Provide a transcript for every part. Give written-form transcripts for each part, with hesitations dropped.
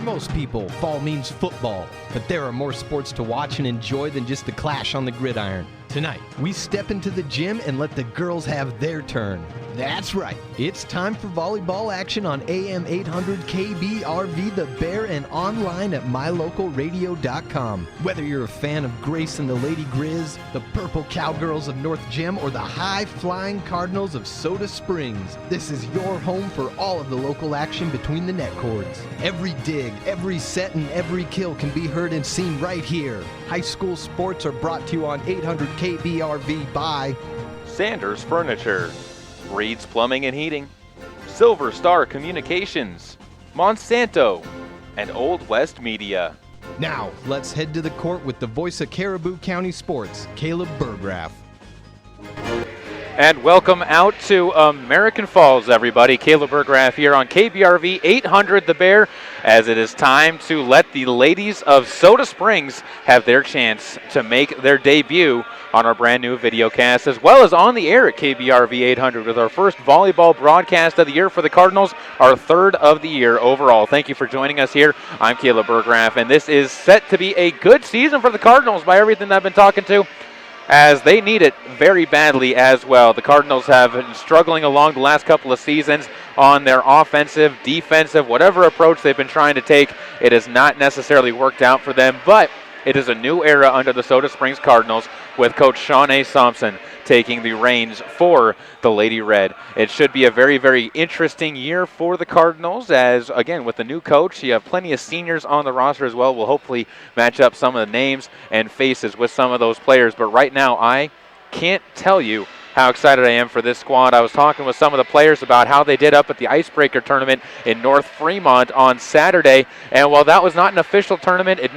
most people, fall means football, but there are more sports to watch and enjoy than just the clash on the gridiron. Tonight, we step into the gym and let the girls have their turn. That's right, it's time for volleyball action on AM 800 KBRV The Bear and online at mylocalradio.com. Whether you're a fan of Grace and the Lady Grizz, the Purple Cowgirls of North Gym, or the high-flying Cardinals of Soda Springs, this is your home for all of the local action between the net cords. Every dig, every set, and every kill can be heard and seen right here. High school sports are brought to you on 800 KBRV by Sanders Furniture, Reed's Plumbing and Heating, Silver Star Communications, Monsanto, and Old West Media. Now, let's head to the court with the voice of Caribou County Sports, Caleb Burgraff. And welcome out to American Falls, everybody. Caleb Burgraff here on KBRV 800 The Bear, as it is time to let the ladies of Soda Springs have their chance to make their debut on our brand new video cast, as well as on the air at KBRV 800 with our first volleyball broadcast of the year for the Cardinals, our third of the year overall. Thank you for joining us here. I'm Caleb Burgraff, and this is set to be a good season for the Cardinals by everything I've been talking to, as they need it very badly as well. The Cardinals have been struggling along the last couple of seasons on their offensive, defensive, whatever approach they've been trying to take. It has not necessarily worked out for them, but it is a new era under the Soda Springs Cardinals with Coach Sean A. Thompson taking the reins for the Lady Red. It should be a very, very interesting year for the Cardinals as, again, with the new coach, you have plenty of seniors on the roster as well. We'll hopefully match up some of the names and faces with some of those players. But right now, I can't tell you how excited I am for this squad. I was talking with some of the players about how they did up at the Icebreaker tournament in North Fremont on Saturday, and while that was not an official tournament, it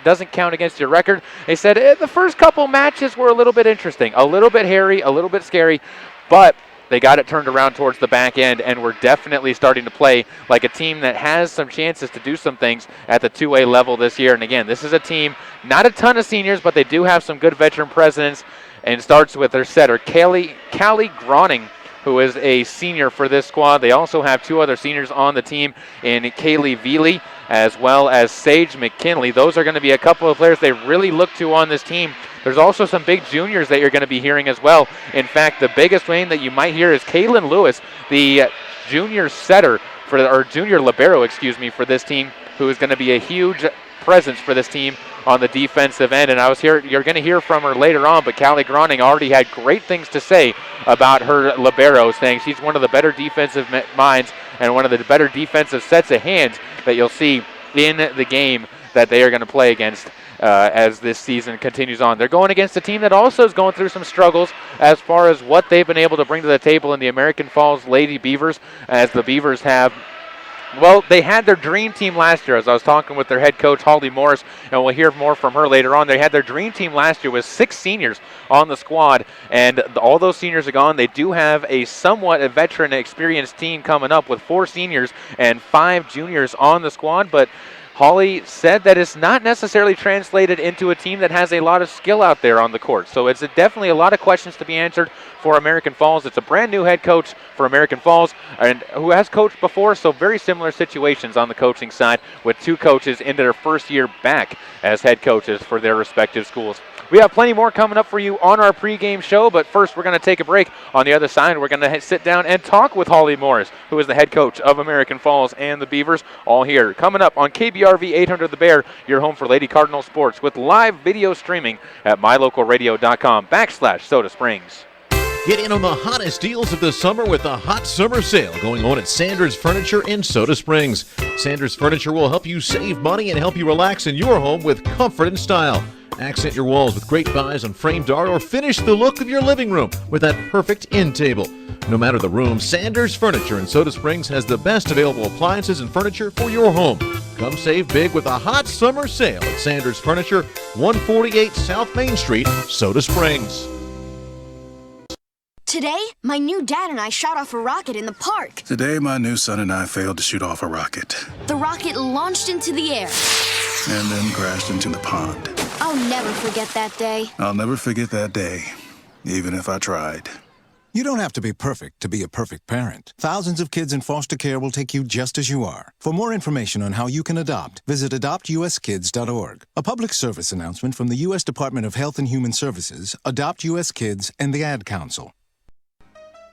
doesn't count against your record. They said the first couple matches were a little bit interesting, a little bit hairy, a little bit scary, but they got it turned around towards the back end, and we're definitely starting to play like a team that has some chances to do some things at the 2A level this year. And again, this is a team, not a ton of seniors, but they do have some good veteran presidents. And starts with their setter, Callie Groning, who is a senior for this squad. They also have two other seniors on the team in Kaylee Veely as well as Sage McKinley. Those are going to be a couple of players they really look to on this team. There's also some big juniors that you're going to be hearing as well. In fact, the biggest name that you might hear is Kaylin Lewis, the junior setter, or junior libero, for this team, who is going to be a huge presence for this team on the defensive end. And you're going to hear from her later on, but Callie Groning already had great things to say about her libero, saying she's one of the better defensive minds and one of the better defensive sets of hands that you'll see in the game that they are going to play against as this season continues on. They're going against a team that also is going through some struggles as far as what they've been able to bring to the table in the American Falls Lady Beavers, as the Beavers have, well, they had their dream team last year, as I was talking with their head coach, Holly Morris, and we'll hear more from her later on. They had their dream team last year with 6 seniors on the squad, and all those seniors are gone. They do have a somewhat veteran experienced team coming up with 4 seniors and 5 juniors on the squad, but Holly said that it's not necessarily translated into a team that has a lot of skill out there on the court. So it's definitely a lot of questions to be answered for American Falls. It's a brand new head coach for American Falls, and who has coached before, so very similar situations on the coaching side with 2 coaches into their first year back as head coaches for their respective schools. We have plenty more coming up for you on our pregame show, but first we're going to take a break. On the other side, we're going to sit down and talk with Holly Morris, who is the head coach of American Falls and the Beavers, all here. Coming up on KBRV 800 The Bear, your home for Lady Cardinal sports, with live video streaming at mylocalradio.com/Soda Springs. Get in on the hottest deals of the summer with a hot summer sale going on at Sanders Furniture in Soda Springs. Sanders Furniture will help you save money and help you relax in your home with comfort and style. Accent your walls with great buys on framed art, or finish the look of your living room with that perfect end table. No matter the room, Sanders Furniture in Soda Springs has the best available appliances and furniture for your home. Come save big with a hot summer sale at Sanders Furniture, 148 South Main Street, Soda Springs. Today, my new dad and I shot off a rocket in the park. Today, my new son and I failed to shoot off a rocket. The rocket launched into the air and then crashed into the pond. I'll never forget that day. I'll never forget that day, even if I tried. You don't have to be perfect to be a perfect parent. Thousands of kids in foster care will take you just as you are. For more information on how you can adopt, visit adoptuskids.org. A public service announcement from the U.S. Department of Health and Human Services, Adopt U.S. Kids, and the Ad Council.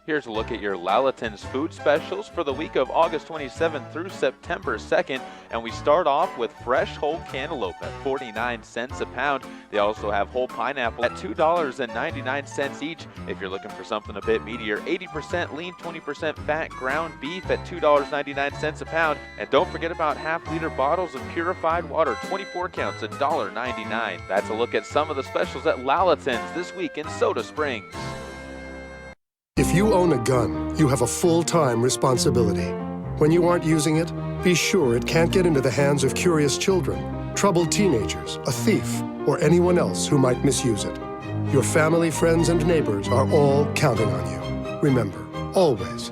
Here's a look at your Lalaton's food specials for the week of August 27th through September 2nd. And we start off with fresh whole cantaloupe at 49 cents a pound. They also have whole pineapple at $2.99 each. If you're looking for something a bit meatier, 80% lean, 20% fat ground beef at $2.99 a pound. And don't forget about half-liter bottles of purified water, 24 counts, $1.99. That's a look at some of the specials at Lalaton's this week in Soda Springs. If you own a gun, you have a full-time responsibility. When you aren't using it, be sure it can't get into the hands of curious children, troubled teenagers, a thief, or anyone else who might misuse it. Your family, friends, and neighbors are all counting on you. Remember, always,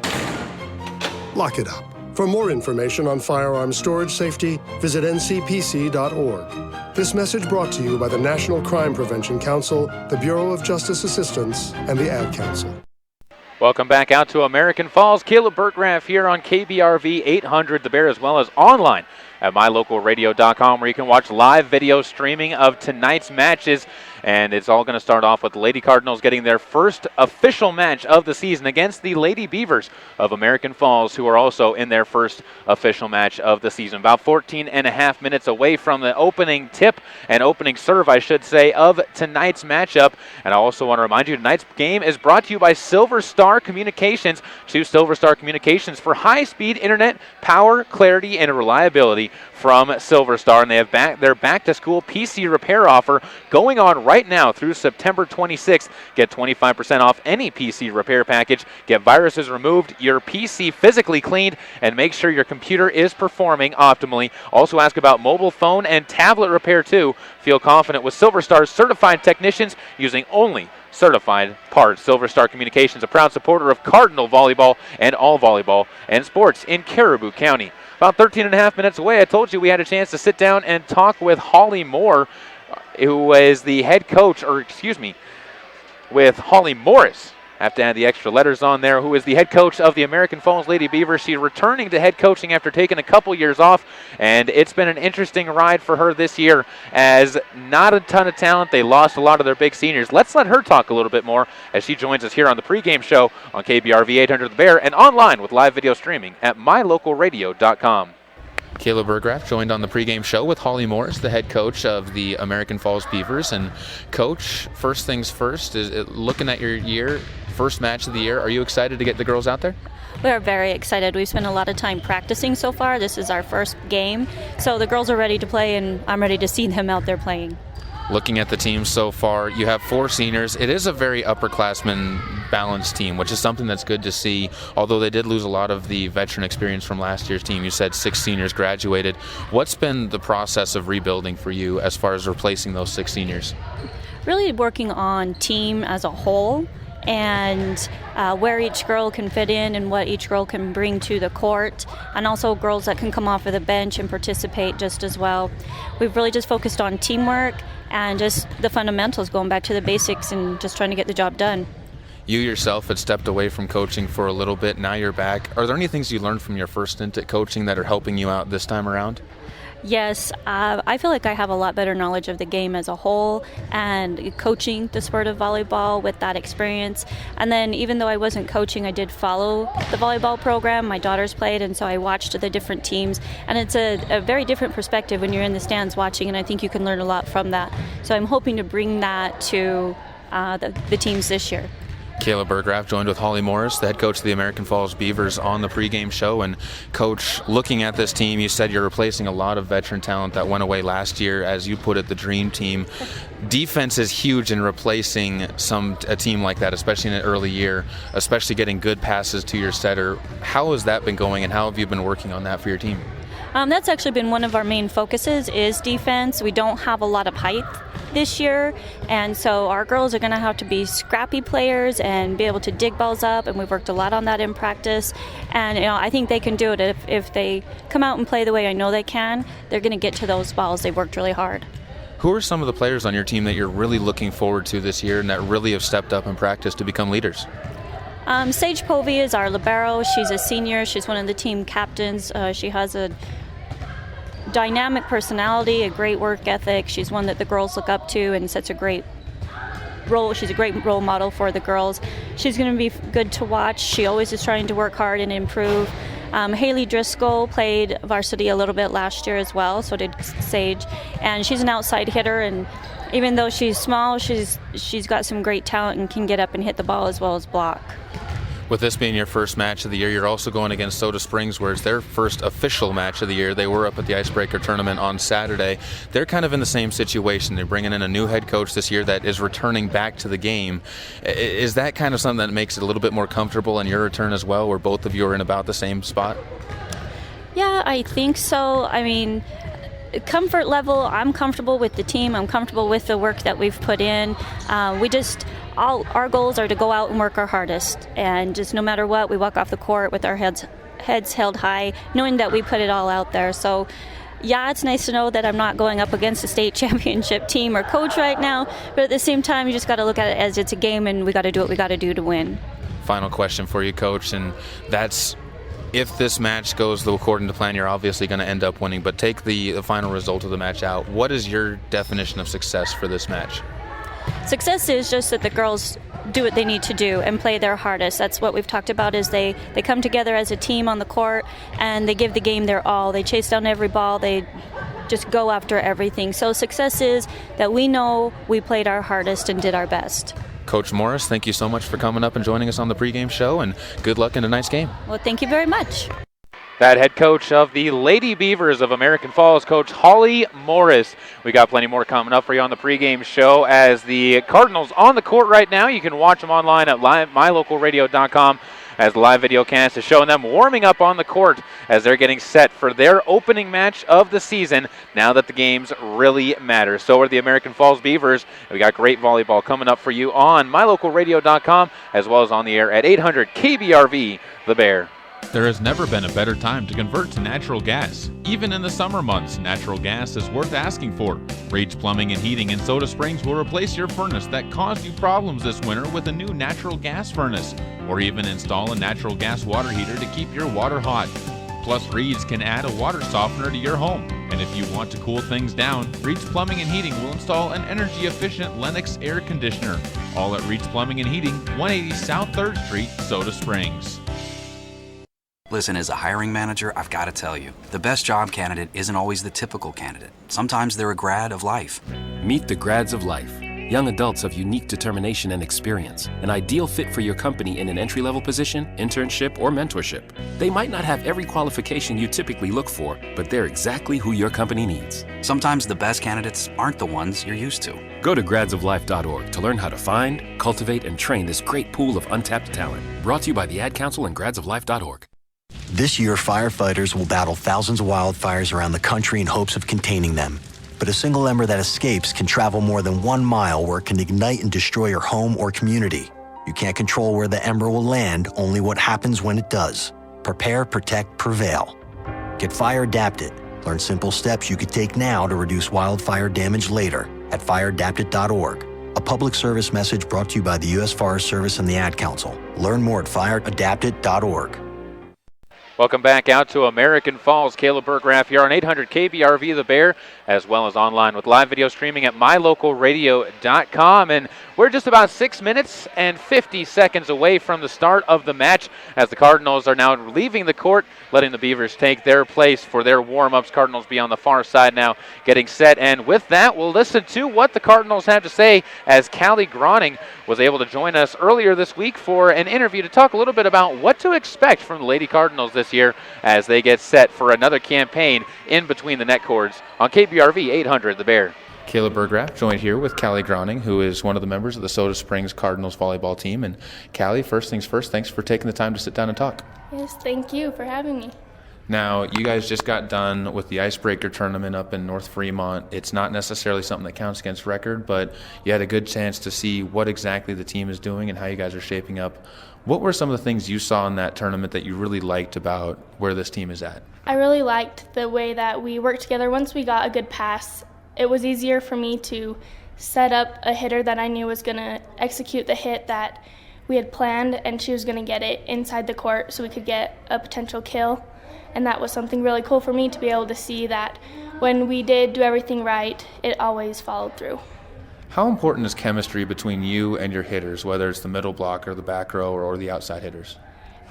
lock it up. For more information on firearms storage safety, visit ncpc.org. This message brought to you by the National Crime Prevention Council, the Bureau of Justice Assistance, and the Ad Council. Welcome back out to American Falls. Caleb Burgraff here on KBRV 800 The Bear, as well as online at mylocalradio.com, where you can watch live video streaming of tonight's matches. And it's all going to start off with the Lady Cardinals getting their first official match of the season against the Lady Beavers of American Falls, who are also in their first official match of the season. About 14 and a half minutes away from the opening tip and opening serve, I should say, of tonight's matchup. And I also want to remind you, tonight's game is brought to you by Silver Star Communications. Choose Silver Star Communications for high-speed internet, power, clarity, and reliability from Silver Star. And they have their back-to-school PC repair offer going on right now through September 26th. Get 25% off any PC repair package. Get viruses removed, your PC physically cleaned, and make sure your computer is performing optimally. Also ask about mobile phone and tablet repair too. Feel confident with Silver Star's certified technicians using only certified parts. Silver Star Communications, a proud supporter of Cardinal Volleyball and all volleyball and sports in Caribou County. About 13 and a half minutes away, I told you we had a chance to sit down and talk with Holly Moore, who is the head coach, with Holly Morris. I have to add the extra letters on there, who is the head coach of the American Falls Lady Beavers. She's returning to head coaching after taking a couple years off, and it's been an interesting ride for her this year, as not a ton of talent. They lost a lot of their big seniors. Let's let her talk a little bit more as she joins us here on the pregame show on KBRV 800 The Bear and online with live video streaming at mylocalradio.com. Caleb Burgraff joined on the pregame show with Holly Morris, the head coach of the American Falls Beavers. And Coach, first things first, is looking at your year, first match of the year. Are you excited to get the girls out there? We are very excited. We've spent a lot of time practicing so far. This is our first game. So the girls are ready to play, and I'm ready to see them out there playing. Looking at the team so far, you have 4 seniors. It is a very upperclassman balanced team, which is something that's good to see, although they did lose a lot of the veteran experience from last year's team. You said 6 seniors graduated. What's been the process of rebuilding for you as far as replacing those 6 seniors? Really working on team as a whole, and where each girl can fit in and what each girl can bring to the court, and also girls that can come off of the bench and participate just as well. We've really just focused on teamwork and just the fundamentals, going back to the basics and just trying to get the job done. You yourself had stepped away from coaching for a little bit. Now you're back. Are there any things you learned from your first stint at coaching that are helping you out this time around? Yes, I feel like I have a lot better knowledge of the game as a whole, and coaching the sport of volleyball with that experience. And then even though I wasn't coaching, I did follow the volleyball program. My daughters played, and so I watched the different teams. And it's a very different perspective when you're in the stands watching, and I think you can learn a lot from that. So I'm hoping to bring that to the teams this year. Caleb Burgraff joined with Holly Morris, the head coach of the American Falls Beavers, on the pregame show. And Coach, looking at this team, you said you're replacing a lot of veteran talent that went away last year, as you put it, the dream team. Defense is huge in replacing a team like that, especially in an early year, especially getting good passes to your setter. How has that been going, and how have you been working on that for your team? That's actually been one of our main focuses, is defense. We don't have a lot of height this year, and so our girls are going to have to be scrappy players and be able to dig balls up, and we've worked a lot on that in practice. And I think they can do it if they come out and play the way I know they can. They're going to get to those balls. They worked really hard. Who are some of the players on your team that you're really looking forward to this year and that really have stepped up in practice to become leaders? Sage Povey is our libero. She's a senior. She's one of the team captains. She has a dynamic personality, a great work ethic. She's one that the girls look up to and sets a great role. She's a great role model for the girls. She's going to be good to watch. She always is trying to work hard and improve. Haley Driscoll played varsity a little bit last year as well, so did Sage. And she's an outside hitter, and even though she's small, she's got some great talent and can get up and hit the ball as well as block. With this being your first match of the year, you're also going against Soda Springs, where it's their first official match of the year. They were up at the Icebreaker tournament on Saturday. They're kind of in the same situation. They're bringing in a new head coach this year that is returning back to the game. Is that kind of something that makes it a little bit more comfortable in your return as well, where both of you are in about the same spot? Yeah, I think so. I mean, comfort level, I'm comfortable with the team. I'm comfortable with the work that we've put in. Our goals are to go out and work our hardest, and just no matter what, we walk off the court with our heads held high, knowing that we put it all out there. So yeah, it's nice to know that I'm not going up against a state championship team or coach right now, but at the same time, you just got to look at it as it's a game, and we got to do what we got to do to win. Final question for you, Coach, and that's, if this match goes according to plan, you're obviously going to end up winning, but take the final result of the match out. What is your definition of success for this match? Success is just that the girls do what they need to do and play their hardest. That's what we've talked about, is they come together as a team on the court and they give the game their all. They chase down every ball. They just go after everything. So success is that we know we played our hardest and did our best. Coach Morris, thank you so much for coming up and joining us on the pregame show, and good luck in tonight's game. Well, thank you very much. That head coach of the Lady Beavers of American Falls, Coach Holly Morris. We got plenty more coming up for you on the pregame show as the Cardinals on the court right now. You can watch them online at mylocalradio.com as the live video cast is showing them warming up on the court as they're getting set for their opening match of the season now that the games really matter. So are the American Falls Beavers. We got great volleyball coming up for you on mylocalradio.com as well as on the air at 800 KBRV, The Bear. There has never been a better time to convert to natural gas. Even in the summer months, natural gas is worth asking for. Rage Plumbing and Heating in Soda Springs will replace your furnace that caused you problems this winter with a new natural gas furnace, or even install a natural gas water heater to keep your water hot. Plus, Reed's can add a water softener to your home. And if you want to cool things down, Reed's Plumbing and Heating will install an energy-efficient Lennox air conditioner. All at Reed's Plumbing and Heating, 180 South 3rd Street, Soda Springs. Listen, as a hiring manager, I've got to tell you, the best job candidate isn't always the typical candidate. Sometimes they're a grad of life. Meet the grads of life. Young adults of unique determination and experience. An ideal fit for your company in an entry-level position, internship, or mentorship. They might not have every qualification you typically look for, but they're exactly who your company needs. Sometimes the best candidates aren't the ones you're used to. Go to gradsoflife.org to learn how to find, cultivate, and train this great pool of untapped talent. Brought to you by the Ad Council and gradsoflife.org. This year, firefighters will battle thousands of wildfires around the country in hopes of containing them. But a single ember that escapes can travel more than 1 mile, where it can ignite and destroy your home or community. You can't control where the ember will land, only what happens when it does. Prepare, protect, prevail. Get fire adapted. Learn simple steps you could take now to reduce wildfire damage later at fireadapted.org. A public service message brought to you by the U.S. Forest Service and the Ad Council. Learn more at fireadapted.org. Welcome back out to American Falls. Caleb Berggraf here on 800 KBRV The Bear, as well as online with live video streaming at mylocalradio.com. And we're just about 6 minutes and 50 seconds away from the start of the match as the Cardinals are now leaving the court, letting the Beavers take their place for their warm-ups. Cardinals be on the far side now, getting set. And with that, we'll listen to what the Cardinals have to say as Callie Groning was able to join us earlier this week for an interview to talk a little bit about what to expect from the Lady Cardinals this year as they get set for another campaign in between the net cords on KBRV 800 The Bear. Caleb Berggraf joined here with Callie Groning, who is one of the members of the Soda Springs Cardinals volleyball team. And Callie, first things first, thanks for taking the time to sit down and talk. Yes, thank you for having me. Now, you guys just got done with the Icebreaker tournament up in North Fremont. It's not necessarily something that counts against record, but you had a good chance to see what exactly the team is doing and how you guys are shaping up. What were some of the things you saw in that tournament that you really liked about where this team is at? I really liked the way that we worked together. Once we got a good pass, it was easier for me to set up a hitter that I knew was going to execute the hit that we had planned, and she was going to get it inside the court so we could get a potential kill. And that was something really cool for me to be able to see that when we did do everything right, it always followed through. How important is chemistry between you and your hitters, whether it's the middle blocker, the back row, or the outside hitters?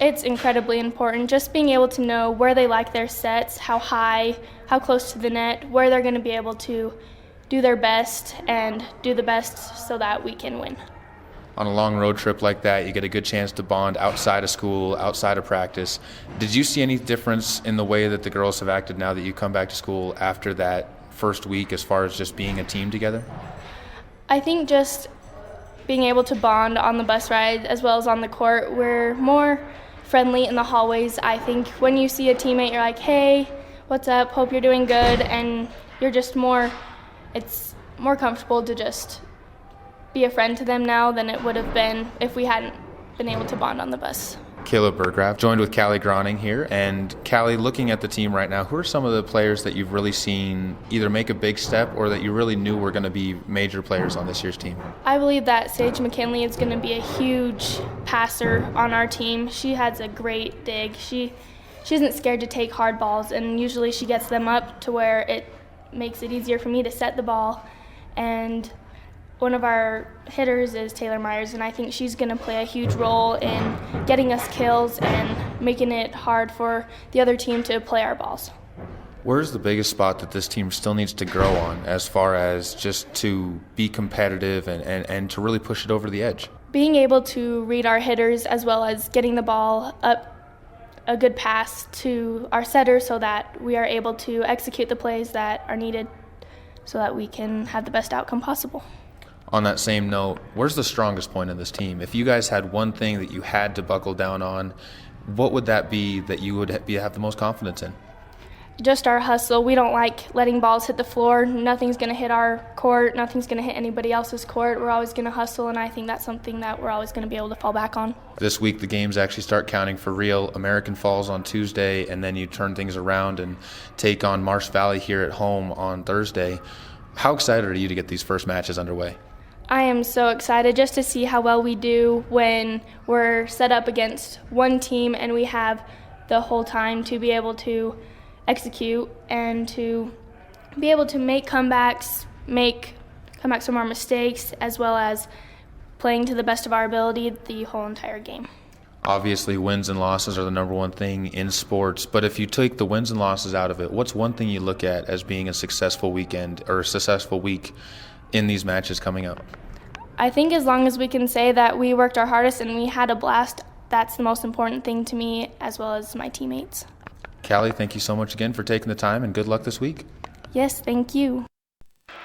It's incredibly important, just being able to know where they like their sets, how high, how close to the net, where they're going to be able to do their best and do the best so that we can win. On a long road trip like that, you get a good chance to bond outside of school, outside of practice. Did you see any difference in the way that the girls have acted now that you come back to school after that first week as far as just being a team together? I think just being able to bond on the bus ride as well as on the court, we're more friendly in the hallways. I think when you see a teammate, you're like, hey, what's up? Hope you're doing good. And you're just it's more comfortable to just be a friend to them now than it would have been if we hadn't been able to bond on the bus. Kayla Burgraff, joined with Callie Groning here. And Callie, looking at the team right now, who are some of the players that you've really seen either make a big step or that you really knew were going to be major players on this year's team? I believe that Sage McKinley is going to be a huge passer on our team. She has a great dig. She isn't scared to take hard balls, and usually she gets them up to where it makes it easier for me to set the ball. And one of our hitters is Taylor Myers, and I think she's going to play a huge role in getting us kills and making it hard for the other team to play our balls. Where's the biggest spot that this team still needs to grow on as far as just to be competitive and to really push it over the edge? Being able to read our hitters as well as getting the ball up a good pass to our setter so that we are able to execute the plays that are needed so that we can have the best outcome possible. On that same note, where's the strongest point in this team? If you guys had one thing that you had to buckle down on, what would that be that you would have the most confidence in? Just our hustle. We don't like letting balls hit the floor. Nothing's going to hit our court. Nothing's going to hit anybody else's court. We're always going to hustle, and I think that's something that we're always going to be able to fall back on. This week, the games actually start counting for real. American Falls on Tuesday, and then you turn things around and take on Marsh Valley here at home on Thursday. How excited are you to get these first matches underway? I am so excited just to see how well we do when we're set up against one team and we have the whole time to be able to execute and to be able to make comebacks from our mistakes, as well as playing to the best of our ability the whole entire game. Obviously, wins and losses are the number one thing in sports, but if you take the wins and losses out of it, what's one thing you look at as being a successful weekend or a successful week in these matches coming up? I think as long as we can say that we worked our hardest and we had a blast, that's the most important thing to me as well as my teammates. Callie, thank you so much again for taking the time, and good luck this week. Yes, thank you.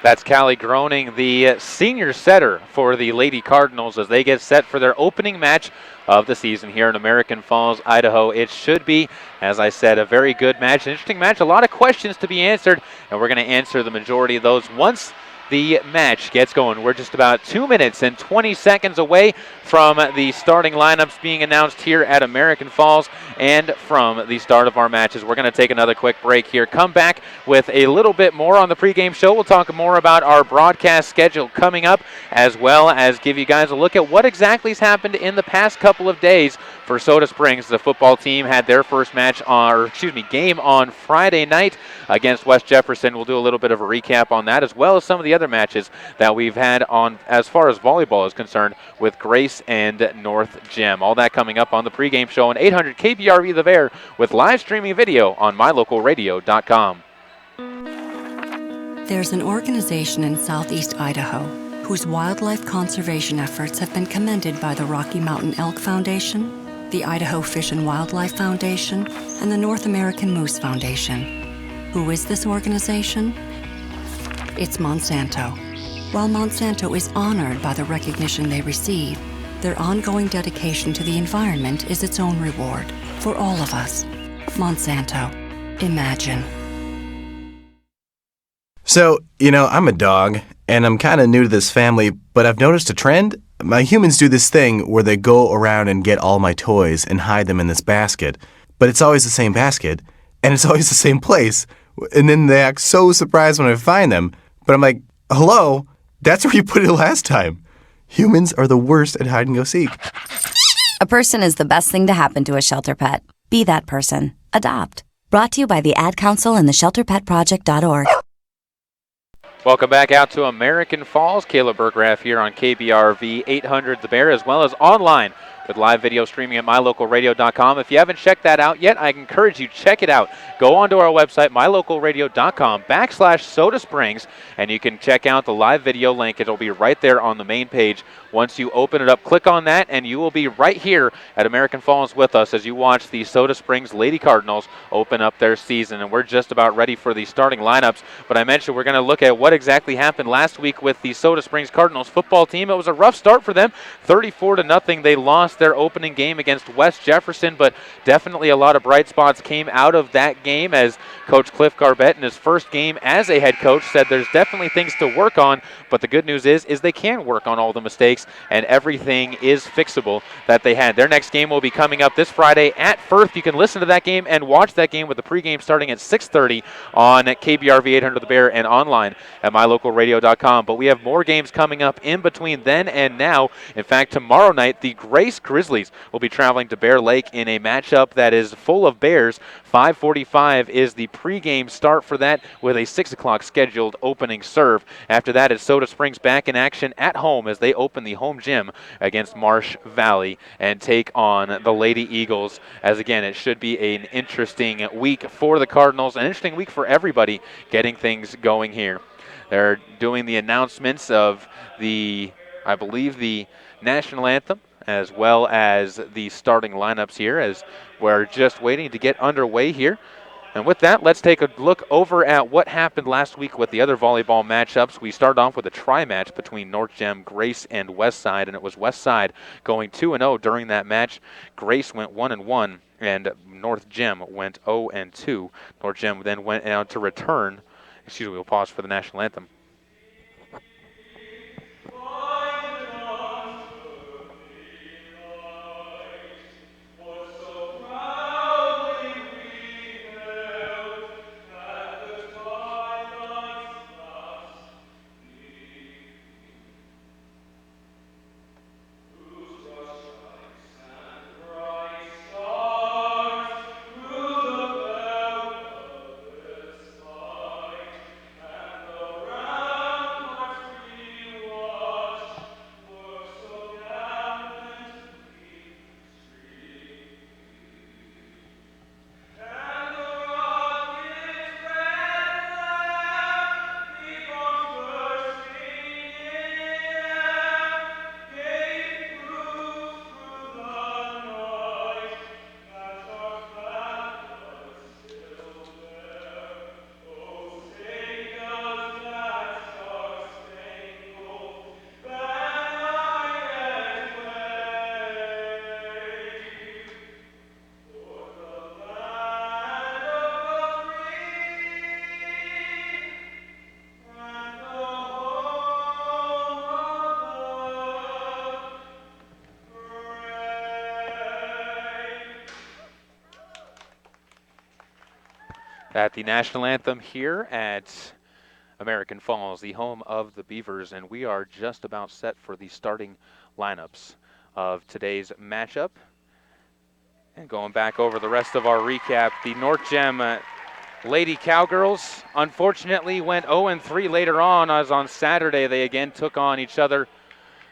That's Callie Groning, the senior setter for the Lady Cardinals as they get set for their opening match of the season here in American Falls, Idaho. It should be, as I said, a very good match, an interesting match, a lot of questions to be answered, and we're going to answer the majority of those once the match gets going. We're just about 2 minutes and 20 seconds away from the starting lineups being announced here at American Falls and from the start of our matches. We're going to take another quick break here, come back with a little bit more on the pregame show. We'll talk more about our broadcast schedule coming up, as well as give you guys a look at what exactly has happened in the past couple of days for Soda Springs. The football team had their first game on Friday night against West Jefferson. We'll do a little bit of a recap on that, as well as some of the other matches that we've had on as far as volleyball is concerned with Grace and North Gym. All that coming up on the pregame show on 800 KBRV The Bear with live streaming video on mylocalradio.com. There's an organization in southeast Idaho whose wildlife conservation efforts have been commended by the Rocky Mountain Elk Foundation, the Idaho Fish and Wildlife Foundation, and the North American Moose Foundation. Who is this organization? It's Monsanto. While Monsanto is honored by the recognition they receive, their ongoing dedication to the environment is its own reward for all of us. Monsanto. Imagine. So, I'm a dog, and I'm kind of new to this family, but I've noticed a trend. My humans do this thing where they go around and get all my toys and hide them in this basket, but it's always the same basket, and it's always the same place, and then they act so surprised when I find them. But I'm like, hello, that's where you put it last time. Humans are the worst at hide and go seek. A person is the best thing to happen to a shelter pet. Be that person. Adopt. Brought to you by the Ad Council and the ShelterPetProject.org. Welcome back out to American Falls. Caleb Berggraf here on KBRV 800 The Bear, as well as online with live video streaming at mylocalradio.com. If you haven't checked that out yet, I encourage you, check it out. Go onto our website, mylocalradio.com/Soda Springs, and you can check out the live video link. It'll be right there on the main page. Once you open it up, click on that, and you will be right here at American Falls with us as you watch the Soda Springs Lady Cardinals open up their season. And we're just about ready for the starting lineups. But I mentioned we're going to look at what exactly happened last week with the Soda Springs Cardinals football team. It was a rough start for them, 34-0. They lost their opening game against West Jefferson, but definitely a lot of bright spots came out of that game as Coach Cliff Garbett in his first game as a head coach said there's definitely things to work on, but the good news is they can work on all the mistakes, and everything is fixable that they had. Their next game will be coming up this Friday at Firth. You can listen to that game and watch that game with the pregame starting at 6:30 on KBRV 800 The Bear and online at mylocalradio.com. But we have more games coming up in between then and now. In fact, tomorrow night, the Grace Grizzlies will be traveling to Bear Lake in a matchup that is full of Bears. 5:45 is the pregame start for that with a 6 o'clock scheduled opening serve. After that, it's Soda Springs back in action at home as they open the home gym against Marsh Valley and take on the Lady Eagles. As again, it should be an interesting week for the Cardinals, an interesting week for everybody getting things going here. They're doing the announcements of I believe the national anthem, as well as the starting lineups here, as we're just waiting to get underway here. And with that, let's take a look over at what happened last week with the other volleyball matchups. We started off with a tri-match between North Gem, Grace, and Westside, and it was Westside going 2-0 during that match. Grace went 1-1, and North Gem went 0-2. North Gem then went out to return. Excuse me, we'll pause for the national anthem. At the national anthem here at American Falls, the home of the Beavers, and we are just about set for the starting lineups of today's matchup. And going back over the rest of our recap, the North Gem Lady Cowgirls unfortunately went 0-3 later on, as on Saturday they again took on each other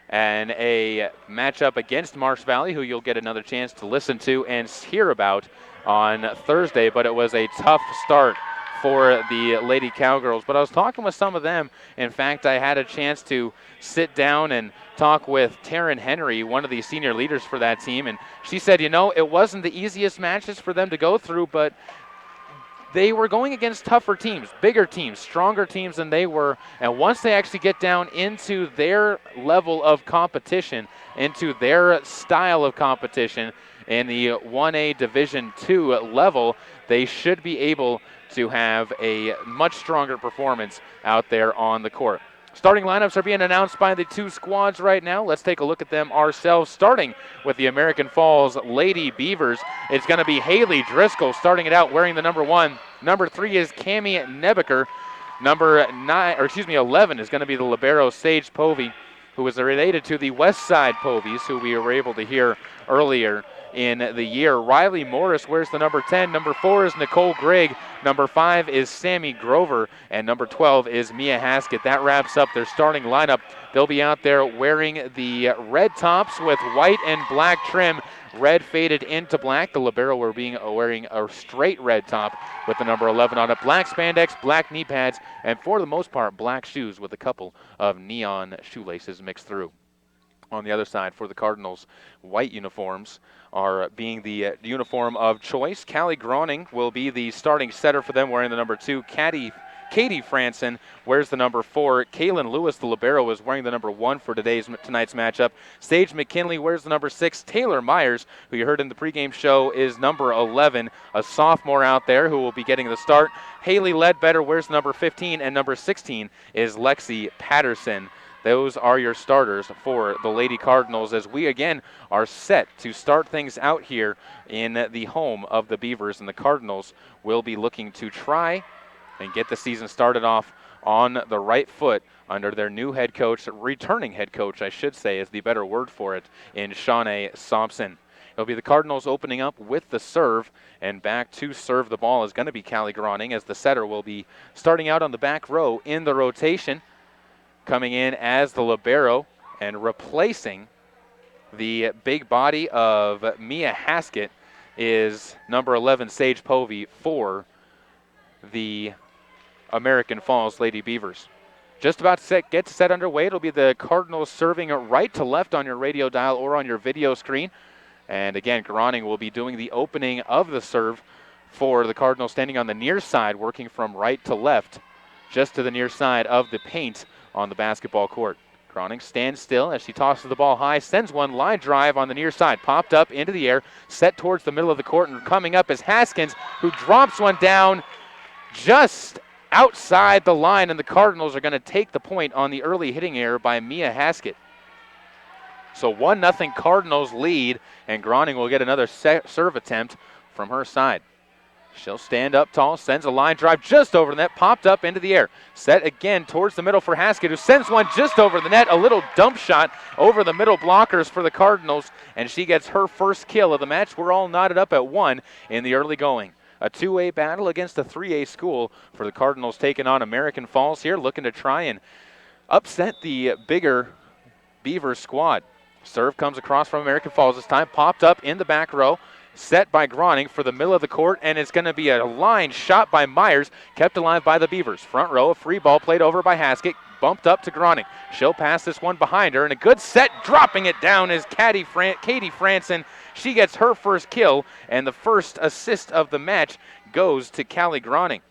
and a matchup against Marsh Valley, who you'll get another chance to listen to and hear about on Thursday. But it was a tough start for the Lady Cowgirls. But I was talking with some of them. In fact, I had a chance to sit down and talk with Taryn Henry, one of the senior leaders for that team, and she said, you know, it wasn't the easiest matches for them to go through, but they were going against tougher teams, bigger teams, stronger teams than they were. And once they actually get down into their level of competition, into their style of competition in the 1A Division II level, they should be able to have a much stronger performance out there on the court. Starting lineups are being announced by the two squads right now. Let's take a look at them ourselves, starting with the American Falls Lady Beavers. It's going to be Haley Driscoll starting it out wearing the number 1. Number 3 is Cammie Nebeker. Number 11 is going to be the libero Sage Povey. who is related to the West Side Povies, who we were able to hear earlier in the year. Riley Morris wears the number 10. Number 4 is Nicole Grigg. Number 5 is Sammy Grover. And number 12 is Mia Haskett. That wraps up their starting lineup. They'll be out there wearing the red tops with white and black trim. Red faded into black. The libero wearing a straight red top with the number 11 on it. Black spandex, black knee pads, and for the most part, black shoes with a couple of neon shoelaces mixed through. On the other side for the Cardinals, white uniforms are being the uniform of choice. Callie Groning will be the starting setter for them, wearing the number 2. Katie Franson wears the number 4. Kaylin Lewis, the libero, is wearing the number 1 for tonight's matchup. Sage McKinley wears the number 6. Taylor Myers, who you heard in the pregame show, is number 11, a sophomore out there who will be getting the start. Haley Ledbetter wears the number 15, and number 16 is Lexi Patterson. Those are your starters for the Lady Cardinals, as we again are set to start things out here in the home of the Beavers, and the Cardinals will be looking to try and get the season started off on the right foot under their new head coach, returning head coach, I should say, is the better word for it, in Shawnee Thompson. It'll be the Cardinals opening up with the serve, and back to serve the ball is going to be Callie Groning, as the setter will be starting out on the back row in the rotation. Coming in as the libero and replacing the big body of Mia Haskett is number 11, Sage Povey, for the American Falls Lady Beavers. Just about to get set underway. It'll be the Cardinals serving right to left on your radio dial or on your video screen. And again, Groning will be doing the opening of the serve for the Cardinals, standing on the near side, working from right to left, just to the near side of the paint on the basketball court. Groning stands still as she tosses the ball high, sends one line drive on the near side, popped up into the air, set towards the middle of the court, and coming up is Haskins, who drops one down just outside the line, and the Cardinals are going to take the point on the early hitting error by Mia Haskett. So 1-0 Cardinals lead, and Groning will get another serve attempt from her side. She'll stand up tall, sends a line drive just over the net, popped up into the air. Set again towards the middle for Haskett, who sends one just over the net. A little dump shot over the middle blockers for the Cardinals, and she gets her first kill of the match. We're all knotted up at 1 in the early going. A 2A battle against a 3A school for the Cardinals, taking on American Falls here, looking to try and upset the bigger Beavers squad. Serve comes across from American Falls this time, popped up in the back row. Set by Groning for the middle of the court, and it's going to be a line shot by Myers, kept alive by the Beavers. Front row, a free ball played over by Haskett, bumped up to Groning. She'll pass this one behind her, and a good set, dropping it down is Katie Franson. She gets her first kill, and the first assist of the match goes to Callie Groning.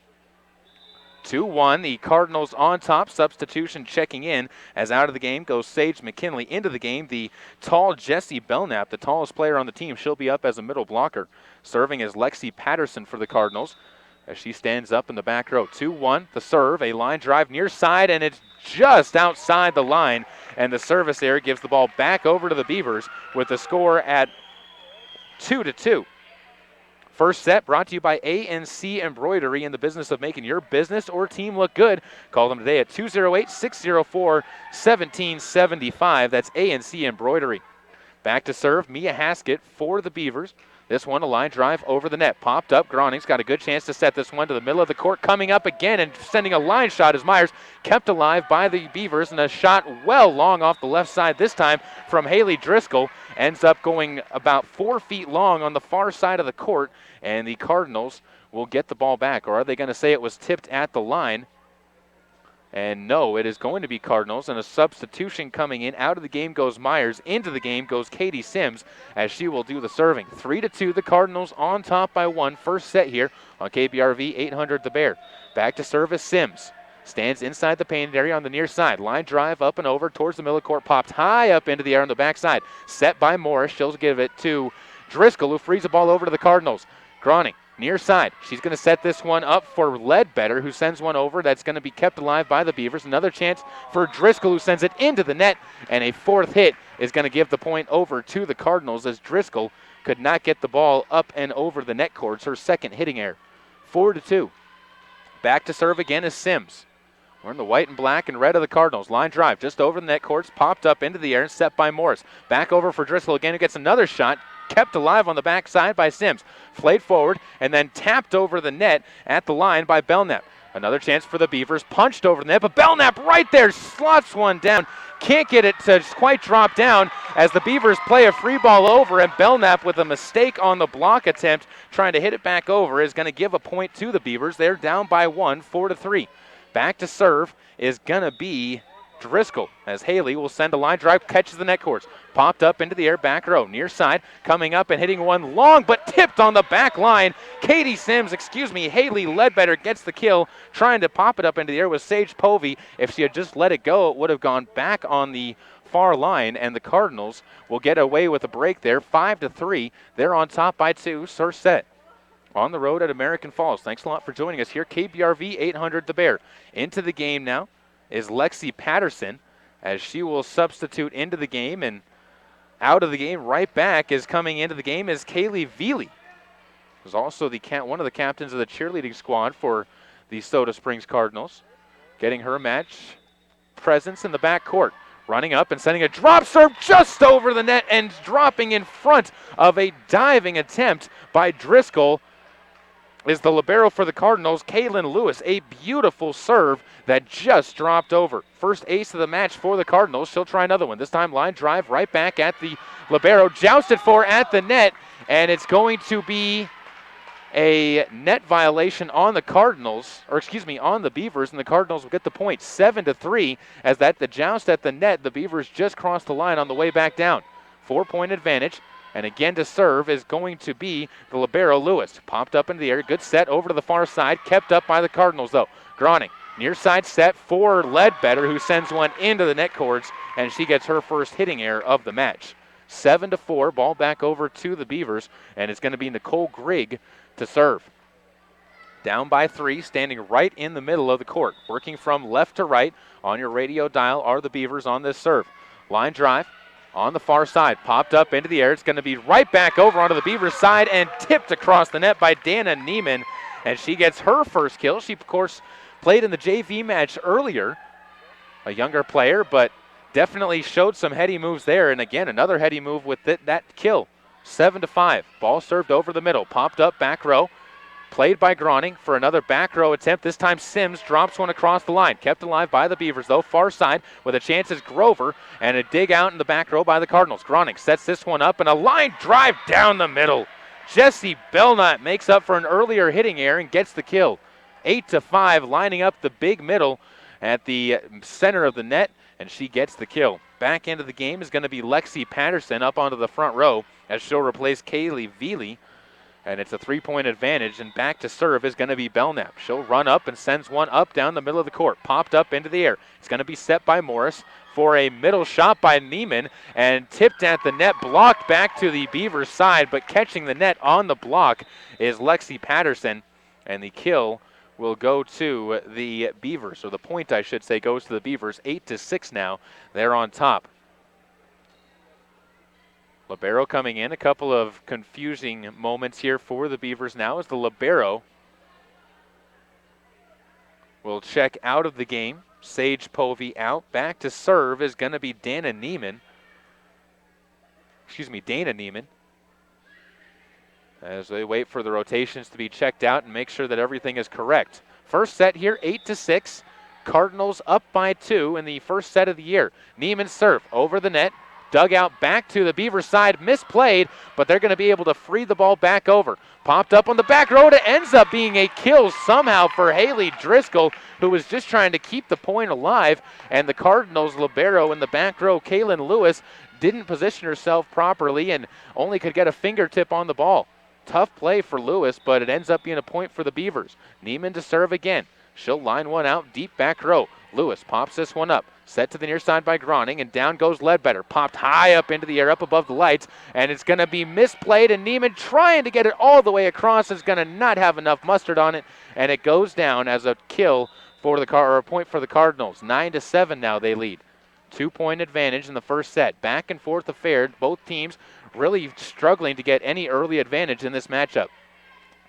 2-1, the Cardinals on top. Substitution checking in as out of the game goes Sage McKinley. Into the game, the tall Jessie Belknap, the tallest player on the team. She'll be up as a middle blocker. Serving as Lexi Patterson for the Cardinals as she stands up in the back row. 2-1, the serve, a line drive near side, and it's just outside the line. And the service error gives the ball back over to the Beavers with the score at 2-2. First set brought to you by ANC Embroidery, in the business of making your business or team look good. Call them today at 208-604-1775. That's ANC Embroidery. Back to serve, Mia Haskett for the Beavers. This one, a line drive over the net. Popped up. Groning's got a good chance to set this one to the middle of the court. Coming up again and sending a line shot as Myers kept alive by the Beavers. And a shot well long off the left side this time from Haley Driscoll. Ends up going about 4 feet long on the far side of the court. And the Cardinals will get the ball back. Or are they going to say it was tipped at the line? And no, it is going to be Cardinals, and a substitution coming in. Out of the game goes Myers. Into the game goes Katie Sims, as she will do the serving. 3-2, the Cardinals on top by 1. First set here on KBRV 800 The Bear. Back to service, Sims. Stands inside the painted area on the near side. Line drive up and over towards the middle of the court. Popped high up into the air on the backside. Set by Morris. She'll give it to Driscoll, who frees the ball over to the Cardinals. Groning. Near side. She's going to set this one up for Ledbetter, who sends one over. That's going to be kept alive by the Beavers. Another chance for Driscoll, who sends it into the net. And a fourth hit is going to give the point over to the Cardinals, as Driscoll could not get the ball up and over the net cords. Her second hitting error. 4-2. Back to serve again is Sims. We're in the white and black and red of the Cardinals. Line drive just over the net courts, popped up into the air and set by Morris. Back over for Driscoll again, who gets another shot, kept alive on the backside by Sims. Flayed forward and then tapped over the net at the line by Belknap. Another chance for the Beavers, punched over the net, but Belknap right there slots one down. Can't get it to quite drop down as the Beavers play a free ball over, and Belknap with a mistake on the block attempt, trying to hit it back over, is going to give a point to the Beavers. They're down by 1, 4-3. Back to serve is going to be Driscoll as Haley will send a line drive, catches the net courts. Popped up into the air, back row, near side, coming up and hitting one long, but tipped on the back line. Haley Ledbetter gets the kill, trying to pop it up into the air with Sage Povey. If she had just let it go, it would have gone back on the far line, and the Cardinals will get away with a break there, 5-3. They're on top by 2, first set. On the road at American Falls. Thanks a lot for joining us here. KBRV 800 The Bear. Into the game now is Lexi Patterson as she will substitute into the game, and out of the game right back is coming into the game is Kaylee Veely, who's also one of the captains of the cheerleading squad for the Soda Springs Cardinals, getting her match presence in the back court. Running up and sending a drop serve just over the net and dropping in front of a diving attempt by Driscoll is the libero for the Cardinals, Kaylin Lewis. A beautiful serve that just dropped over. First ace of the match for the Cardinals. She'll try another one. This time line drive right back at the libero. Jousted for at the net, and it's going to be a net violation on the Cardinals, on the Beavers, and the Cardinals will get the point 7-3 as the joust at the net. The Beavers just crossed the line on the way back down. 4-point advantage. And again to serve is going to be the libero, Lewis. Popped up into the air. Good set over to the far side. Kept up by the Cardinals, though. Groning, near side set for Ledbetter, who sends one into the net cords, and she gets her first hitting error of the match. 7-4. Ball back over to the Beavers, and it's going to be Nicole Grigg to serve. Down by 3, standing right in the middle of the court. Working from left to right on your radio dial are the Beavers on this serve. Line drive. On the far side, popped up into the air. It's going to be right back over onto the Beavers side and tipped across the net by Dana Neiman, and she gets her first kill. She, of course, played in the JV match earlier, a younger player, but definitely showed some heady moves there. And again, another heady move with that kill. 7-5. Ball served over the middle, popped up back row. Played by Groning for another back row attempt. This time Sims drops one across the line. Kept alive by the Beavers, though. Far side with a chance is Grover, and a dig out in the back row by the Cardinals. Groning sets this one up, and a line drive down the middle. Jessie Belknap makes up for an earlier hitting error and gets the kill. 8-5, lining up the big middle at the center of the net, and she gets the kill. Back into the game is going to be Lexi Patterson up onto the front row as she'll replace Kaylee Veely. And it's a 3-point advantage, and back to serve is going to be Belknap. She'll run up and sends one up down the middle of the court. Popped up into the air. It's going to be set by Morris for a middle shot by Neiman, and tipped at the net, blocked back to the Beavers side, but catching the net on the block is Lexi Patterson, and the kill will go to the Beavers, or the point, I should say, goes to the Beavers. 8-6 now. They're on top. Libero coming in. A couple of confusing moments here for the Beavers now as the libero will check out of the game. Sage Povey out. Back to serve is going to be Dana Neiman. As they wait for the rotations to be checked out and make sure that everything is correct. First set here, 8-6. Cardinals up by 2 in the first set of the year. Neiman serve over the net. Dug out back to the Beavers side, misplayed, but they're going to be able to free the ball back over. Popped up on the back row. It ends up being a kill somehow for Haley Driscoll, who was just trying to keep the point alive. And the Cardinals libero in the back row, Kaylin Lewis, didn't position herself properly and only could get a fingertip on the ball. Tough play for Lewis, but it ends up being a point for the Beavers. Neiman to serve again. She'll line one out deep back row. Lewis pops this one up. Set to the near side by Groning, and down goes Ledbetter. Popped high up into the air, up above the lights, and it's going to be misplayed, and Neiman trying to get it all the way across is going to not have enough mustard on it, and it goes down as a kill for a point for the Cardinals. 9-7 now they lead. 2-point advantage in the first set. Back and forth affair. Both teams really struggling to get any early advantage in this matchup.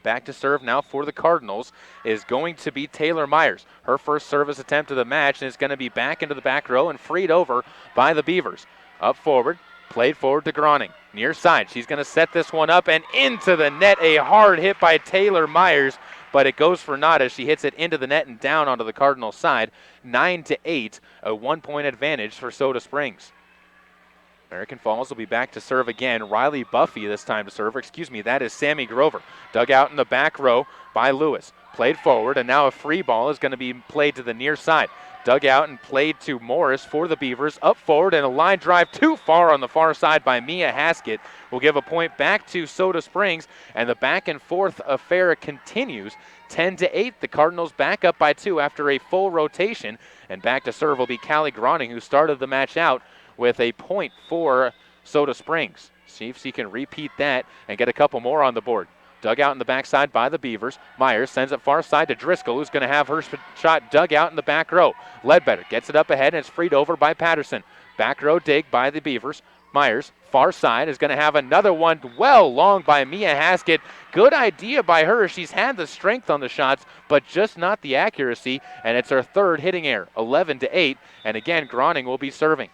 Back to serve now for the Cardinals is going to be Taylor Myers. Her first service attempt of the match, and it's going to be back into the back row and freed over by the Beavers. Up forward, played forward to Groning. Near side, she's going to set this one up and into the net. A hard hit by Taylor Myers, but it goes for naught as she hits it into the net and down onto the Cardinals side. 9-8, a 1-point advantage for Soda Springs. American Falls will be back to serve again. Riley Buffy this time to serve. That is Sammy Grover. Dug out in the back row by Lewis. Played forward, and now a free ball is going to be played to the near side. Dug out and played to Morris for the Beavers. Up forward, and a line drive too far on the far side by Mia Haskett will give a point back to Soda Springs, and the back and forth affair continues. 10-8, the Cardinals back up by 2 after a full rotation, and back to serve will be Callie Groning, who started the match out with a point for Soda Springs. See if she can repeat that and get a couple more on the board. Dug out in the backside by the Beavers. Myers sends it far side to Driscoll, who's going to have her shot dug out in the back row. Ledbetter gets it up ahead, and it's freed over by Patterson. Back row dig by the Beavers. Myers, far side, is going to have another one well long by Mia Haskett. Good idea by her. She's had the strength on the shots, but just not the accuracy, and it's her third hitting error. 11-8, and again, Groning will be serving.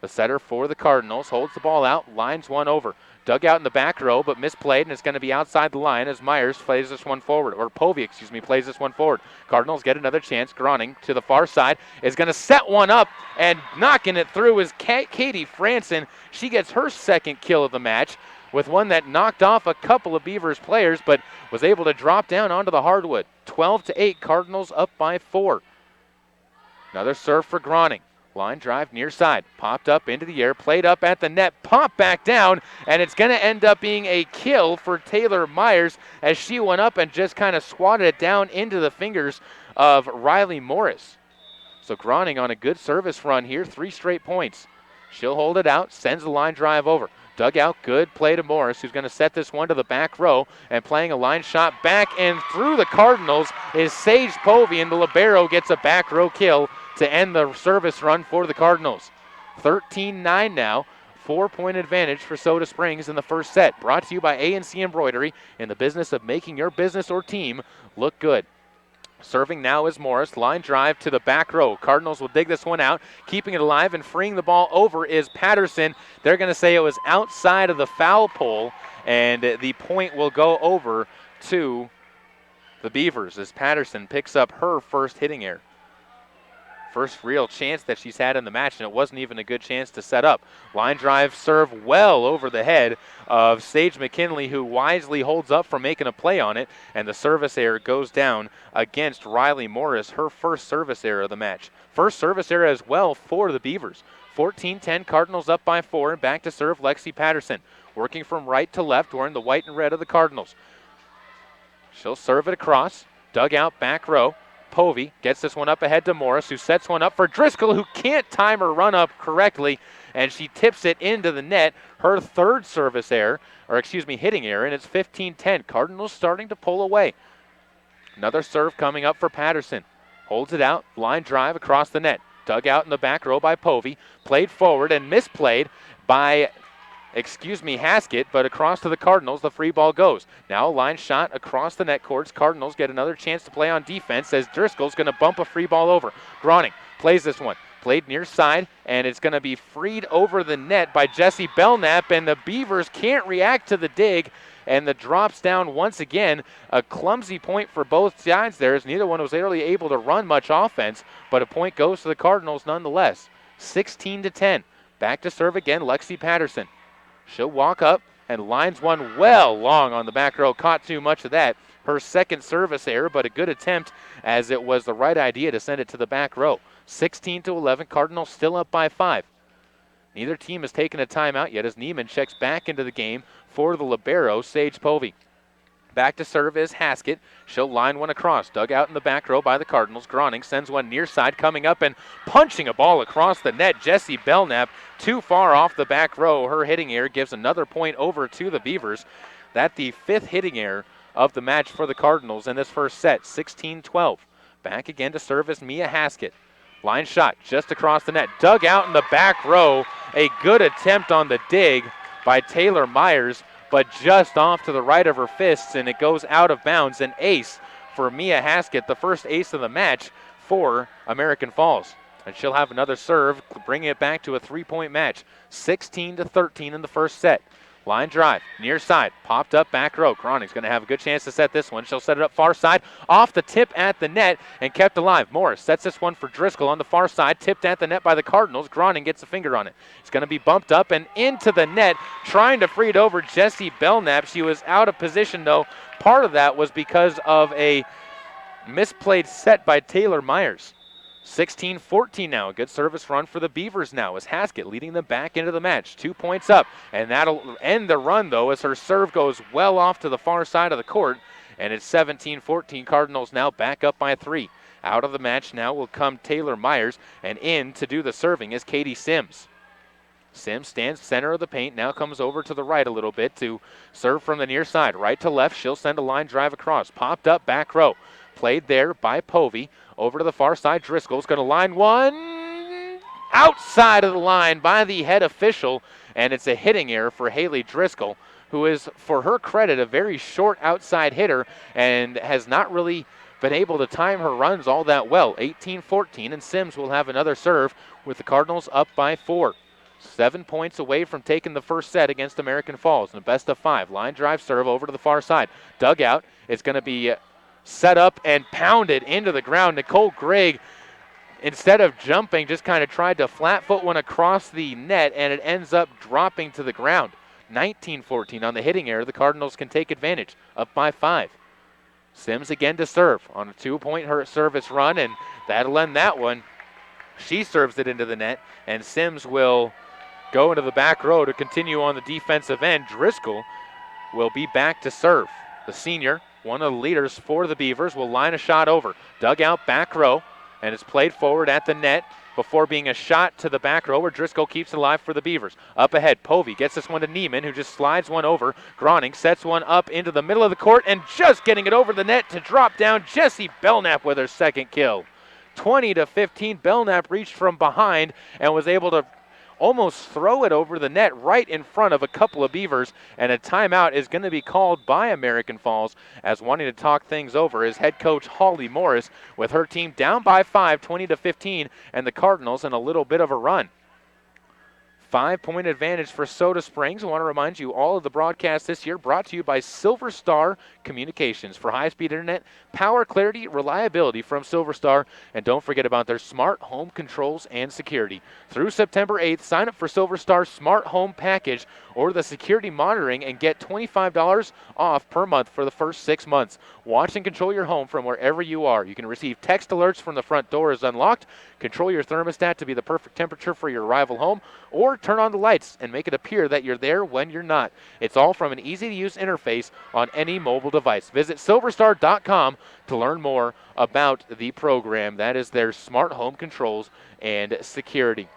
The setter for the Cardinals holds the ball out, lines one over. Dug out in the back row, but misplayed, and it's going to be outside the line as Myers plays this one forward, or Povey, plays this one forward. Cardinals get another chance. Groning to the far side is going to set one up, and knocking it through is Katie Franson. She gets her second kill of the match with one that knocked off a couple of Beavers players, but was able to drop down onto the hardwood. 12-8, Cardinals up by 4. Another serve for Groning. Line drive near side, popped up into the air, played up at the net, popped back down, and it's going to end up being a kill for Taylor Myers as she went up and just kind of swatted it down into the fingers of Riley Morris. So Groning on a good service run here, 3 straight points. She'll hold it out, sends the line drive over. Dug out, good play to Morris, who's going to set this one to the back row, and playing a line shot back and through the Cardinals is Sage Povey, and the libero gets a back row kill to end the service run for the Cardinals. 13-9 now, 4-point advantage for Soda Springs in the first set. Brought to you by A&C Embroidery, in the business of making your business or team look good. Serving now is Morris. Line drive to the back row. Cardinals will dig this one out. Keeping it alive and freeing the ball over is Patterson. They're going to say it was outside of the foul pole, and the point will go over to the Beavers as Patterson picks up her first hitting error. First real chance that she's had in the match, and it wasn't even a good chance to set up. Line drive serve well over the head of Sage McKinley, who wisely holds up for making a play on it, and the service error goes down against Riley Morris, her first service error of the match. First service error as well for the Beavers. 14-10, Cardinals up by 4, and back to serve Lexi Patterson. Working from right to left, wearing the white and red of the Cardinals. She'll serve it across, dug out back row. Povey gets this one up ahead to Morris, who sets one up for Driscoll, who can't time her run up correctly, and she tips it into the net. Her third service error, hitting error, and it's 15-10. Cardinals starting to pull away. Another serve coming up for Patterson. Holds it out, line drive across the net. Dug out in the back row by Povey, played forward and misplayed by Haskett, but across to the Cardinals, the free ball goes. Now a line shot across the net courts. Cardinals get another chance to play on defense as Driscoll's going to bump a free ball over. Groning plays this one. Played near side, and it's going to be freed over the net by Jessie Belknap, and the Beavers can't react to the dig, and the drops down once again. A clumsy point for both sides there, as neither one was really able to run much offense, but a point goes to the Cardinals nonetheless. 16-10. Back to serve again, Lexi Patterson. She'll walk up and lines one well long on the back row. Caught too much of that. Her second service error, but a good attempt as it was the right idea to send it to the back row. 16-11, Cardinals still up by 5. Neither team has taken a timeout yet as Neiman checks back into the game for the libero, Sage Povey. Back to serve is Haskett. She'll line one across. Dug out in the back row by the Cardinals. Groning sends one near side, coming up and punching a ball across the net. Jessie Belknap too far off the back row. Her hitting error gives another point over to the Beavers. That's the 5th hitting error of the match for the Cardinals in this first set. 16-12. Back again to serve is Mia Haskett. Line shot just across the net. Dug out in the back row. A good attempt on the dig by Taylor Myers, but just off to the right of her fists, and it goes out of bounds. An ace for Mia Haskett, the first ace of the match for American Falls. And she'll have another serve, bringing it back to a 3-point match. 16-13 in the first set. Line drive, near side, popped up back row. Groning's going to have a good chance to set this one. She'll set it up far side, off the tip at the net, and kept alive. Morris sets this one for Driscoll on the far side, tipped at the net by the Cardinals. Groning gets a finger on it. It's going to be bumped up and into the net, trying to free it over Jessie Belknap. She was out of position, though. Part of that was because of a misplayed set by Taylor Myers. 16-14 now. A good service run for the Beavers now as Haskett leading them back into the match. 2 points up, and that'll end the run, though, as her serve goes well off to the far side of the court, and it's 17-14. Cardinals now back up by 3. Out of the match now will come Taylor Myers, and in to do the serving is Katie Sims. Sims stands center of the paint, now comes over to the right a little bit to serve from the near side. Right to left, she'll send a line drive across. Popped up back row. Played there by Povey. Over to the far side, Driscoll's going to line one outside of the line by the head official, and it's a hitting error for Haley Driscoll, who is, for her credit, a very short outside hitter and has not really been able to time her runs all that well. 18-14, and Sims will have another serve with the Cardinals up by 4. 7 points away from taking the first set against American Falls in a best of 5. Line drive serve over to the far side. Dug out. It's going to be set up and pounded into the ground. Nicole Gregg, instead of jumping, just kind of tried to flat foot one across the net, and it ends up dropping to the ground. 19-14 on the hitting error. The Cardinals can take advantage, up by 5. Sims again to serve on a 2-point service run, and that'll end that one. She serves it into the net, and Sims will go into the back row to continue on the defensive end. Driscoll will be back to serve. The senior, one of the leaders for the Beavers, will line a shot over. Dug out back row, and it's played forward at the net before being a shot to the back row where Driscoll keeps it alive for the Beavers. Up ahead, Povey gets this one to Neiman, who just slides one over. Groning sets one up into the middle of the court, and just getting it over the net to drop down, Jessie Belknap with her second kill. 20-15, Belknap reached from behind and was able to almost throw it over the net right in front of a couple of Beavers, and a timeout is going to be called by American Falls, as wanting to talk things over is head coach Holly Morris, with her team down by 5, 20-15, and the Cardinals in a little bit of a run. 5-point advantage for Soda Springs. I want to remind you, all of the broadcasts this year brought to you by Silver Star Communications for high-speed internet, power, clarity, reliability from Silver Star. And don't forget about their smart home controls and security. Through September 8th, sign up for Silver Star's Smart Home Package or the security monitoring and get $25 off per month for the first 6 months. Watch and control your home from wherever you are. You can receive text alerts from the front door is unlocked, control your thermostat to be the perfect temperature for your arrival home, or turn on the lights and make it appear that you're there when you're not. It's all from an easy-to-use interface on any mobile device. Visit silverstar.com to learn more about the program. That is their smart home controls and security.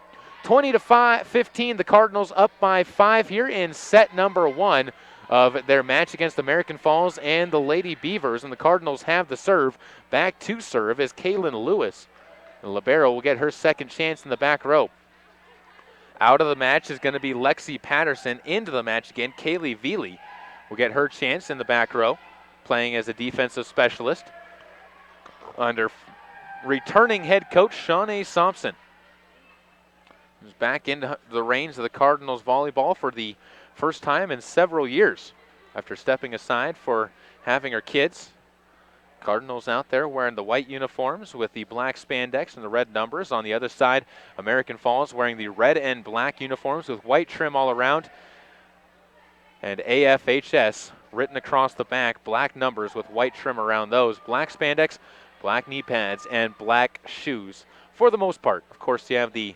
20-15, the Cardinals up by 5 here in set number 1 of their match against American Falls and the Lady Beavers, and the Cardinals have the serve. Back to serve is Kaylin Lewis. The libero will get her second chance in the back row. Out of the match is going to be Lexi Patterson. Into the match again, Kaylee Veely will get her chance in the back row, playing as a defensive specialist under returning head coach Shawnee Thompson. Who's back into the reins of the Cardinals volleyball for the first time in several years after stepping aside for having her kids. Cardinals out there wearing the white uniforms with the black spandex and the red numbers. On the other side, American Falls wearing the red and black uniforms with white trim all around. And AFHS written across the back, black numbers with white trim around those. Black spandex, black knee pads, and black shoes for the most part. Of course, you have the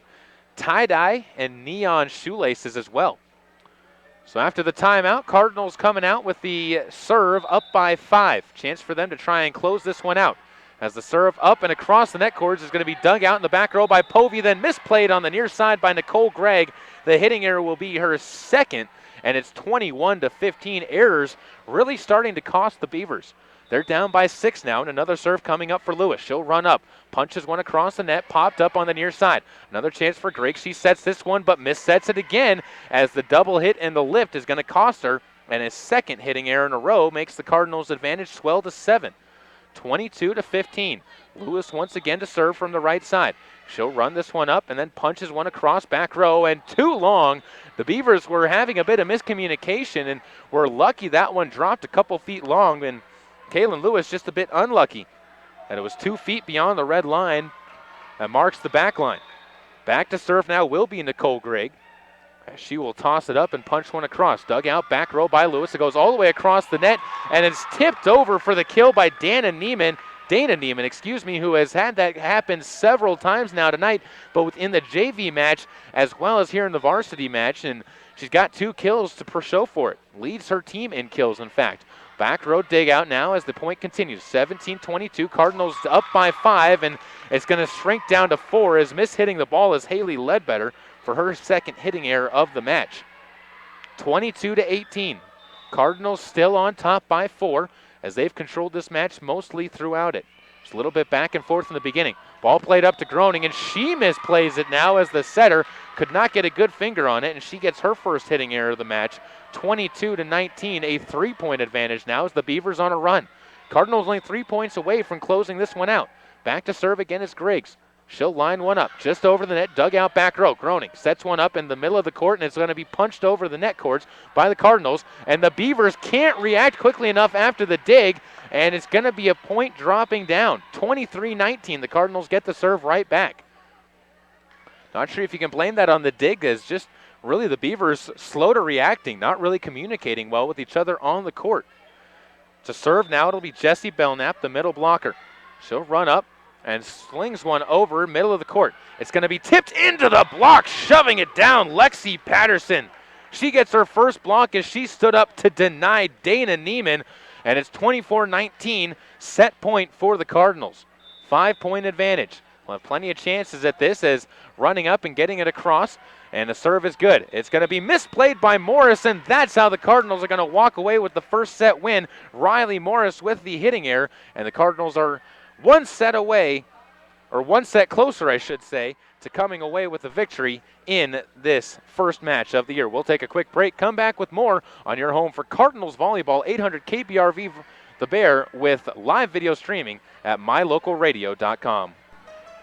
tie-dye and neon shoelaces as well. So after the timeout, Cardinals coming out with the serve up by 5. Chance for them to try and close this one out. As the serve up and across the net cords is going to be dug out in the back row by Povey, then misplayed on the near side by Nicole Gregg. The hitting error will be her second, and it's 21-15. Errors really starting to cost the Beavers. They're down by 6 now, and another serve coming up for Lewis. She'll run up, punches one across the net, popped up on the near side. Another chance for Gregg. She sets this one, but missets it again as the double hit and the lift is going to cost her And his second hitting error in a row makes the Cardinals advantage 12-7, 22-15. Lewis once again to serve from the right side. She'll run this one up and then punches one across back row, and too long. The Beavers were having a bit of miscommunication and were lucky that one dropped a couple feet long, and Kaylin Lewis just a bit unlucky. And it was 2 feet beyond the red line that marks the back line. Back to serve now will be Nicole Grigg. She will toss it up and punch one across. Dug out back row by Lewis. It goes all the way across the net, and it's tipped over for the kill by Dana Neiman, who has had that happen several times now tonight, both in the JV match as well as here in the varsity match, and she's got 2 kills to show for it. Leads her team in kills, in fact. Back row dig out now as the point continues. 17-22, Cardinals up by 5, and it's going to shrink down to 4 as mishitting the ball is Haley Ledbetter for her second hitting error of the match. 22-18, Cardinals still on top by 4 as they've controlled this match mostly throughout it. Just a little bit back and forth in the beginning. Ball played up to Groening, and she misplays it now as the setter could not get a good finger on it, and she gets her first hitting error of the match. 22-19, a 3-point advantage now as the Beavers on a run. Cardinals only 3 points away from closing this one out. Back to serve again is Griggs. She'll line one up just over the net, dug out back row. Groening sets one up in the middle of the court, and it's going to be punched over the net cords by the Cardinals. And the Beavers can't react quickly enough after the dig, and it's going to be a point dropping down. 23-19, the Cardinals get the serve right back. Not sure if you can blame that on the dig, as just really the Beavers slow to reacting, not really communicating well with each other on the court. To serve now, it'll be Jessie Belknap, the middle blocker. She'll run up and slings one over middle of the court. It's going to be tipped into the block, shoving it down, Lexi Patterson. She gets her first block as she stood up to deny Dana Neiman, and it's 24-19, set point for the Cardinals. 5-point advantage. We'll have plenty of chances at this as running up and getting it across, and the serve is good. It's going to be misplayed by Morris, and that's how the Cardinals are going to walk away with the first set win. Riley Morris with the hitting error, and the Cardinals are one set away, or one set closer, I should say, to coming away with a victory in this first match of the year. We'll take a quick break, come back with more on your home for Cardinals Volleyball, 800 KBRV The Bear, with live video streaming at mylocalradio.com.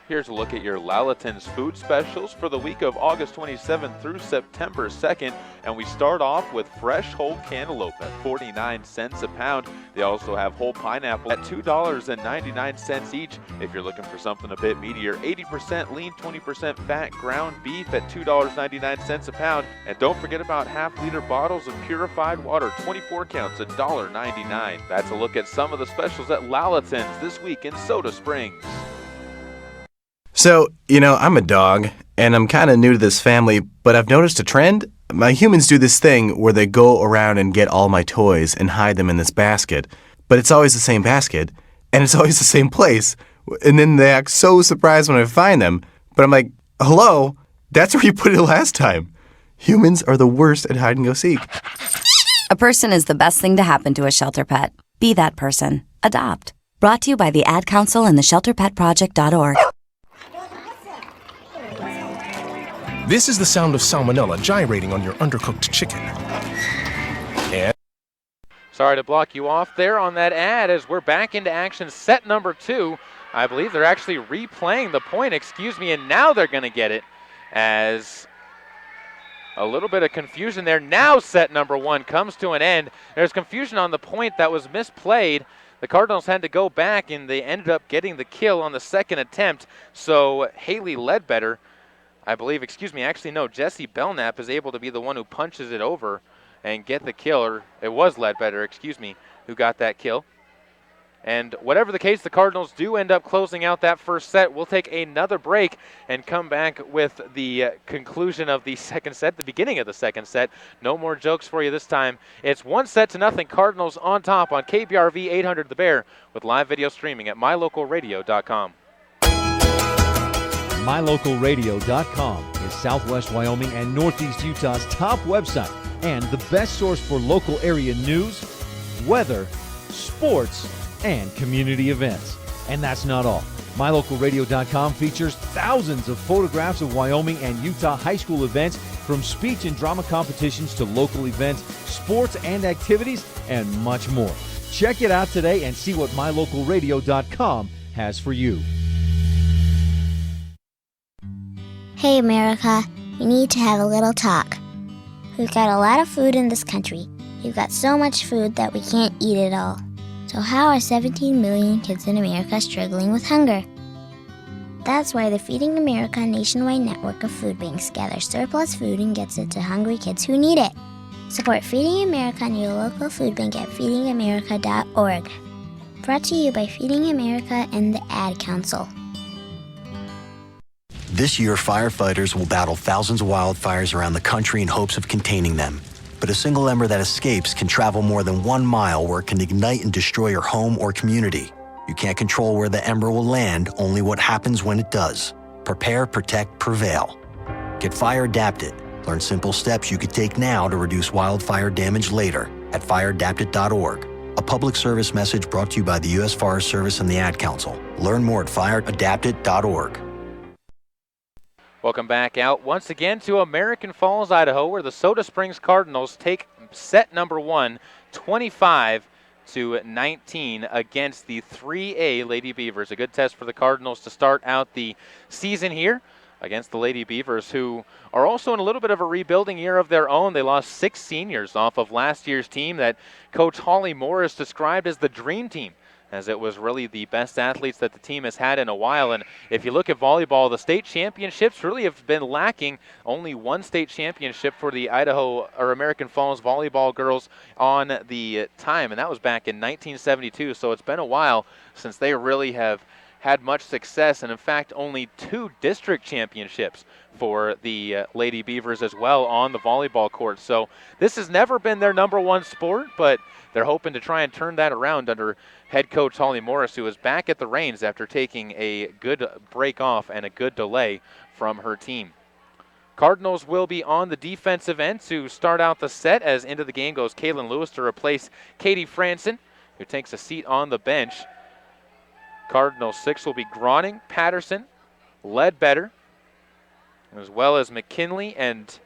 Here's a look at your Lalaton's food specials for the week of August 27th through September 2nd. And we start off with fresh whole cantaloupe at 49 cents a pound. They also have whole pineapple at $2.99 each. If you're looking for something a bit meatier, 80% lean, 20% fat ground beef at $2.99 a pound. And don't forget about half-liter bottles of purified water, 24 counts, $1.99. That's a look at some of the specials at Lalaton's this week in Soda Springs. So, I'm a dog, and I'm kind of new to this family, but I've noticed a trend. My humans do this thing where they go around and get all my toys and hide them in this basket, but it's always the same basket, and it's always the same place, and then they act so surprised when I find them, but I'm like, hello, that's where you put it last time. Humans are the worst at hide and go seek. A person is the best thing to happen to a shelter pet. Be that person. Adopt. Brought to you by the Ad Council and the ShelterPetProject.org. This is the sound of salmonella gyrating on your undercooked chicken. And sorry to block you off there on that ad as we're back into action. Set number 2. I believe they're actually replaying the point, and now they're going to get it as a little bit of confusion there. Now set number 1 comes to an end. There's confusion on the point that was misplayed. The Cardinals had to go back, and they ended up getting the kill on the second attempt. So Haley Ledbetter, Jessie Belknap is able to be the one who punches it over and get the kill. Or it was Ledbetter, who got that kill. And whatever the case, the Cardinals do end up closing out that first set. We'll take another break and come back with the conclusion of the second set, the beginning of the second set. No more jokes for you this time. It's 1-0, Cardinals on top on KBRV 800 The Bear with live video streaming at mylocalradio.com. MyLocalRadio.com is Southwest Wyoming and Northeast Utah's top website and the best source for local area news, weather, sports, and community events. And that's not all. MyLocalRadio.com features thousands of photographs of Wyoming and Utah high school events From speech and drama competitions to local events, sports and activities, and much more. Check it out today and see what mylocalradio.com has for you. Hey America, we need to have a little talk. We've got a lot of food in this country. We've got so much food that we can't eat it all. So how are 17 million kids in America struggling with hunger? That's why the Feeding America nationwide network of food banks gathers surplus food and gets it to hungry kids who need it. Support Feeding America and your local food bank at feedingamerica.org. Brought to you by Feeding America and the Ad Council. This year, firefighters will battle thousands of wildfires around the country in hopes of containing them. But a single ember that escapes can travel more than 1 mile where it can ignite and destroy your home or community. You can't control where the ember will land, only what happens when it does. Prepare, protect, prevail. Get fire adapted. Learn simple steps you could take now to reduce wildfire damage later at fireadapted.org. A public service message brought to you by the U.S. Forest Service and the Ad Council. Learn more at fireadapted.org. Welcome back out once again to American Falls, Idaho, where the Soda Springs Cardinals take set number 1, 25-19 against the 3A Lady Beavers. A good test for the Cardinals to start out the season here against the Lady Beavers, who are also in a little bit of a rebuilding year of their own. They lost 6 seniors off of last year's team that Coach Holly Morris described as the dream team, as it was really the best athletes that the team has had in a while. And if you look at volleyball, the state championships really have been lacking. Only 1 state championship for the Idaho or American Falls volleyball girls on the time, and that was back in 1972. So it's been a while since they really have had much success, and in fact only 2 district championships for the Lady Beavers as well on the volleyball court. So this has never been their number 1 sport, but they're hoping to try and turn that around under head coach Holly Morris, who is back at the reins after taking a good break off and a good delay from her team. Cardinals will be on the defensive end to start out the set, as into the game goes Kaylin Lewis to replace Katie Franson, who takes a seat on the bench. Cardinals 6 will be Groning, Patterson, Ledbetter, as well as McKinley and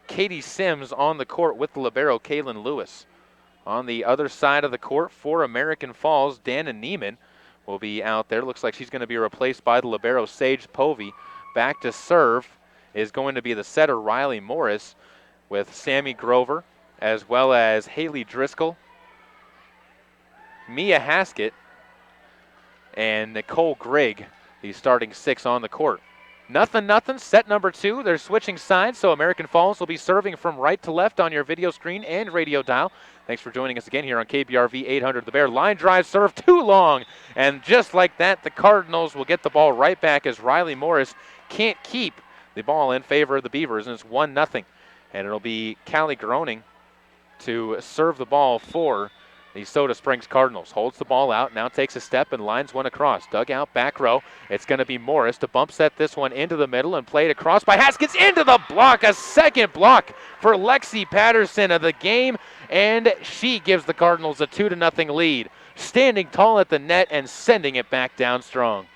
Katie Sims on the court with the libero Kaylin Lewis. On the other side of the court for American Falls, Dana Neiman will be out there. Looks like she's going to be replaced by the libero Sage Povey. Back to serve is going to be the setter Riley Morris, with Sammy Grover as well as Haley Driscoll, Mia Haskett, and Nicole Grigg, the starting 6 on the court. Nothing, set number 2. They're switching sides, so American Falls will be serving from right to left on your video screen and radio dial. Thanks for joining us again here on KBRV 800 The Bear. Line drive serve too long, and just like that, the Cardinals will get the ball right back as Riley Morris can't keep the ball in favor of the Beavers, and it's 1-0. And it'll be Callie Groning to serve the ball for the Soda Springs Cardinals. Holds the ball out, now takes a step and lines one across. Dugout back row. It's going to be Morris to bump set this one into the middle and play it across by Haskins into the block. A second block for Lexi Patterson of the game, and she gives the Cardinals a 2-0 lead. Standing tall at the net and sending it back down strong.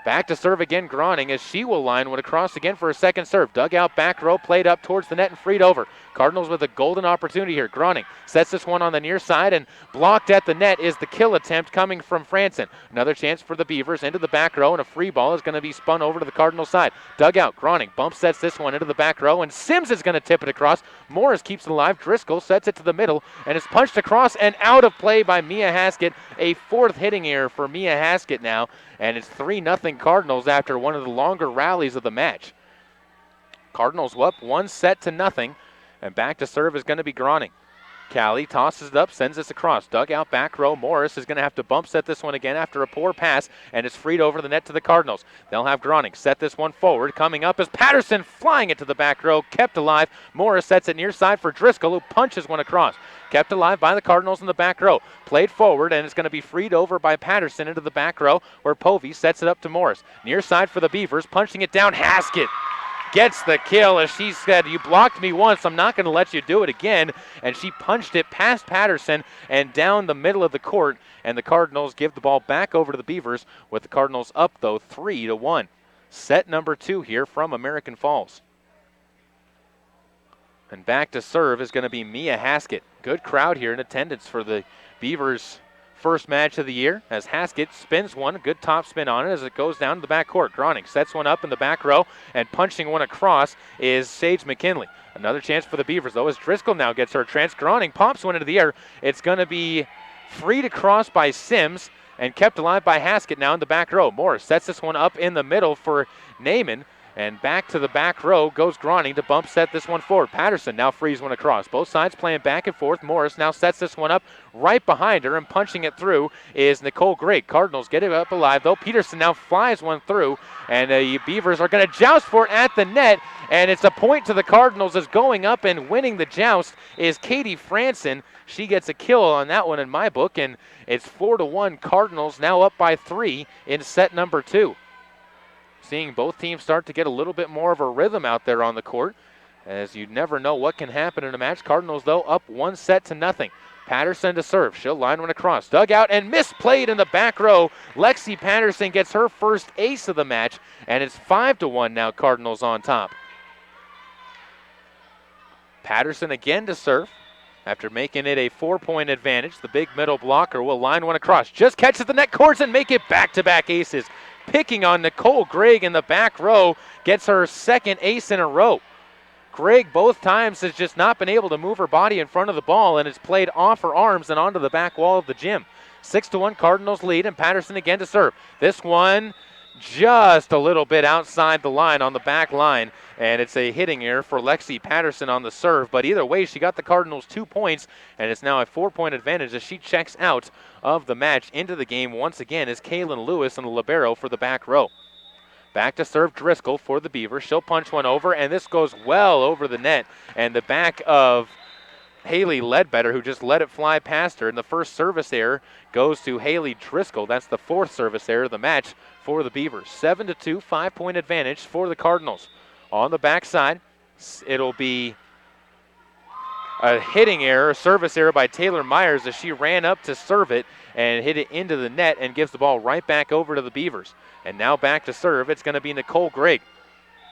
Back to serve again, Groning, as she will line one across again for a second serve. Dugout back row, played up towards the net and freed over. Cardinals with a golden opportunity here. Groning sets this one on the near side, and blocked at the net is the kill attempt coming from Franson. Another chance for the Beavers into the back row, and a free ball is going to be spun over to the Cardinal side. Dugout, Groning bump sets this one into the back row, and Sims is going to tip it across. Morris keeps it alive. Driscoll sets it to the middle, and it's punched across and out of play by Mia Haskett. A 4th hitting error for Mia Haskett now, and it's 3-0 Cardinals after one of the longer rallies of the match. Cardinals up 1-0, and back to serve is going to be Groning. Callie tosses it up, sends this across. Dugout back row. Morris is going to have to bump set this one again after a poor pass, and it's freed over the net to the Cardinals. They'll have Groning set this one forward. Coming up is Patterson, flying it to the back row, kept alive. Morris sets it near side for Driscoll, who punches one across. Kept alive by the Cardinals in the back row. Played forward, and it's going to be freed over by Patterson into the back row, where Povey sets it up to Morris. Near side for the Beavers, punching it down. Haskett gets the kill, as she said, "You blocked me once, I'm not going to let you do it again." And she punched it past Patterson and down the middle of the court, and the Cardinals give the ball back over to the Beavers, with the Cardinals up, though, 3-1. Set number 2 here from American Falls. And back to serve is going to be Mia Haskett. Good crowd here in attendance for the Beavers' first match of the year as Haskett spins one, a good top spin on it as it goes down to the back court. Groning sets one up in the back row, and punching one across is Sage McKinley. Another chance for the Beavers, though, as Driscoll now gets her chance. Groning pops one into the air. It's going to be freed across by Sims and kept alive by Haskett now in the back row. Morris sets this one up in the middle for Naaman. And back to the back row goes Groning to bump set this one forward. Patterson now frees one across. Both sides playing back and forth. Morris now sets this one up right behind her, and punching it through is Nicole Gregg. Cardinals get it up alive, though. Peterson now flies one through, and the Beavers are going to joust for it at the net, and it's a point to the Cardinals as going up and winning the joust is Katie Franson. She gets a kill on that one in my book, and it's 4-1 Cardinals, now up by 3 in set number 2. Seeing both teams start to get a little bit more of a rhythm out there on the court, as you never know what can happen in a match. Cardinals, though, up 1-0. Patterson to serve. She'll line one across. Dug out and misplayed in the back row. Lexi Patterson gets her first ace of the match, and it's 5-1 now, Cardinals on top. Patterson again to serve. After making it a 4-point advantage, the big middle blocker will line one across. Just catches the net courts and make it back-to-back aces. Picking on Nicole Gregg in the back row, gets her second ace in a row. Gregg both times has just not been able to move her body in front of the ball and has played off her arms and onto the back wall of the gym. 6-1 Cardinals lead, and Patterson again to serve. This one just a little bit outside the line on the back line, and it's a hitting error for Lexi Patterson on the serve. But either way, she got the Cardinals 2 points, and it's now a 4-point advantage as she checks out of the match. Into the game once again is Kaylin Lewis and the libero for the back row. Back to serve Driscoll for the Beavers. She'll punch one over, and this goes well over the net, and the back of Haley Ledbetter, who just let it fly past her, and the first service error goes to Haley Driscoll. That's the 4th service error of the match for the Beavers. 7-2, 5-point advantage for the Cardinals. On the backside, it'll be a hitting error, a service error by Taylor Myers as she ran up to serve it and hit it into the net and gives the ball right back over to the Beavers. And now back to serve, it's going to be Nicole Gregg,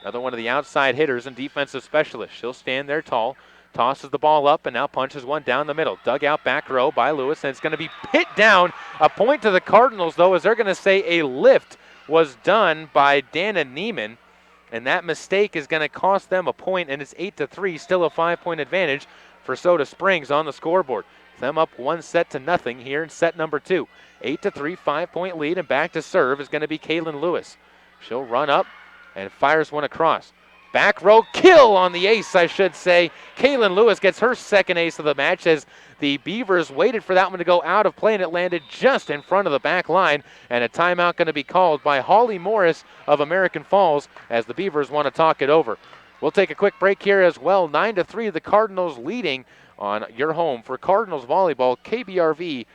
another one of the outside hitters and defensive specialists. She'll stand there tall, tosses the ball up, and now punches one down the middle. Dug out back row by Lewis, and it's going to be hit down. A point to the Cardinals, though, as they're going to say a lift was done by Dana Neiman, and that mistake is going to cost them a point, and it's 8-3, still a 5-point advantage for Soda Springs on the scoreboard. Them up 1-0 here in set number 2. 8-3, 5-point lead, and back to serve is going to be Kaylin Lewis. She'll run up and fires one across. Back row kill on the ace, I should say. Kaylin Lewis gets her second ace of the match as the Beavers waited for that one to go out of play, and it landed just in front of the back line. And a timeout going to be called by Holly Morris of American Falls as the Beavers want to talk it over. We'll take a quick break here as well. 9-3, the Cardinals leading on your home for Cardinals Volleyball, KBRV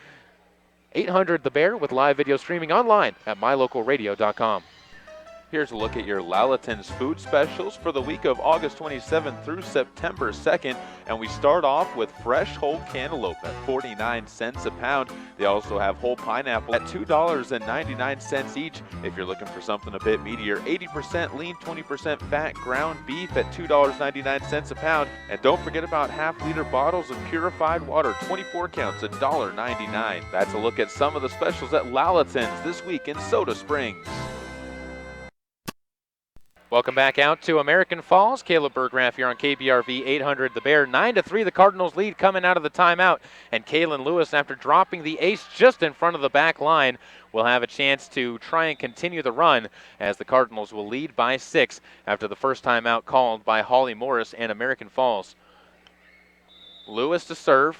800 The Bear, with live video streaming online at mylocalradio.com. Here's a look at your Lalaton's food specials for the week of August 27th through September 2nd. And we start off with fresh whole cantaloupe at 49 cents a pound. They also have whole pineapple at $2.99 each. If you're looking for something a bit meatier, 80% lean, 20% fat ground beef at $2.99 a pound. And don't forget about half-liter bottles of purified water, 24 counts at $1.99. That's a look at some of the specials at Lalaton's this week in Soda Springs. Welcome back out to American Falls. Caleb Berggraf here on KBRV 800 The Bear. 9-3, the Cardinals lead coming out of the timeout. And Kaylin Lewis, after dropping the ace just in front of the back line, will have a chance to try and continue the run as the Cardinals will lead by 6 after the first timeout called by Holly Morris and American Falls. Lewis to serve.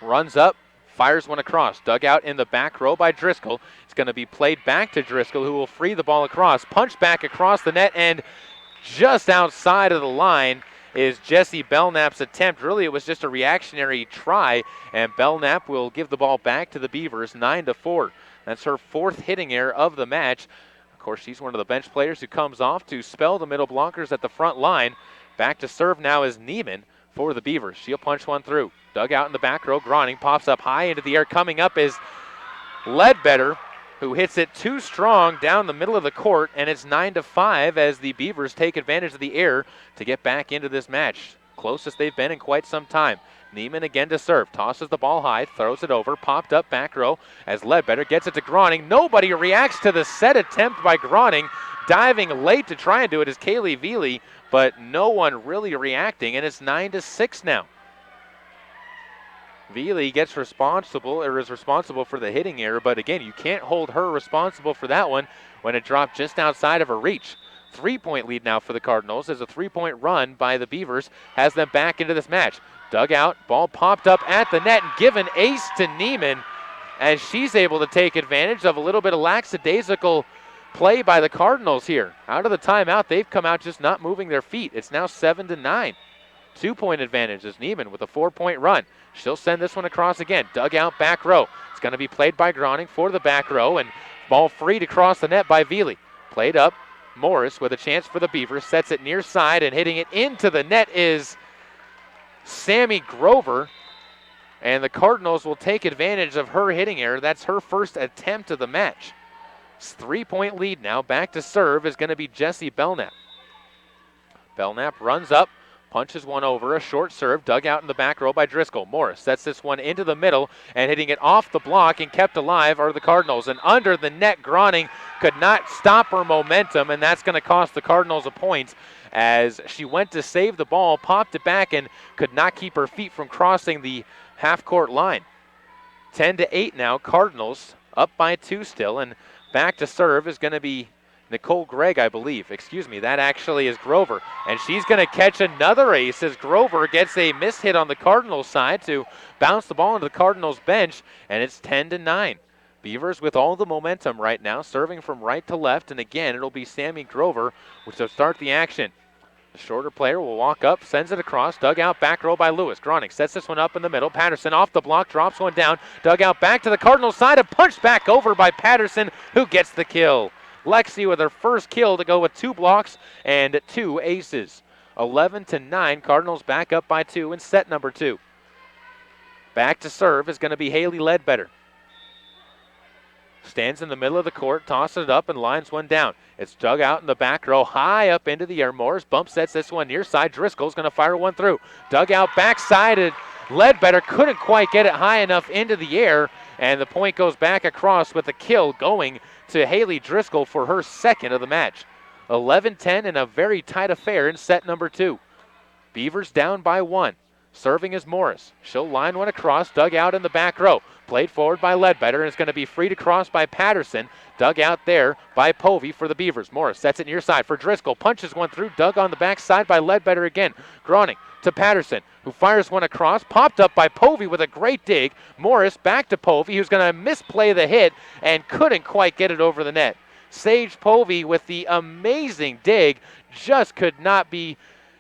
Runs up. Fires one across. Dug out in the back row by Driscoll. It's going to be played back to Driscoll, who will free the ball across. Punch back across the net, and just outside of the line is Jessie Belknap's attempt. Really, it was just a reactionary try, and Belknap will give the ball back to the Beavers, 9-4. That's her 4th hitting error of the match. Of course, she's one of the bench players who comes off to spell the middle blockers at the front line. Back to serve now is Neiman for the Beavers. She'll punch one through. Dug out in the back row. Groning pops up high into the air. Coming up is Ledbetter, who hits it too strong down the middle of the court, and it's 9-5 as the Beavers take advantage of the air to get back into this match. closest they've been in quite some time. Neiman again to serve, tosses the ball high, throws it over, popped up back row as Ledbetter gets it to Groning. Nobody reacts to the set attempt by Groning. Diving late to try and do it is Kaylee Veely, but no one really reacting, and it's 9-6 now. Veely is responsible for the hitting error, but again, you can't hold her responsible for that one when it dropped just outside of her reach. 3-point lead now for the Cardinals as a 3-point run by the Beavers has them back into this match. Dug out, ball popped up at the net and given ace to Neiman as she's able to take advantage of a little bit of lackadaisical play by the Cardinals here. Out of the timeout, they've come out just not moving their feet. It's now 7-9. 2-point advantage is Neiman with a 4-point run. She'll send this one across again. Dug out back row. It's going to be played by Groning for the back row, and ball free to cross the net by Veely. Played up. Morris with a chance for the Beavers. Sets it near side, and hitting it into the net is Sammy Grover. And the Cardinals will take advantage of her hitting error. That's her first attempt of the match. It's 3-point lead now. Back to serve is going to be Jessie Belknap. Belknap runs up. Punches one over, a short serve, dug out in the back row by Driscoll. Morris sets this one into the middle, and hitting it off the block and kept alive are the Cardinals. And under the net, Groning could not stop her momentum, and that's going to cost the Cardinals a point as she went to save the ball, popped it back, and could not keep her feet from crossing the half-court line. 10-8 now, Cardinals up by 2 still, and back to serve is going to be Nicole Gregg, I believe. Excuse me, that actually is Grover. And she's going to catch another ace as Grover gets a miss hit on the Cardinals side to bounce the ball into the Cardinals bench, and it's 10-9. Beavers with all the momentum right now, serving from right to left, and again, it'll be Sammy Grover which will start the action. The shorter player will walk up, sends it across, dug out back row by Lewis. Groning sets this one up in the middle. Patterson off the block, drops one down, dug out back to the Cardinals side, and punched back over by Patterson, who gets the kill. Lexi with her first kill to go with 2 blocks and 2 aces. 11-9, Cardinals back up by 2 in set number 2. Back to serve is going to be Haley Ledbetter. Stands in the middle of the court, tosses it up, and lines one down. It's dug out in the back row, high up into the air. Morris bump sets this one near side. Driscoll's going to fire one through. Dug out backside, and Ledbetter couldn't quite get it high enough into the air, and the point goes back across with the kill going to Haley Driscoll for her second of the match. 11-10 in a very tight affair in set number 2. Beavers down by 1. Serving is Morris. She'll line one across, dug out in the back row. Played forward by Ledbetter, and it's going to be free to cross by Patterson. Dug out there by Povey for the Beavers. Morris sets it near side for Driscoll. Punches one through, dug on the backside by Ledbetter again. Groning to Patterson, who fires one across. Popped up by Povey with a great dig. Morris back to Povey, who's going to misplay the hit and couldn't quite get it over the net. Sage Povey with the amazing dig, just could not be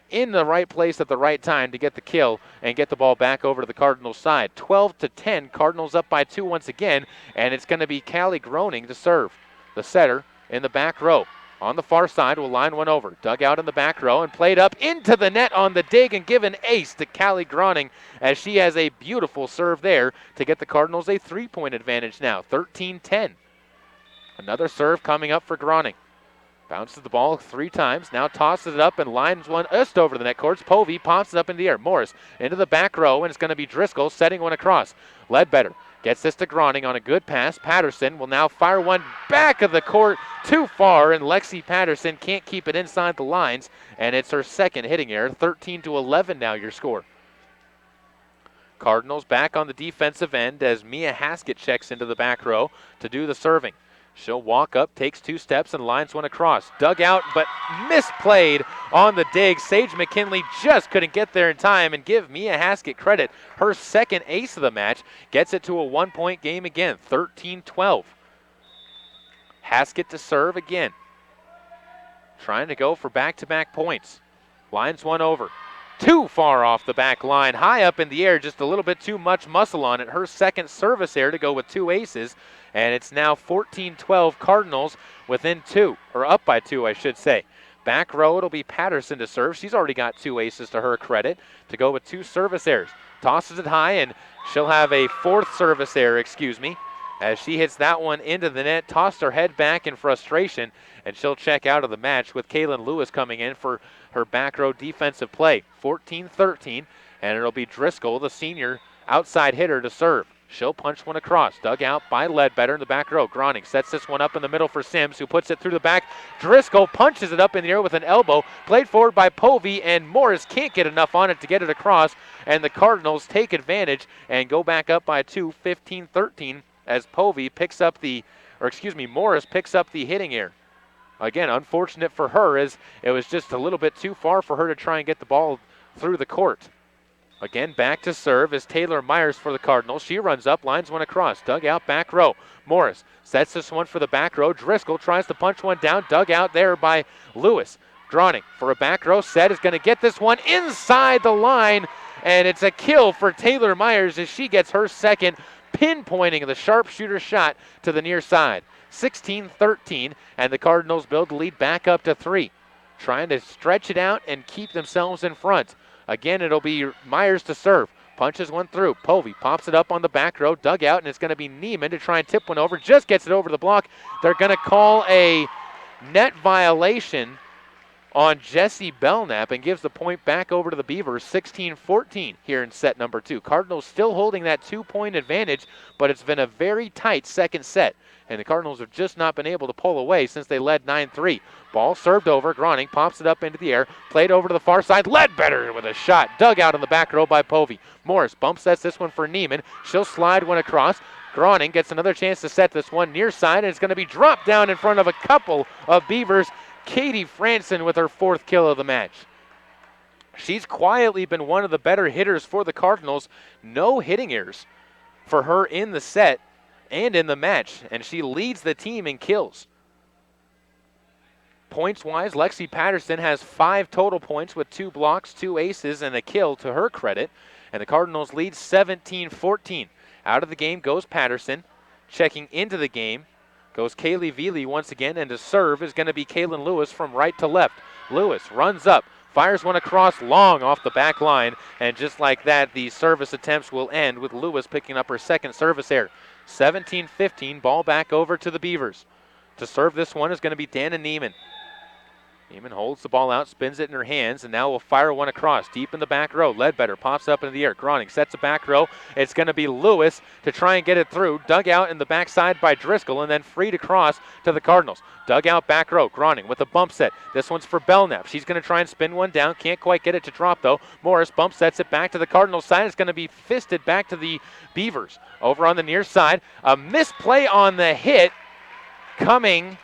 in the right place at the right time to get the kill and get the ball back over to the Cardinals side. 12-10, Cardinals up by 2 once again, and it's going to be Callie Groning to serve. The setter in the back row. On the far side will line one over. Dug out in the back row and played up into the net on the dig and give an ace to Callie Groning as she has a beautiful serve there to get the Cardinals a 3-point advantage now, 13-10. Another serve coming up for Groning. Bounces the ball 3 times, now tosses it up and lines one just over the net courts. Povey pops it up in the air. Morris into the back row, and it's going to be Driscoll setting one across. Ledbetter gets this to Groning on a good pass. Patterson will now fire one back of the court too far, and Lexi Patterson can't keep it inside the lines, and it's her second hitting error. 13-11 now your score. Cardinals back on the defensive end as Mia Haskett checks into the back row to do the serving. She'll walk up, takes 2 steps, and lines one across. Dug out, but misplayed on the dig. Sage McKinley just couldn't get there in time, and give Mia Haskett credit. Her second ace of the match gets it to a 1-point game again, 13-12. Haskett to serve again. Trying to go for back-to-back points. Lines one over. Too far off the back line, high up in the air, just a little bit too much muscle on it. Her second service error to go with 2 aces, and it's now 14-12 Cardinals within 2, or up by 2, I should say. Back row, it'll be Patterson to serve. She's already got 2 aces to her credit to go with 2 service errors. Tosses it high, and she'll have a 4th service error, as she hits that one into the net, tossed her head back in frustration, and she'll check out of the match with Kaylin Lewis coming in for her back row defensive play. 14-13, and it'll be Driscoll, the senior outside hitter, to serve. She'll punch one across. Dug out by Ledbetter in the back row. Groning sets this one up in the middle for Sims, who puts it through the back. Driscoll punches it up in the air with an elbow. Played forward by Povey, and Morris can't get enough on it to get it across. And the Cardinals take advantage and go back up by 2, 15-13, as Povey picks up Morris picks up the hitting error. Again, unfortunate for her, as it was just a little bit too far for her to try and get the ball through the court. Again, back to serve is Taylor Myers for the Cardinals. She runs up, lines one across. Dug out back row. Morris sets this one for the back row. Driscoll tries to punch one down. Dug out there by Lewis. Groning for a back row set is going to get this one inside the line, and it's a kill for Taylor Myers as she gets her second, pinpointing the sharpshooter shot to the near side. 16-13, and the Cardinals build the lead back up to 3. Trying to stretch it out and keep themselves in front. Again, it'll be Myers to serve. Punches one through. Povey pops it up on the back row. Dug out, and it's going to be Neiman to try and tip one over. Just gets it over the block. They're going to call a net violation on Jessie Belknap and gives the point back over to the Beavers. 16-14 here in set number 2. Cardinals still holding that 2-point advantage, but it's been a very tight second set, and the Cardinals have just not been able to pull away since they led 9-3. Ball served over. Groning pops it up into the air. Played over to the far side. Ledbetter with a shot. Dug out in the back row by Povey. Morris bump sets this one for Neiman. She'll slide one across. Groning gets another chance to set this one near side, and it's going to be dropped down in front of a couple of Beavers. Katie Franson with her 4th kill of the match. She's quietly been one of the better hitters for the Cardinals. No hitting errors for her in the set and in the match, and she leads the team in kills. Points-wise, Lexi Patterson has 5 total points with 2 blocks, 2 aces, and a kill to her credit, and the Cardinals lead 17-14. Out of the game goes Patterson. Checking into the game goes Kaylee Veely once again, and to serve is going to be Kaylin Lewis from right to left. Lewis runs up, fires one across long off the back line, and just like that, the service attempts will end with Lewis picking up her second service error. 17-15, ball back over to the Beavers. To serve this one is going to be Dana Neiman. Neiman holds the ball out, spins it in her hands, and now will fire one across deep in the back row. Ledbetter pops up into the air. Groning sets a back row. It's going to be Lewis to try and get it through. Dug out in the backside by Driscoll, and then freed across to the Cardinals. Dug out back row. Groning with a bump set. This one's for Belknap. She's going to try and spin one down. Can't quite get it to drop, though. Morris bump sets it back to the Cardinals side. It's going to be fisted back to the Beavers. Over on the near side, a misplay on the hit coming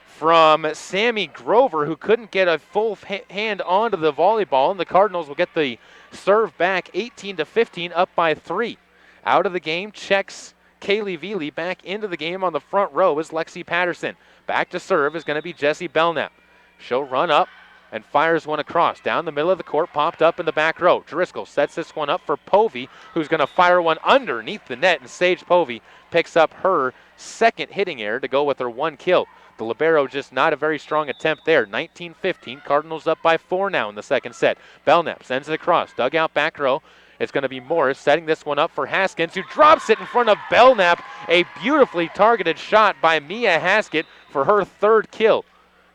from Sammy Grover, who couldn't get a full hand onto the volleyball, and the Cardinals will get the serve back 18-15, up by 3. Out of the game, checks Kaylee Veely. Back into the game on the front row is Lexi Patterson. Back to serve is going to be Jessie Belknap. She'll run up and fires one across. Down the middle of the court, popped up in the back row. Driscoll sets this one up for Povey, who's going to fire one underneath the net, and Sage Povey picks up her second hitting error to go with her 1 kill. The libero just not a very strong attempt there. 19-15, Cardinals up by 4 now in the second set. Belknap sends it across, dug out back row. It's going to be Morris setting this one up for Haskins, who drops it in front of Belknap. A beautifully targeted shot by Mia Haskett for her 3rd kill.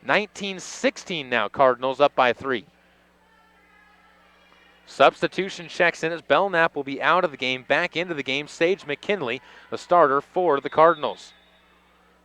19-16 now, Cardinals up by 3. Substitution checks in as Belknap will be out of the game. Back into the game, Sage McKinley, the starter for the Cardinals.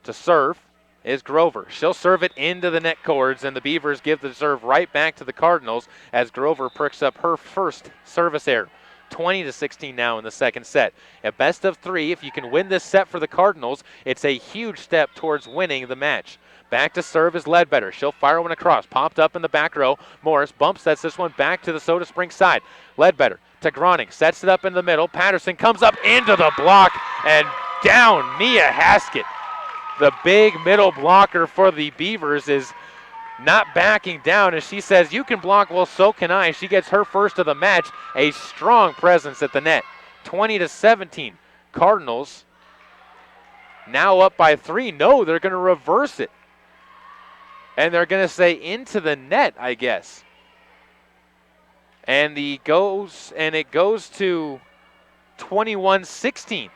To serve is Grover. She'll serve it into the net cords, and the Beavers give the serve right back to the Cardinals as Grover picks up her first service error. 20-16 now in the second set. A best of 3. If you can win this set for the Cardinals, it's a huge step towards winning the match. Back to serve is Ledbetter. She'll fire one across. Popped up in the back row. Morris bump sets this one back to the Soda Springs side. Ledbetter to Groning. Sets it up in the middle. Patterson comes up into the block and down Mia Haskett. The big middle blocker for the Beavers is not backing down as she says, you can block, well, so can I. She gets her first of the match. A strong presence at the net. 20-17. Cardinals now up by 3. No, they're going to reverse it. And they're going to say into the net, I guess. And it goes to 21-16.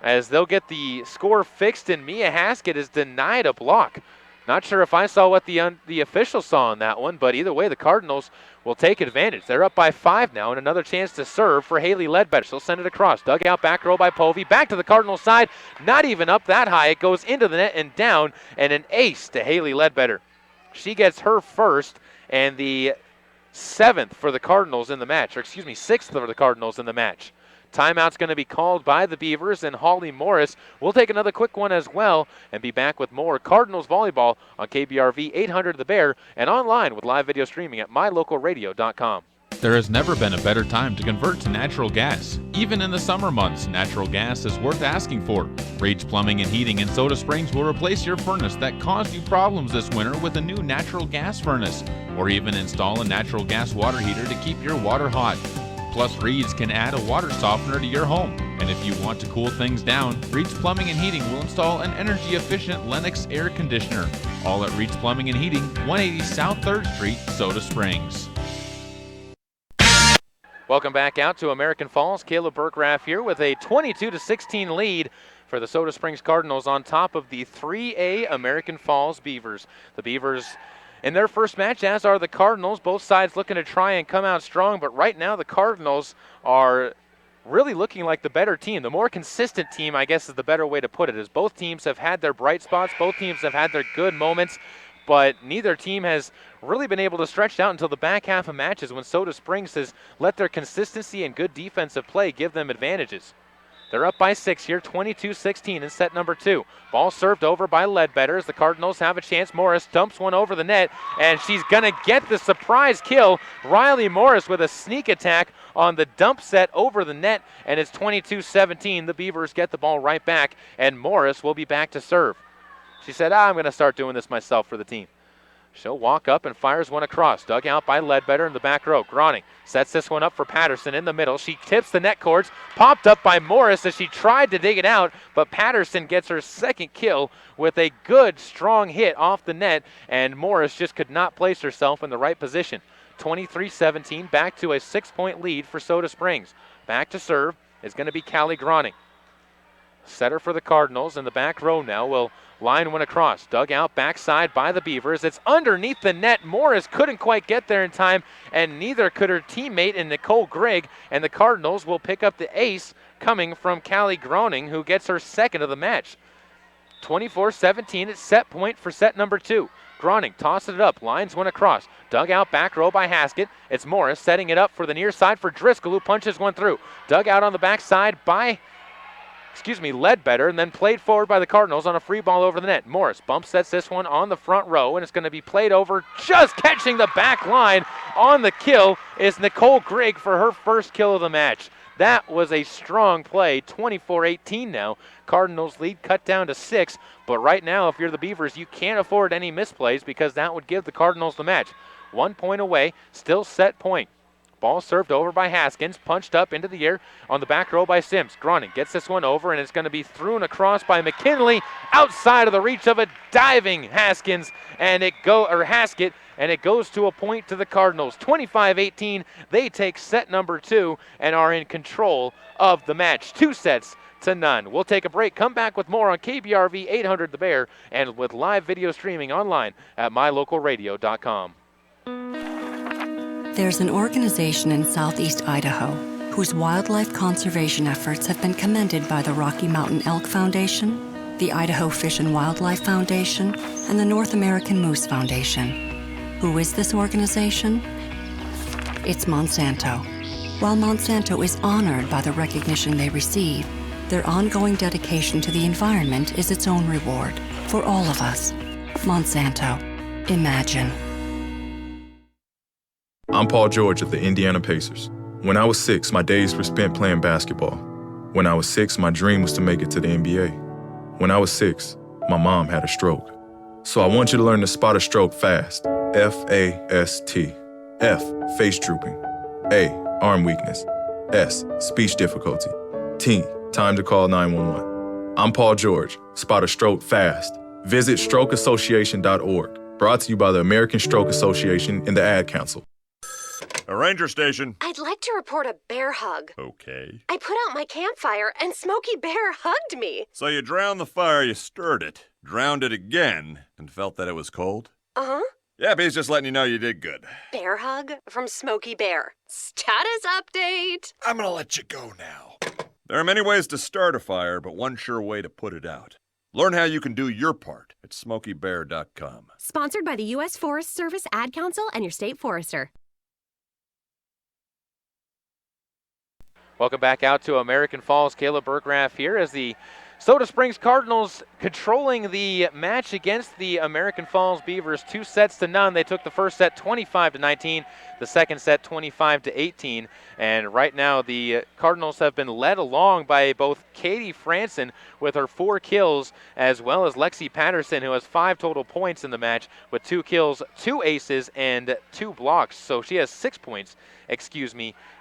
As they'll get the score fixed, and Mia Haskett is denied a block. Not sure if I saw what the officials saw on that one, but either way, the Cardinals will take advantage. They're up by 5 now, and another chance to serve for Haley Ledbetter. She'll send it across. Dug out back row by Povey. Back to the Cardinals side. Not even up that high. It goes into the net and down, and an ace to Haley Ledbetter. She gets her first, and the 7th for the Cardinals in the match, or excuse me, 6th for the Cardinals in the match. Timeout's going to be called by the Beavers, and Holly Morris will take another quick one as well and be back with more Cardinals volleyball on KBRV 800 The Bear and online with live video streaming at mylocalradio.com. There has never been a better time to convert to natural gas. Even in the summer months, natural gas is worth asking for. Rage Plumbing and Heating in Soda Springs will replace your furnace that caused you problems this winter with a new natural gas furnace, or even install a natural gas water heater to keep your water hot. Plus, Reed's can add a water softener to your home. And if you want to cool things down, Reed's Plumbing and Heating will install an energy-efficient Lennox air conditioner. All at Reed's Plumbing and Heating, 180 South 3rd Street, Soda Springs. Welcome back out to American Falls. Caleb Burkraff here with a 22-16 lead for the Soda Springs Cardinals on top of the 3A American Falls Beavers. The Beavers in their first match, as are the Cardinals. Both sides looking to try and come out strong, but right now the Cardinals are really looking like the better team. The more consistent team, I guess, is the better way to put it, as both teams have had their bright spots. Both teams have had their good moments, but neither team has really been able to stretch out until the back half of matches when Soda Springs has let their consistency and good defensive play give them advantages. They're up by 6 here, 22-16 in set number 2. Ball served over by Ledbetter as the Cardinals have a chance. Morris dumps one over the net, and she's going to get the surprise kill. Riley Morris with a sneak attack on the dump set over the net, and it's 22-17. The Beavers get the ball right back, and Morris will be back to serve. She said, I'm going to start doing this myself for the team. She'll walk up and fires one across. Dug out by Ledbetter in the back row. Groning sets this one up for Patterson in the middle. She tips the net cords. Popped up by Morris as she tried to dig it out, but Patterson gets her second kill with a good, strong hit off the net, and Morris just could not place herself in the right position. 23-17, back to a 6-point lead for Soda Springs. Back to serve is going to be Callie Groning. Setter for the Cardinals in the back row now will line one across. Dug out backside by the Beavers. It's underneath the net. Morris couldn't quite get there in time, and neither could her teammate in Nicole Grigg, and the Cardinals will pick up the ace coming from Callie Groning, who gets her second of the match. 24-17, it's set point for set number 2. Groning tosses it up, lines one across. Dug out back row by Haskett. It's Morris setting it up for the near side for Driscoll, who punches one through. Dug out on the backside by Ledbetter, and then played forward by the Cardinals on a free ball over the net. Morris bump sets this one on the front row, and it's going to be played over. Just catching the back line on the kill is Nicole Grigg for her first kill of the match. That was a strong play. 24-18 now. Cardinals lead cut down to 6, but right now, if you're the Beavers, you can't afford any misplays because that would give the Cardinals the match. 1 point away, still set point. Ball served over by Haskins, punched up into the air on the back row by Sims. Groning gets this one over, and it's going to be thrown across by McKinley outside of the reach of a diving Haskett, and it goes to a point to the Cardinals. 25-18, they take set number 2 and are in control of the match. 2-0. We'll take a break, come back with more on KBRV 800 The Bear, and with live video streaming online at mylocalradio.com. There's an organization in southeast Idaho whose wildlife conservation efforts have been commended by the Rocky Mountain Elk Foundation, the Idaho Fish and Wildlife Foundation, and the North American Moose Foundation. Who is this organization? It's Monsanto. While Monsanto is honored by the recognition they receive, their ongoing dedication to the environment is its own reward for all of us. Monsanto. Imagine. I'm Paul George of the Indiana Pacers. When I was 6, my days were spent playing basketball. When I was 6, my dream was to make it to the NBA. When I was 6, my mom had a stroke. So I want you to learn to spot a stroke fast. F-A-S-T. F, face drooping. A, arm weakness. S, speech difficulty. T, time to call 911. I'm Paul George. Spot a stroke fast. Visit strokeassociation.org. Brought to you by the American Stroke Association and the Ad Council. A ranger station. I'd like to report a bear hug. Okay. I put out my campfire and Smokey Bear hugged me. So you drowned the fire, you stirred it. Drowned it again and felt that it was cold? Uh-huh. Yep, he's just letting you know you did good. Bear hug from Smokey Bear. Status update. I'm gonna let you go now. There are many ways to start a fire, but one sure way to put it out. Learn how you can do your part at SmokeyBear.com. Sponsored by the U.S. Forest Service, Ad Council, and your state forester. Welcome back out to American Falls. Caleb Burgraff here as the Soda Springs Cardinals controlling the match against the American Falls Beavers 2-0. They took the first set 25-19, the second set 25-18, and right now the Cardinals have been led along by both Katie Franson with her 4 kills, as well as Lexi Patterson, who has 5 total points in the match with 2 kills, 2 aces, and 2 blocks. So she has 6 points,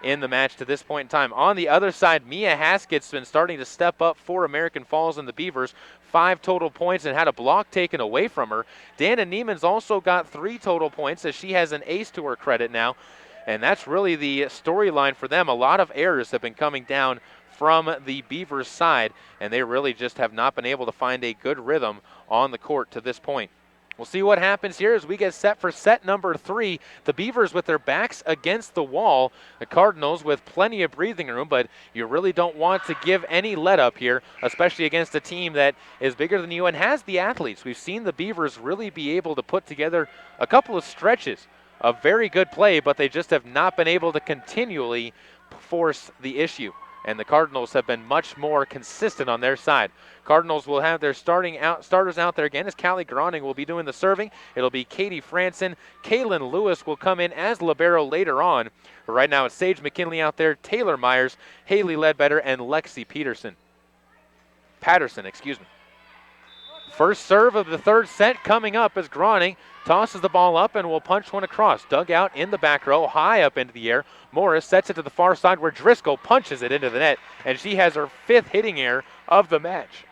in the match to this point in time. On the other side, Mia Haskett's been starting to step up for American Falls and the Beavers. 5 total points and had a block taken away from her. Dana Neiman's also got 3 total points as she has an ace to her credit now. And that's really the storyline for them. A lot of errors have been coming down from the Beavers side, and they really just have not been able to find a good rhythm on the court to this point. We'll see what happens here as we get set for set number 3. The Beavers with their backs against the wall. The Cardinals with plenty of breathing room, but you really don't want to give any let up here, especially against a team that is bigger than you and has the athletes. We've seen the Beavers really be able to put together a couple of stretches of very good play, but they just have not been able to continually force the issue. And the Cardinals have been much more consistent on their side. Cardinals will have their starters out there again as Callie Groning will be doing the serving. It'll be Katie Franson. Kaylin Lewis will come in as libero later on. But right now it's Sage McKinley out there, Taylor Myers, Haley Ledbetter, and Lexi Patterson. First serve of the third set coming up as Groning tosses the ball up and will punch one across. Dug out in the back row, high up into the air. Morris sets it to the far side where Driscoll punches it into the net, and she has her 5th hitting error of the match.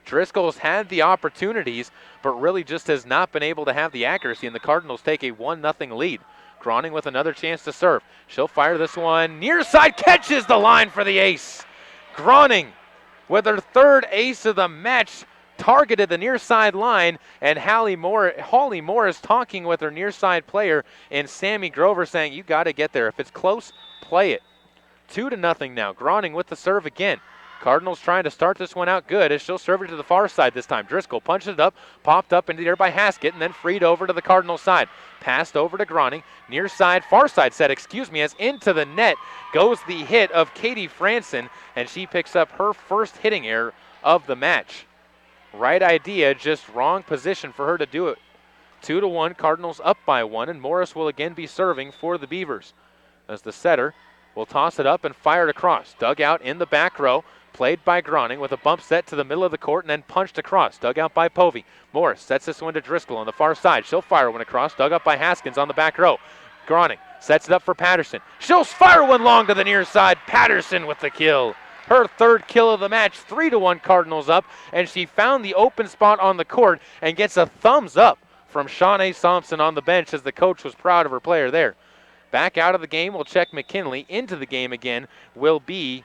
Driscoll's had the opportunities, but really just has not been able to have the accuracy, and the Cardinals take a 1-0 lead. Groning with another chance to serve. She'll fire this one. Near side, catches the line for the ace. Groning with her 3rd ace of the match. Targeted the near side line, and Holly Morris talking with her near side player and Sammy Grover saying, you got to get there. If it's close, play it. 2-0 now. Groning with the serve again. Cardinals trying to start this one out good as she'll serve it to the far side this time. Driscoll punches it up, popped up into the air by Haskett, and then freed over to the Cardinal side. Passed over to Groning. Near side, far side set, as into the net goes the hit of Katie Franson, and she picks up her 1st hitting error of the match. Right idea, just wrong position for her to do it. 2-1, Cardinals up by 1, and Morris will again be serving for the Beavers. As the setter will toss it up and fire it across. Dug out in the back row, played by Groning with a bump set to the middle of the court and then punched across. Dug out by Povey. Morris sets this one to Driscoll on the far side. She'll fire one across, dug up by Haskins on the back row. Groning sets it up for Patterson. She'll fire one long to the near side. Patterson with the kill. Her 3rd kill of the match, 3-1 Cardinals up, and she found the open spot on the court and gets a thumbs up from Shawnee Thompson on the bench as the coach was proud of her player there. Back out of the game, we'll check McKinley. Into the game again will be,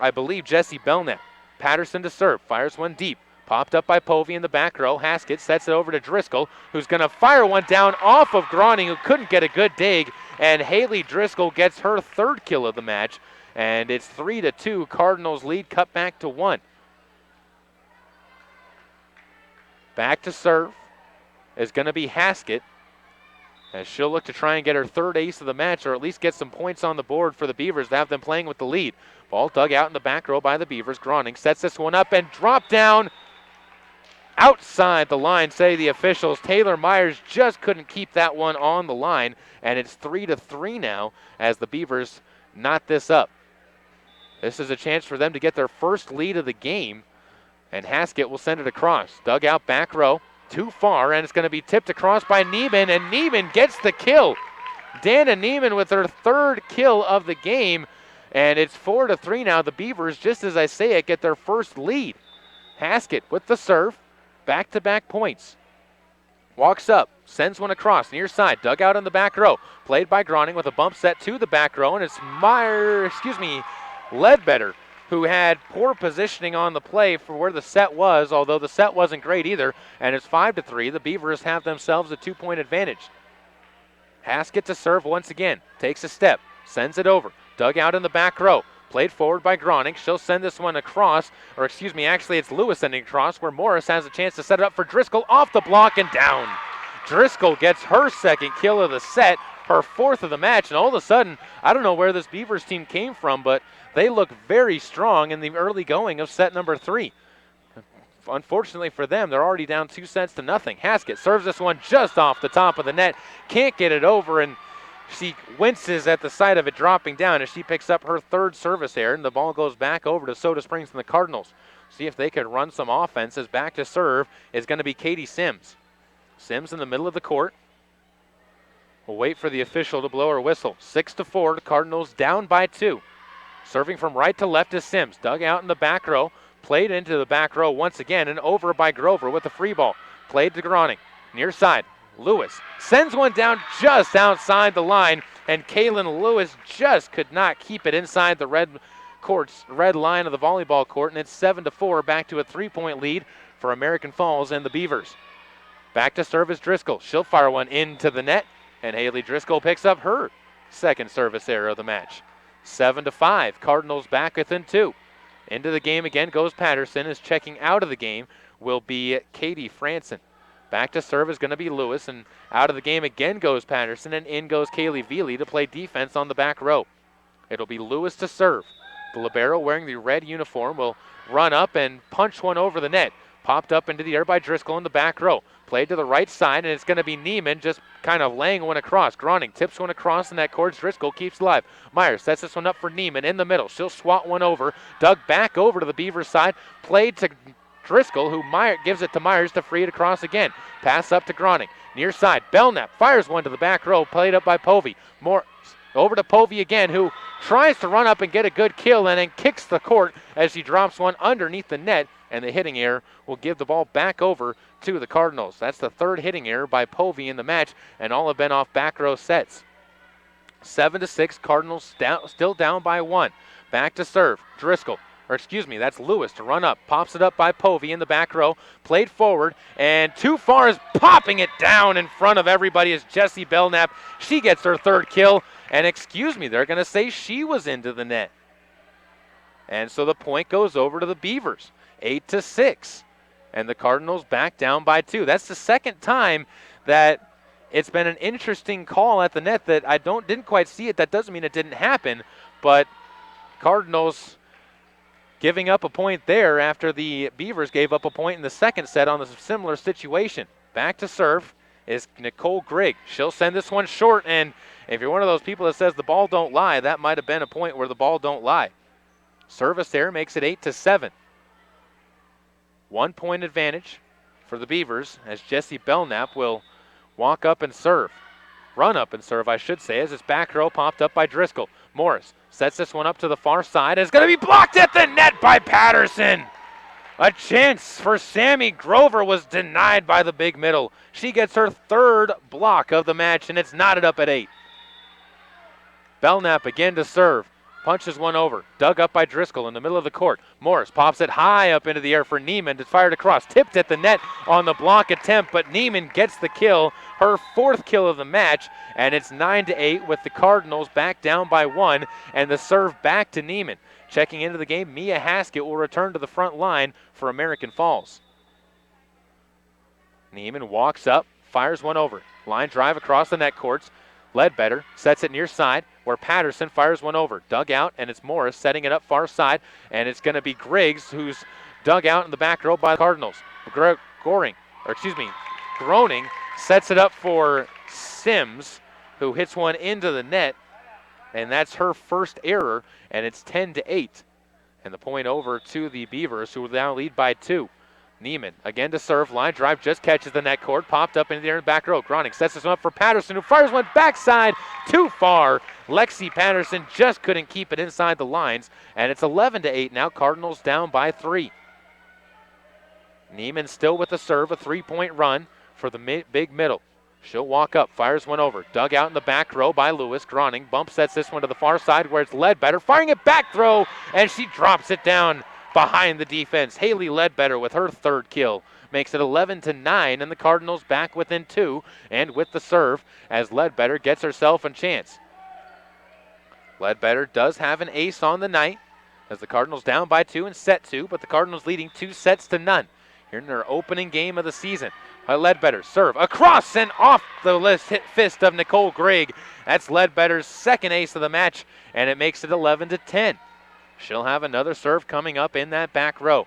I believe, Jessie Belknap. Patterson to serve, fires one deep. Popped up by Povey in the back row. Haskett sets it over to Driscoll, who's going to fire one down off of Groning, who couldn't get a good dig, and Haley Driscoll gets her 3rd kill of the match. And it's 3-2. Cardinals lead cut back to 1. Back to serve is going to be Haskett, as she'll look to try and get her 3rd ace of the match, or at least get some points on the board for the Beavers to have them playing with the lead. Ball dug out in the back row by the Beavers. Groning sets this one up and dropped down outside the line, say the officials. Taylor Myers just couldn't keep that one on the line, and it's 3-3 now as the Beavers knot this up. This is a chance for them to get their 1st lead of the game, and Haskett will send it across. Dug out back row, too far, and it's going to be tipped across by Neiman, and Neiman gets the kill. Dana Neiman with her 3rd kill of the game, and it's 4-3 now. The Beavers, just as I say it, get their 1st lead. Haskett with the serve, back-to-back points. Walks up, sends one across, near side, dug out in the back row. Played by Groning with a bump set to the back row, and it's Ledbetter who had poor positioning on the play for where the set was, although the set wasn't great either, and it's 5-3. The Beavers have themselves a 2-point advantage. Haskett to serve once again, takes a step, sends it over, dug out in the back row, played forward by Groning. She'll send this one across, or excuse me, actually it's Lewis sending across, where Morris has a chance to set it up for Driscoll, off the block and down. Driscoll gets her second kill of the set, her fourth of the match, and all of a sudden, I don't know where this Beavers team came from, but they look very strong in the early going of set number 3. Unfortunately for them, they're already down 2-0. Haskett serves this one just off the top of the net, can't get it over, and she winces at the sight of it dropping down as she picks up her third service error, and the ball goes back over to Soda Springs and the Cardinals. See if they could run some offense, as back to serve is going to be Katie Sims. Sims in the middle of the court. We'll wait for the official to blow her whistle. 6-4, the Cardinals down by 2. Serving from right to left is Sims, dug out in the back row, played into the back row once again, and over by Grover with the free ball. Played to Groning, near side. Lewis sends one down just outside the line, and Kaylin Lewis just could not keep it inside the red line of the volleyball court, and it's 7-4, back to a 3-point lead for American Falls and the Beavers. Back to serve is Driscoll. She'll fire one into the net, and Haley Driscoll picks up her second service error of the match. 7-5, Cardinals back within 2. Into the game again goes Patterson, as checking out of the game will be Katie Franson. Back to serve is going to be Lewis, and out of the game again goes Patterson, and in goes Kaylee Veely to play defense on the back row. It'll be Lewis to serve. The libero wearing the red uniform will run up and punch one over the net. Popped up into the air by Driscoll in the back row. Played to the right side, and it's going to be Neiman just kind of laying one across. Groning tips one across, and that court. Driscoll keeps alive. Myers sets this one up for Neiman in the middle. She'll swat one over. Dug back over to the Beavers side. Played to Driscoll, who gives it to Myers to free it across again. Pass up to Groning. Near side, Belknap fires one to the back row. Played up by Povey. More over to Povey again, who tries to run up and get a good kill, and then kicks the court as she drops one underneath the net, and the hitting error will give the ball back over to the Cardinals. That's the third hitting error by Povey in the match, and all have been off back row sets. 7-6, Cardinals still down by 1. Back to serve, Driscoll. Or excuse me, that's Lewis to run up. Pops it up by Povey in the back row. Played forward, and too far is popping it down in front of everybody is Jessie Belknap. She gets her third kill, and excuse me, they're going to say she was into the net. And so the point goes over to the Beavers, 8-6. And the Cardinals back down by 2. That's the second time that it's been an interesting call at the net that I didn't quite see it. That doesn't mean it didn't happen, but Cardinals giving up a point there after the Beavers gave up a point in the second set on a similar situation. Back to serve is Nicole Grigg. She'll send this one short, and if you're one of those people that says the ball don't lie, that might have been a point where the ball don't lie. Service there makes it 8-7. 1 point advantage for the Beavers as Jessie Belknap will walk up and serve. Run up and serve, I should say, as it's back row popped up by Driscoll. Morris sets this one up to the far side. It's going to be blocked at the net by Patterson. A chance for Sammy Grover was denied by the big middle. She gets her third block of the match, and it's knotted up at 8. Belknap again to serve. Punches one over. Dug up by Driscoll in the middle of the court. Morris pops it high up into the air for Neiman to fire it across. Tipped at the net on the block attempt, but Neiman gets the kill. Her fourth kill of the match, and it's 9-8 with the Cardinals back down by 1, and the serve back to Neiman. Checking into the game, Mia Haskett will return to the front line for American Falls. Neiman walks up, fires one over. Line drive across the net courts. Ledbetter sets it near side where Patterson fires one over. Dug out, and it's Morris setting it up far side, and it's going to be Griggs who's dug out in the back row by the Cardinals. Groning sets it up for Sims, who hits one into the net, and that's her first error, and it's 10-8. And the point over to the Beavers, who will now lead by 2. Neiman again to serve. Line drive just catches the net cord. Popped up into the air in the back row. Groning sets this one up for Patterson, who fires one backside too far. Lexi Patterson just couldn't keep it inside the lines. And it's 11-8 now. Cardinals down by 3. Neiman still with the serve. A 3-point run for the big middle. She'll walk up, fires one over. Dug out in the back row by Lewis. Groning bump sets this one to the far side where it's Ledbetter. Firing it back throw, and she drops it down behind the defense. Haley Ledbetter with her third kill makes it 11-9, and the Cardinals back within 2 and with the serve as Ledbetter gets herself a chance. Ledbetter does have an ace on the night as the Cardinals down by 2 in set 2, but the Cardinals leading 2-0 here in their opening game of the season. Ledbetter serve across and off the list hit fist of Nicole Grigg. That's Ledbetter's second ace of the match, and it makes it 11-10. She'll have another serve coming up in that back row.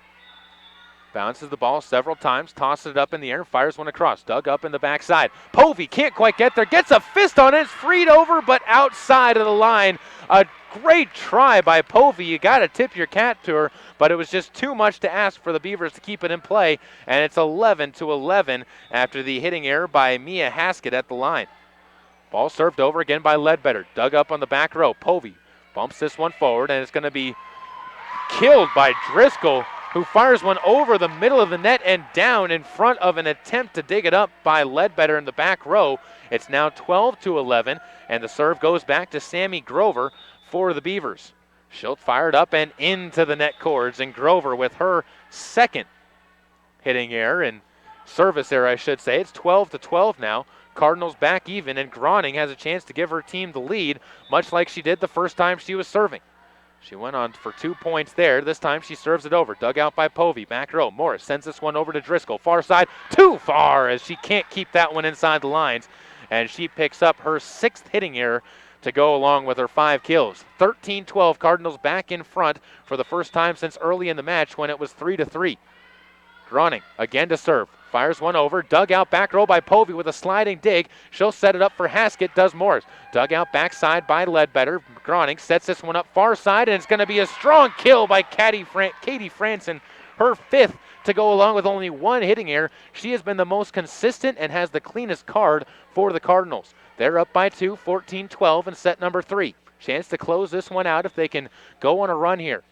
Bounces the ball several times, tosses it up in the air, fires one across. Dug up in the backside. Povey can't quite get there, gets a fist on it, it's freed over, but outside of the line. A great try by Povey. You got to tip your cap to her, but it was just too much to ask for the Beavers to keep it in play, and it's 11-11 after the hitting error by Mia Haskett at the line. Ball served over again by Ledbetter. Dug up on the back row. Povey bumps this one forward, and it's going to be killed by Driscoll, who fires one over the middle of the net and down in front of an attempt to dig it up by Ledbetter in the back row. It's now 12-11, and the serve goes back to Sammy Grover for the Beavers. She'll fire it up and into the net cords, and Grover with her second hitting error and service error, I should say. It's 12-12 now. Cardinals back even, and Groning has a chance to give her team the lead, much like she did the first time she was serving. She went on for 2 points there. This time she serves it over. Dug out by Povey. Back row. Morris sends this one over to Driscoll. Far side. Too far as she can't keep that one inside the lines. And she picks up her 6th hitting error to go along with her 5 kills. 13-12. Cardinals back in front for the first time since early in the match when it was 3-3. Groning again to serve. Fires one over. Dug out back row by Povey with a sliding dig. She'll set it up for Haskett. Does Morris. Dug out backside by Ledbetter. Groning sets this one up far side, and it's going to be a strong kill by Katie Franson. Her 5th to go along with only 1 hitting error. She has been the most consistent and has the cleanest card for the Cardinals. They're up by 2, 14-12 in set number 3. Chance to close this one out if they can go on a run here.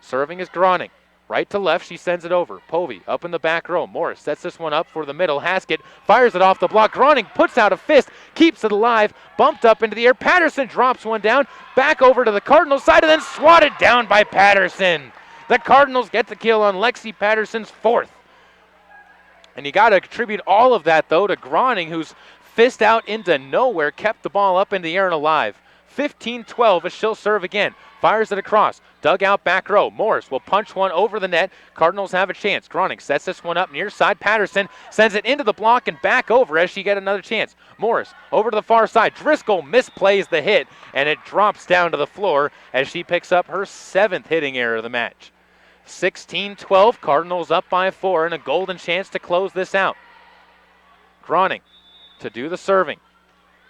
Serving is Groning. Right to left, she sends it over. Povey up in the back row. Morris sets this one up for the middle. Haskett fires it off the block. Groning puts out a fist, keeps it alive, bumped up into the air. Patterson drops one down, back over to the Cardinals side, and then swatted down by Patterson. The Cardinals get the kill on Lexi Patterson's 4th. And you got to attribute all of that, though, to Groning, whose fist out into nowhere kept the ball up in the air and alive. 15-12 as she'll serve again. Fires it across. Dug out back row. Morris will punch one over the net. Cardinals have a chance. Groning sets this one up near side. Patterson sends it into the block and back over as she get another chance. Morris over to the far side. Driscoll misplays the hit, and it drops down to the floor as she picks up her 7th hitting error of the match. 16-12. Cardinals up by 4 and a golden chance to close this out. Groning to do the serving.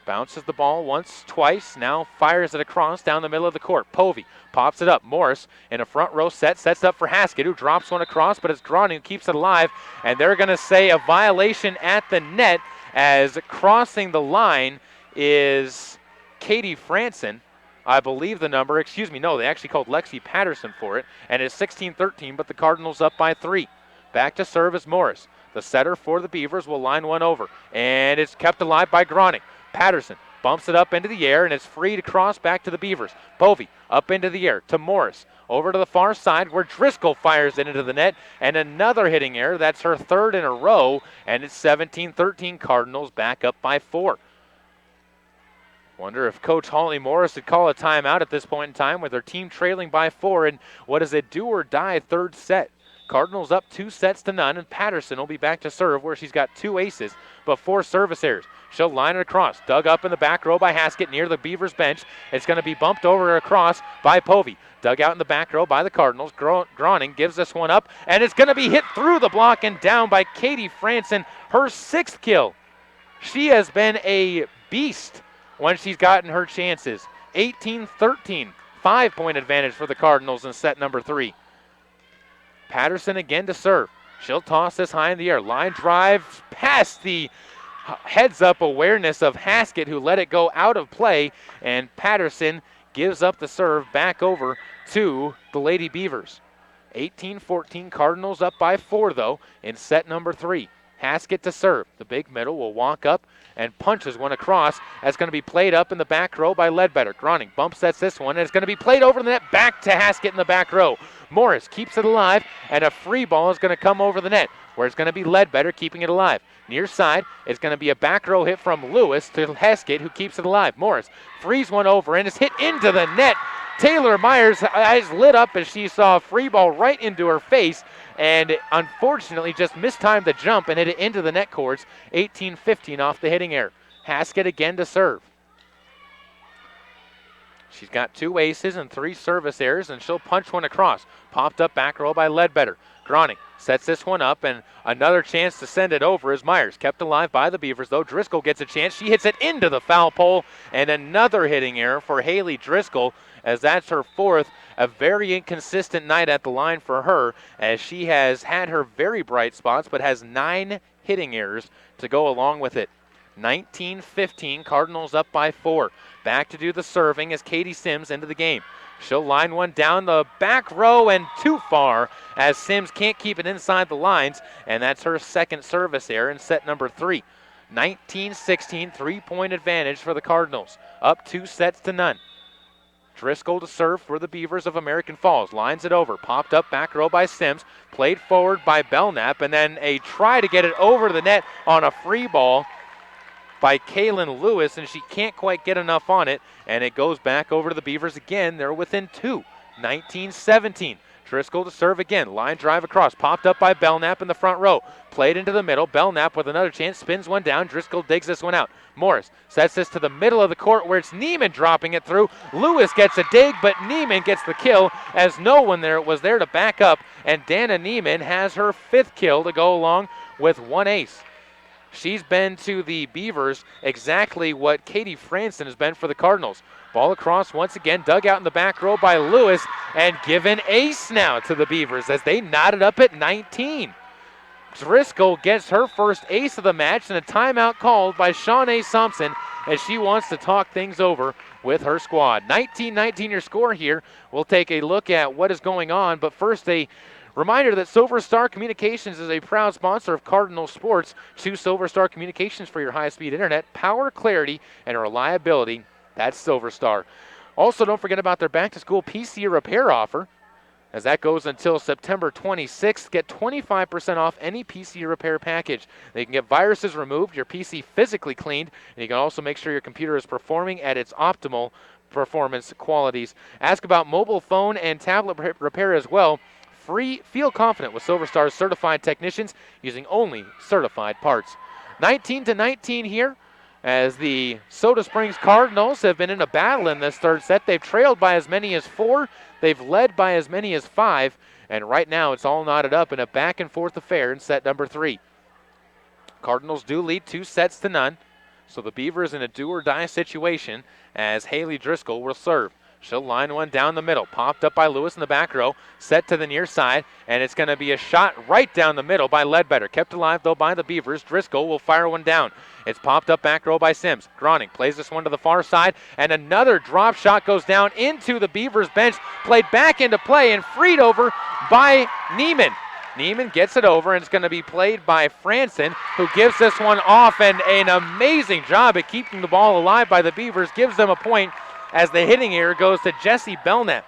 Bounces the ball once, twice, now fires it across down the middle of the court. Povey pops it up. Morris in a front row set, sets up for Haskett, who drops one across, but it's Groning who keeps it alive, and they're going to say a violation at the net as crossing the line is Katie Franson. I believe the number, they actually called Lexi Patterson for it, and it's 16-13, but the Cardinals up by 3. Back to serve is Morris. The setter for the Beavers will line one over, and it's kept alive by Groning. Patterson bumps it up into the air, and it's free to cross back to the Beavers. Povey up into the air to Morris. Over to the far side where Driscoll fires it into the net, and another hitting error. That's her 3rd in a row, and it's 17-13. Cardinals back up by 4. Wonder if Coach Holly Morris would call a timeout at this point in time with their team trailing by 4, and what is a do-or-die 3rd set. Cardinals up 2-0, and Patterson will be back to serve where she's got 2 aces, but 4 service errors. She'll line it across. Dug up in the back row by Haskett near the Beavers bench. It's going to be bumped over across by Povey. Dug out in the back row by the Cardinals. Groning gives this one up, and it's going to be hit through the block and down by Katie Franson, her 6th kill. She has been a beast when she's gotten her chances. 18-13, 5-point advantage for the Cardinals in set number 3. Patterson again to serve. She'll toss this high in the air. Line drive past the heads-up awareness of Haskett, who let it go out of play, and Patterson gives up the serve back over to the Lady Beavers. 18-14, Cardinals up by 4, though, in set number 3. Haskett to serve. The big middle will walk up and punches one across. That's going to be played up in the back row by Ledbetter. Groning bump sets this one, and it's going to be played over the net back to Haskett in the back row. Morris keeps it alive, and a free ball is going to come over the net, where it's going to be Ledbetter keeping it alive. Near side, it's going to be a back row hit from Lewis to Haskett, who keeps it alive. Morris frees one over, and it's hit into the net. Taylor Myers' eyes lit up as she saw a free ball right into her face, and unfortunately just mistimed the jump and hit it into the net cords. 18-15 off the hitting error. Haskett again to serve. She's got 2 aces and 3 service errors, and she'll punch one across. Popped up back row by Ledbetter. Groning sets this one up, and another chance to send it over as Myers kept alive by the Beavers, though. Driscoll gets a chance. She hits it into the foul pole, and another hitting error for Haley Driscoll, as that's her 4th. A very inconsistent night at the line for her, as she has had her very bright spots, but has 9 hitting errors to go along with it. 19-15, Cardinals up by 4. Back to do the serving as Katie Sims into the game. She'll line one down the back row and too far, as Sims can't keep it inside the lines, and that's her 2nd service error in set number 3. 19-16, 3-point advantage for the Cardinals. Up 2 sets to none. Driscoll to serve for the Beavers of American Falls. Lines it over. Popped up back row by Sims. Played forward by Belknap, and then a try to get it over the net on a free ball by Kaylin Lewis, and she can't quite get enough on it, and it goes back over to the Beavers again. They're within 2. 19-17. Driscoll to serve again. Line drive across. Popped up by Belknap in the front row. Played into the middle. Belknap with another chance. Spins one down. Driscoll digs this one out. Morris sets this to the middle of the court, where it's Neiman dropping it through. Lewis gets a dig, but Neiman gets the kill, as no one there was there to back up, and Dana Neiman has her 5th kill to go along with 1 ace. She's been to the Beavers exactly what Katie Franson has been for the Cardinals. Ball across once again, dug out in the back row by Lewis, and given ace now to the Beavers as they knotted up at 19. Driscoll gets her first ace of the match, and a timeout called by Shawnee Thompson as she wants to talk things over with her squad. 19-19 your score here. We'll take a look at what is going on, but first a reminder that Silver Star Communications is a proud sponsor of Cardinal Sports. Choose Silver Star Communications for your high-speed internet, power, clarity, and reliability. That's Silver Star. Also, don't forget about their back-to-school PC repair offer, as that goes until September 26th. Get 25% off any PC repair package. They can get viruses removed, your PC physically cleaned, and you can also make sure your computer is performing at its optimal performance qualities. Ask about mobile phone and tablet repair as well. Feel confident with Silver Star's certified technicians using only certified parts. 19-19 here, as the Soda Springs Cardinals have been in a battle in this 3rd set. They've trailed by as many as 4. They've led by as many as 5. And right now it's all knotted up in a back-and-forth affair in set number 3. Cardinals do lead 2 sets to none. So the Beavers in a do-or-die situation as Haley Driscoll will serve. She'll line one down the middle. Popped up by Lewis in the back row. Set to the near side, and it's going to be a shot right down the middle by Ledbetter. Kept alive, though, by the Beavers. Driscoll will fire one down. It's popped up back row by Sims. Groning plays this one to the far side, and another drop shot goes down into the Beavers bench. Played back into play and freed over by Neiman. Neiman gets it over, and it's going to be played by Franson, who gives this one off, and an amazing job at keeping the ball alive by the Beavers. Gives them a point, as the hitting error goes to Jessie Belknap.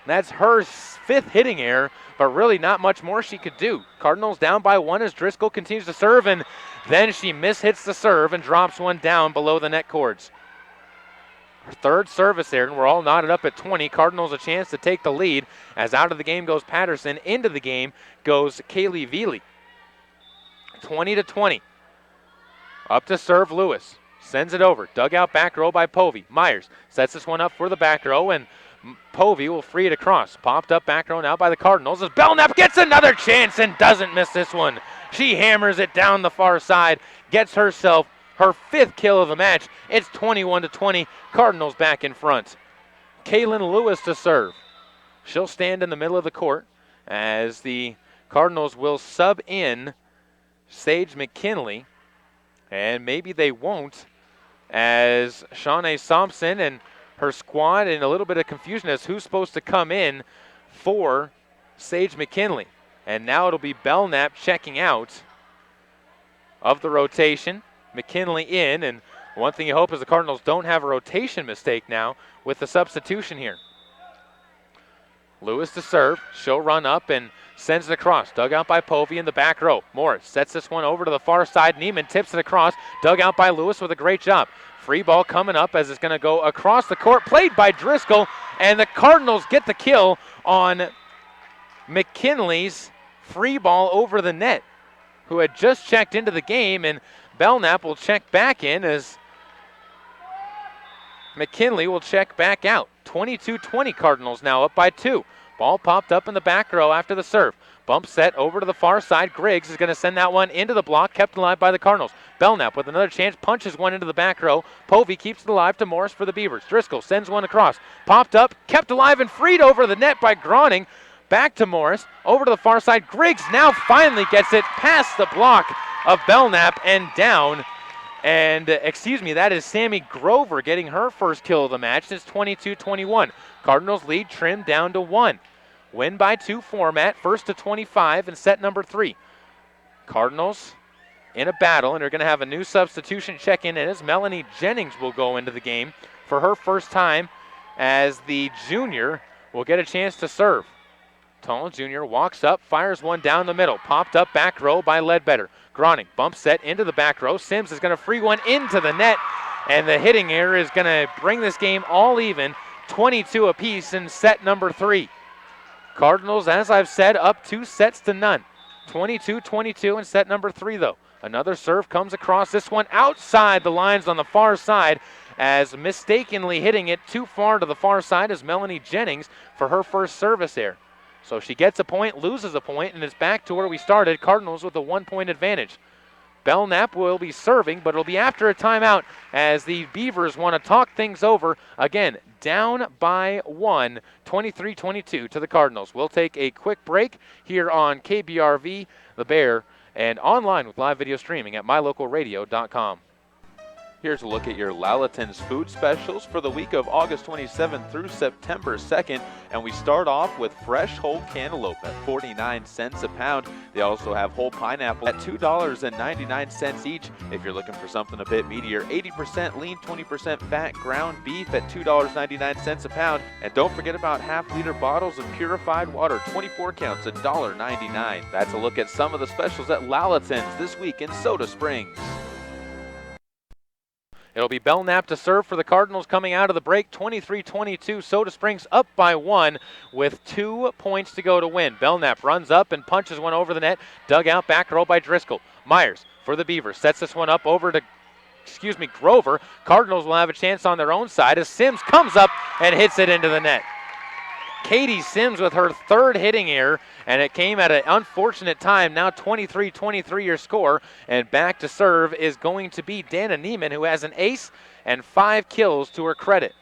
That's her 5th hitting error, but really not much more she could do. Cardinals down by 1 as Driscoll continues to serve, and then she mishits the serve and drops one down below the net cords. Her 3rd service error, and we're all knotted up at 20. Cardinals a chance to take the lead, as out of the game goes Patterson. Into the game goes Kaylee Veely. 20-20. Up to serve Lewis. Sends it over. Dug out back row by Povey. Myers sets this one up for the back row, and Povey will free it across. Popped up back row now by the Cardinals as Belknap gets another chance and doesn't miss this one. She hammers it down the far side, gets herself her 5th kill of the match. It's 21-20. Cardinals back in front. Kaylin Lewis to serve. She'll stand in the middle of the court as the Cardinals will sub in Sage McKinley, and maybe they won't, as Shawnee Thompson and her squad in a little bit of confusion as who's supposed to come in for Sage McKinley. And now it'll be Belknap checking out of the rotation. McKinley in, and one thing you hope is the Cardinals don't have a rotation mistake now with the substitution here. Lewis to serve. She'll run up and sends it across. Dug out by Povey in the back row. Morris sets this one over to the far side. Neiman tips it across. Dug out by Lewis with a great job. Free ball coming up as it's going to go across the court. Played by Driscoll, and the Cardinals get the kill on McKinley's free ball over the net, who had just checked into the game, and Belknap will check back in as McKinley will check back out. 22-20 Cardinals now up by 2. Ball popped up in the back row after the serve. Bump set over to the far side. Griggs is going to send that one into the block, kept alive by the Cardinals. Belknap with another chance, punches one into the back row. Povey keeps it alive to Morris for the Beavers. Driscoll sends one across. Popped up, kept alive and freed over the net by Groning. Back to Morris, over to the far side. Griggs now finally gets it past the block of Belknap and down. And, that is Sammy Grover getting her first kill of the match since 22-21. Cardinals lead trimmed down to 1. Win by 2 format, first to 25 in set number 3. Cardinals in a battle, and they're going to have a new substitution check in, and as Melanie Jennings will go into the game for her first time as the junior will get a chance to serve. Tall junior walks up, fires one down the middle. Popped up back row by Ledbetter. Groning bump set into the back row. Sims is going to free one into the net, and the hitting error is going to bring this game all even, 22 apiece in set number 3. Cardinals, as I've said, up 2 sets to none. 22-22 in set number 3, though. Another serve comes across, this one outside the lines on the far side, as mistakenly hitting it too far to the far side is Melanie Jennings for her first service there. So she gets a point, loses a point, and it's back to where we started. Cardinals with a 1-point advantage. Belknap will be serving, but it'll be after a timeout as the Beavers want to talk things over. Again, down by 1, 23-22 to the Cardinals. We'll take a quick break here on KBRV, The Bear, and online with live video streaming at mylocalradio.com. Here's a look at your Lalaton's food specials for the week of August 27th through September 2nd. And we start off with fresh whole cantaloupe at 49 cents a pound. They also have whole pineapple at $2.99 each. If you're looking for something a bit meatier, 80% lean, 20% fat ground beef at $2.99 a pound. And don't forget about half-liter bottles of purified water, 24 counts at $1.99. That's a look at some of the specials at Lalaton's this week in Soda Springs. It'll be Belknap to serve for the Cardinals coming out of the break, 23-22. Soda Springs up by 1 with 2 points to go to win. Belknap runs up and punches one over the net. Dug out back row by Driscoll. Myers for the Beavers sets this one up over to, Grover. Cardinals will have a chance on their own side as Sims comes up and hits it into the net. Katie Sims with her 3rd hitting error, and it came at an unfortunate time. Now 23-23 your score, and back to serve is going to be Dana Neiman, who has an ace and 5 kills to her credit.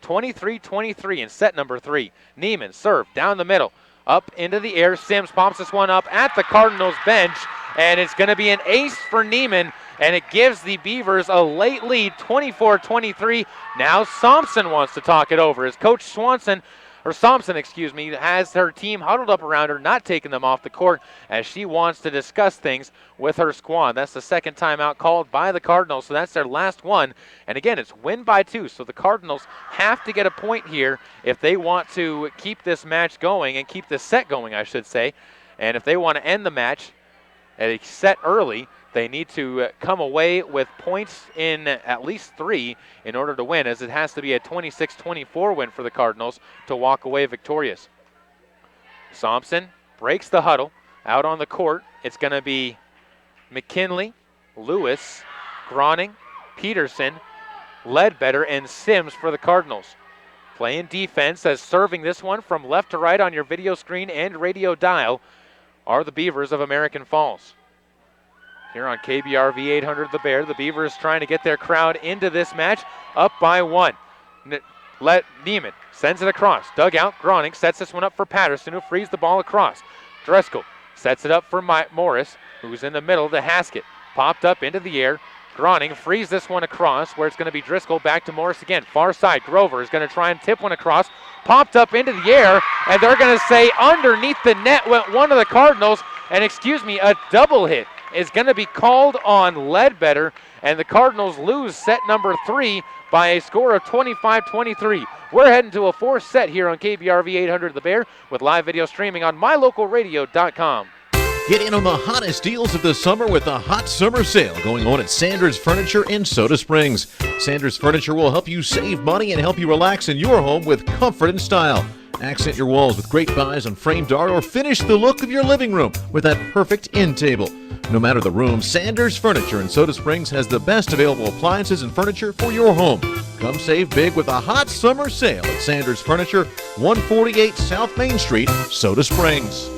23-23 in set number 3. Neiman serve down the middle, up into the air. Sims pops this one up at the Cardinals bench, and it's going to be an ace for Neiman, and it gives the Beavers a late lead, 24-23. Now Thompson wants to talk it over as Coach Thompson has her team huddled up around her, not taking them off the court, as she wants to discuss things with her squad. That's the second timeout called by the Cardinals, so that's their last one. And again, it's win by 2, so the Cardinals have to get a point here if they want to keep this match going and keep this set going, I should say. And if they want to end the match at a set early, they need to come away with points in at least 3 in order to win, as it has to be a 26-24 win for the Cardinals to walk away victorious. Thompson breaks the huddle out on the court. It's going to be McKinley, Lewis, Groning, Peterson, Ledbetter, and Sims for the Cardinals. Playing defense as serving this one from left to right on your video screen and radio dial are the Beavers of American Falls. Here on KBRV 800 The Bear, the Beavers trying to get their crowd into this match, up by 1. Neiman sends it across. Dug out. Groning sets this one up for Patterson, who frees the ball across. Driscoll sets it up for Morris, who's in the middle to Haskett. Popped up into the air. Groning frees this one across, where it's going to be Driscoll back to Morris again. Far side, Grover is going to try and tip one across. Popped up into the air, and they're going to say underneath the net went one of the Cardinals, and a double hit is going to be called on Ledbetter, and the Cardinals lose set number 3 by a score of 25-23. We're heading to a fourth set here on KBRV 800 The Bear with live video streaming on mylocalradio.com. Get in on the hottest deals of the summer with the Hot Summer Sale going on at Sanders Furniture in Soda Springs. Sanders Furniture will help you save money and help you relax in your home with comfort and style. Accent your walls with great buys on framed art or finish the look of your living room with that perfect end table. No matter the room, Sanders Furniture in Soda Springs has the best available appliances and furniture for your home. Come save big with a Hot Summer Sale at Sanders Furniture, 148 South Main Street, Soda Springs.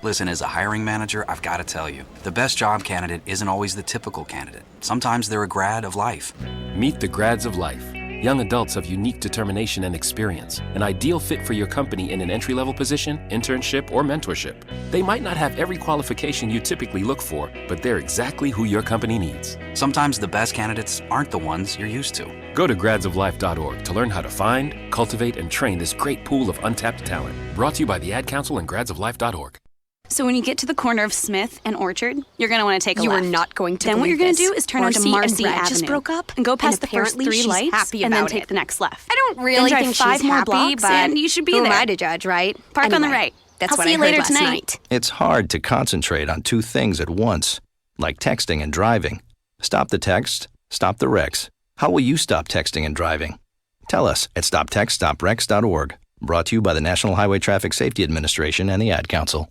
Listen, as a hiring manager, I've got to tell you, the best job candidate isn't always the typical candidate. Sometimes they're a grad of life. Meet the grads of life. Young adults of unique determination and experience, an ideal fit for your company in an entry-level position, internship, or mentorship. They might not have every qualification you typically look for, but they're exactly who your company needs. Sometimes the best candidates aren't the ones you're used to. Go to gradsoflife.org to learn how to find, cultivate, and train this great pool of untapped talent. Brought to you by the Ad Council and gradsoflife.org. So when you get to the corner of Smith and Orchard, you're going to want to take a left. You are not going to Then what you're going to do is turn onto Marcy and Brad Avenue. just broke up and go past and the first apparently 3 she's lights happy and then about take it. the next left. I don't really then drive think 5 she's more happy, blocks but and you should be who there. am I to judge, right? Park on the Anyway, right. That's I'll what see I you heard later last tonight. night. It's hard to concentrate on 2 things at once, like texting and driving. Stop the text, stop the wrecks. How will you stop texting and driving? Tell us at stoptextstopwrecks.org. Brought to you by the National Highway Traffic Safety Administration and the Ad Council.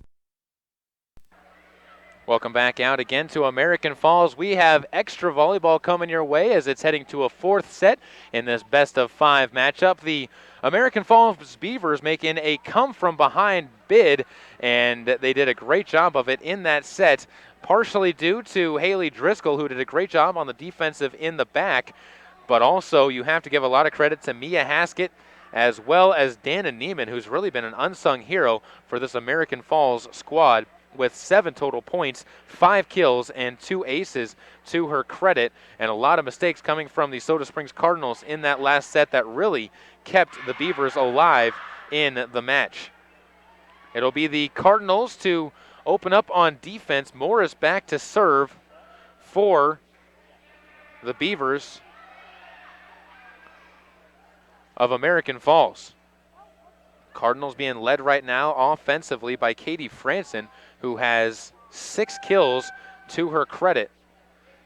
Welcome back out again to American Falls. We have extra volleyball coming your way as it's heading to a fourth set in this best-of-5 matchup. The American Falls Beavers making a come-from-behind bid, and they did a great job of it in that set, partially due to Haley Driscoll, who did a great job on the defensive in the back, but also you have to give a lot of credit to Mia Haskett as well as Dana Neiman, who's really been an unsung hero for this American Falls squad, with 7 total points, 5 kills, and 2 aces to her credit, and a lot of mistakes coming from the Soda Springs Cardinals in that last set that really kept the Beavers alive in the match. It'll be the Cardinals to open up on defense. Morris back to serve for the Beavers of American Falls. Cardinals being led right now offensively by Katie Franson, who has 6 kills to her credit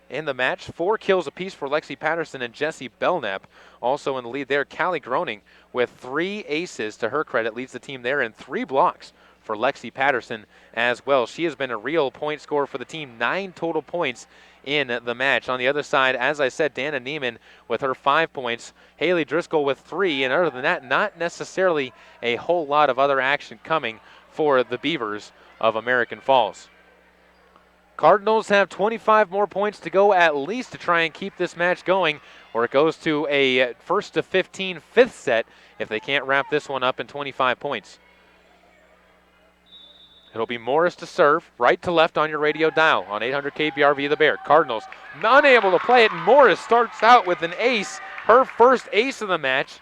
in the match. 4 kills apiece for Lexi Patterson and Jessie Belknap. Also in the lead there, Callie Groening with 3 aces to her credit, leads the team there, and 3 blocks for Lexi Patterson as well. She has been a real point scorer for the team, 9 total points in the match. On the other side, as I said, Dana Neiman with her 5 points, Haley Driscoll with 3, and other than that, not necessarily a whole lot of other action coming for the Beavers of American Falls. Cardinals have 25 more points to go at least to try and keep this match going, or it goes to a 1st to 15 fifth set if they can't wrap this one up in 25 points. It'll be Morris to serve, right to left on your radio dial on 800 KBRV The Bear. Cardinals unable to play it, and Morris starts out with an ace, her first ace of the match,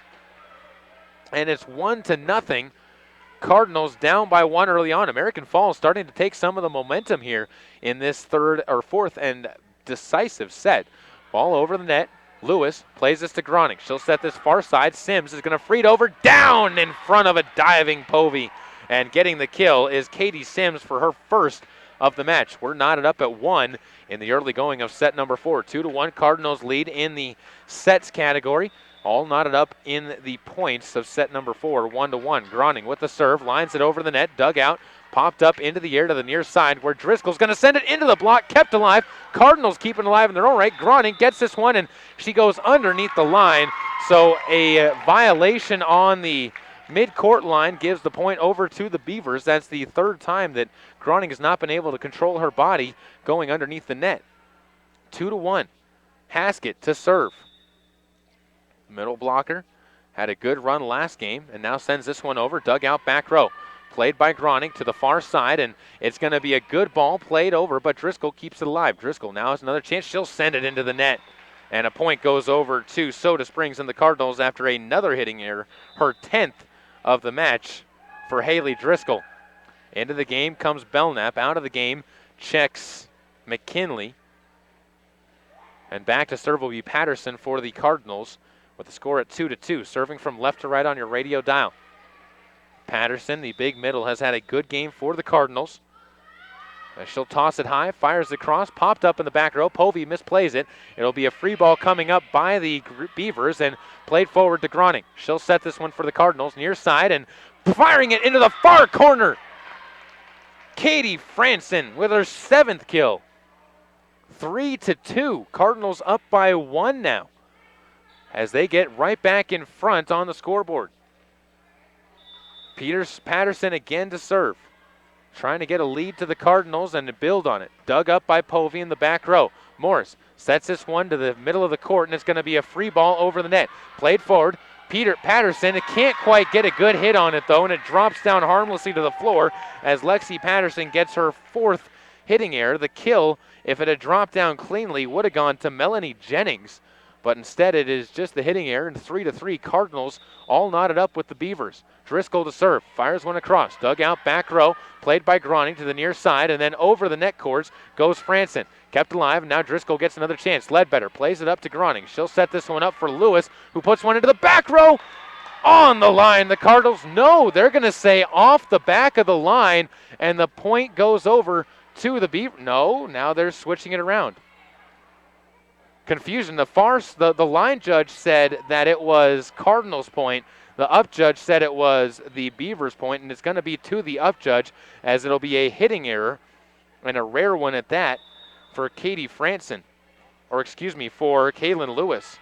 and it's 1-0. Cardinals down by 1 early on. American Falls starting to take some of the momentum here in this 4th and decisive set. Ball over the net. Lewis plays this to Groning. She'll set this far side. Sims is going to feed over, down in front of a diving Povey. And getting the kill is Katie Sims for her first of the match. We're knotted up at 1 in the early going of set number 4. 2-1 Cardinals lead in the sets category. All knotted up in the points of set number 4, 1-1. Groning with the serve, lines it over the net, dug out, popped up into the air to the near side where Driscoll's going to send it into the block, kept alive. Cardinals keeping alive in their own right. Groning gets this one, and she goes underneath the line. So a violation on the mid-court line gives the point over to the Beavers. That's the 3rd time that Groning has not been able to control her body going underneath the net. 2-1. Haskett to serve. Middle blocker had a good run last game and now sends this one over. Dug out back row. Played by Groning to the far side, and it's going to be a good ball played over, but Driscoll keeps it alive. Driscoll now has another chance. She'll send it into the net. And a point goes over to Soda Springs and the Cardinals after another hitting error, her 10th of the match for Haley Driscoll. Into the game comes Belknap. Out of the game, checks McKinley. And back to serve will be Patterson for the Cardinals with the score at 2-2. Serving from left to right on your radio dial. Patterson, the big middle, has had a good game for the Cardinals. She'll toss it high, fires the cross, popped up in the back row. Povey misplays it. It'll be a free ball coming up by the Beavers and played forward to Groning. She'll set this one for the Cardinals, near side, and firing it into the far corner. Katie Franson with her 7th kill. 3-2. Cardinals up by 1 now as they get right back in front on the scoreboard. Patterson again to serve. Trying to get a lead to the Cardinals and to build on it. Dug up by Povey in the back row. Morris sets this one to the middle of the court, and it's going to be a free ball over the net. Played forward. Patterson can't quite get a good hit on it, though, and it drops down harmlessly to the floor as Lexi Patterson gets her 4th hitting error. The kill, if it had dropped down cleanly, would have gone to Melanie Jennings. But instead it is just the hitting error, and 3-3. Cardinals all knotted up with the Beavers. Driscoll to serve, fires one across, dug out back row, played by Groning to the near side, and then over the net cords goes Franson. Kept alive, and now Driscoll gets another chance. Ledbetter plays it up to Groning. She'll set this one up for Lewis, who puts one into the back row. On the line, the Cardinals, no, they're going to say off the back of the line, and the point goes over to the Beavers. No, now they're switching it around. Confusion. The line judge said that it was Cardinals' point. The up judge said it was the Beavers' point, and it's going to be to the up judge as it'll be a hitting error, and a rare one at that, for Katie Franson, for Kaylin Lewis.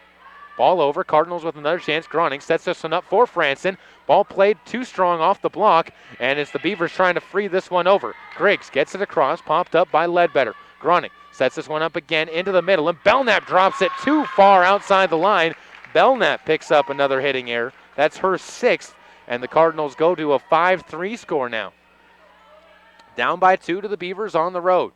Ball over, Cardinals with another chance. Groning sets this one up for Franson. Ball played too strong off the block, and it's the Beavers trying to free this one over. Griggs gets it across, popped up by Ledbetter. Groning sets this one up again into the middle, and Belknap drops it too far outside the line. Belknap picks up another hitting error. That's her 6th, and the Cardinals go to a 5-3 score now. Down by 2 to the Beavers on the road.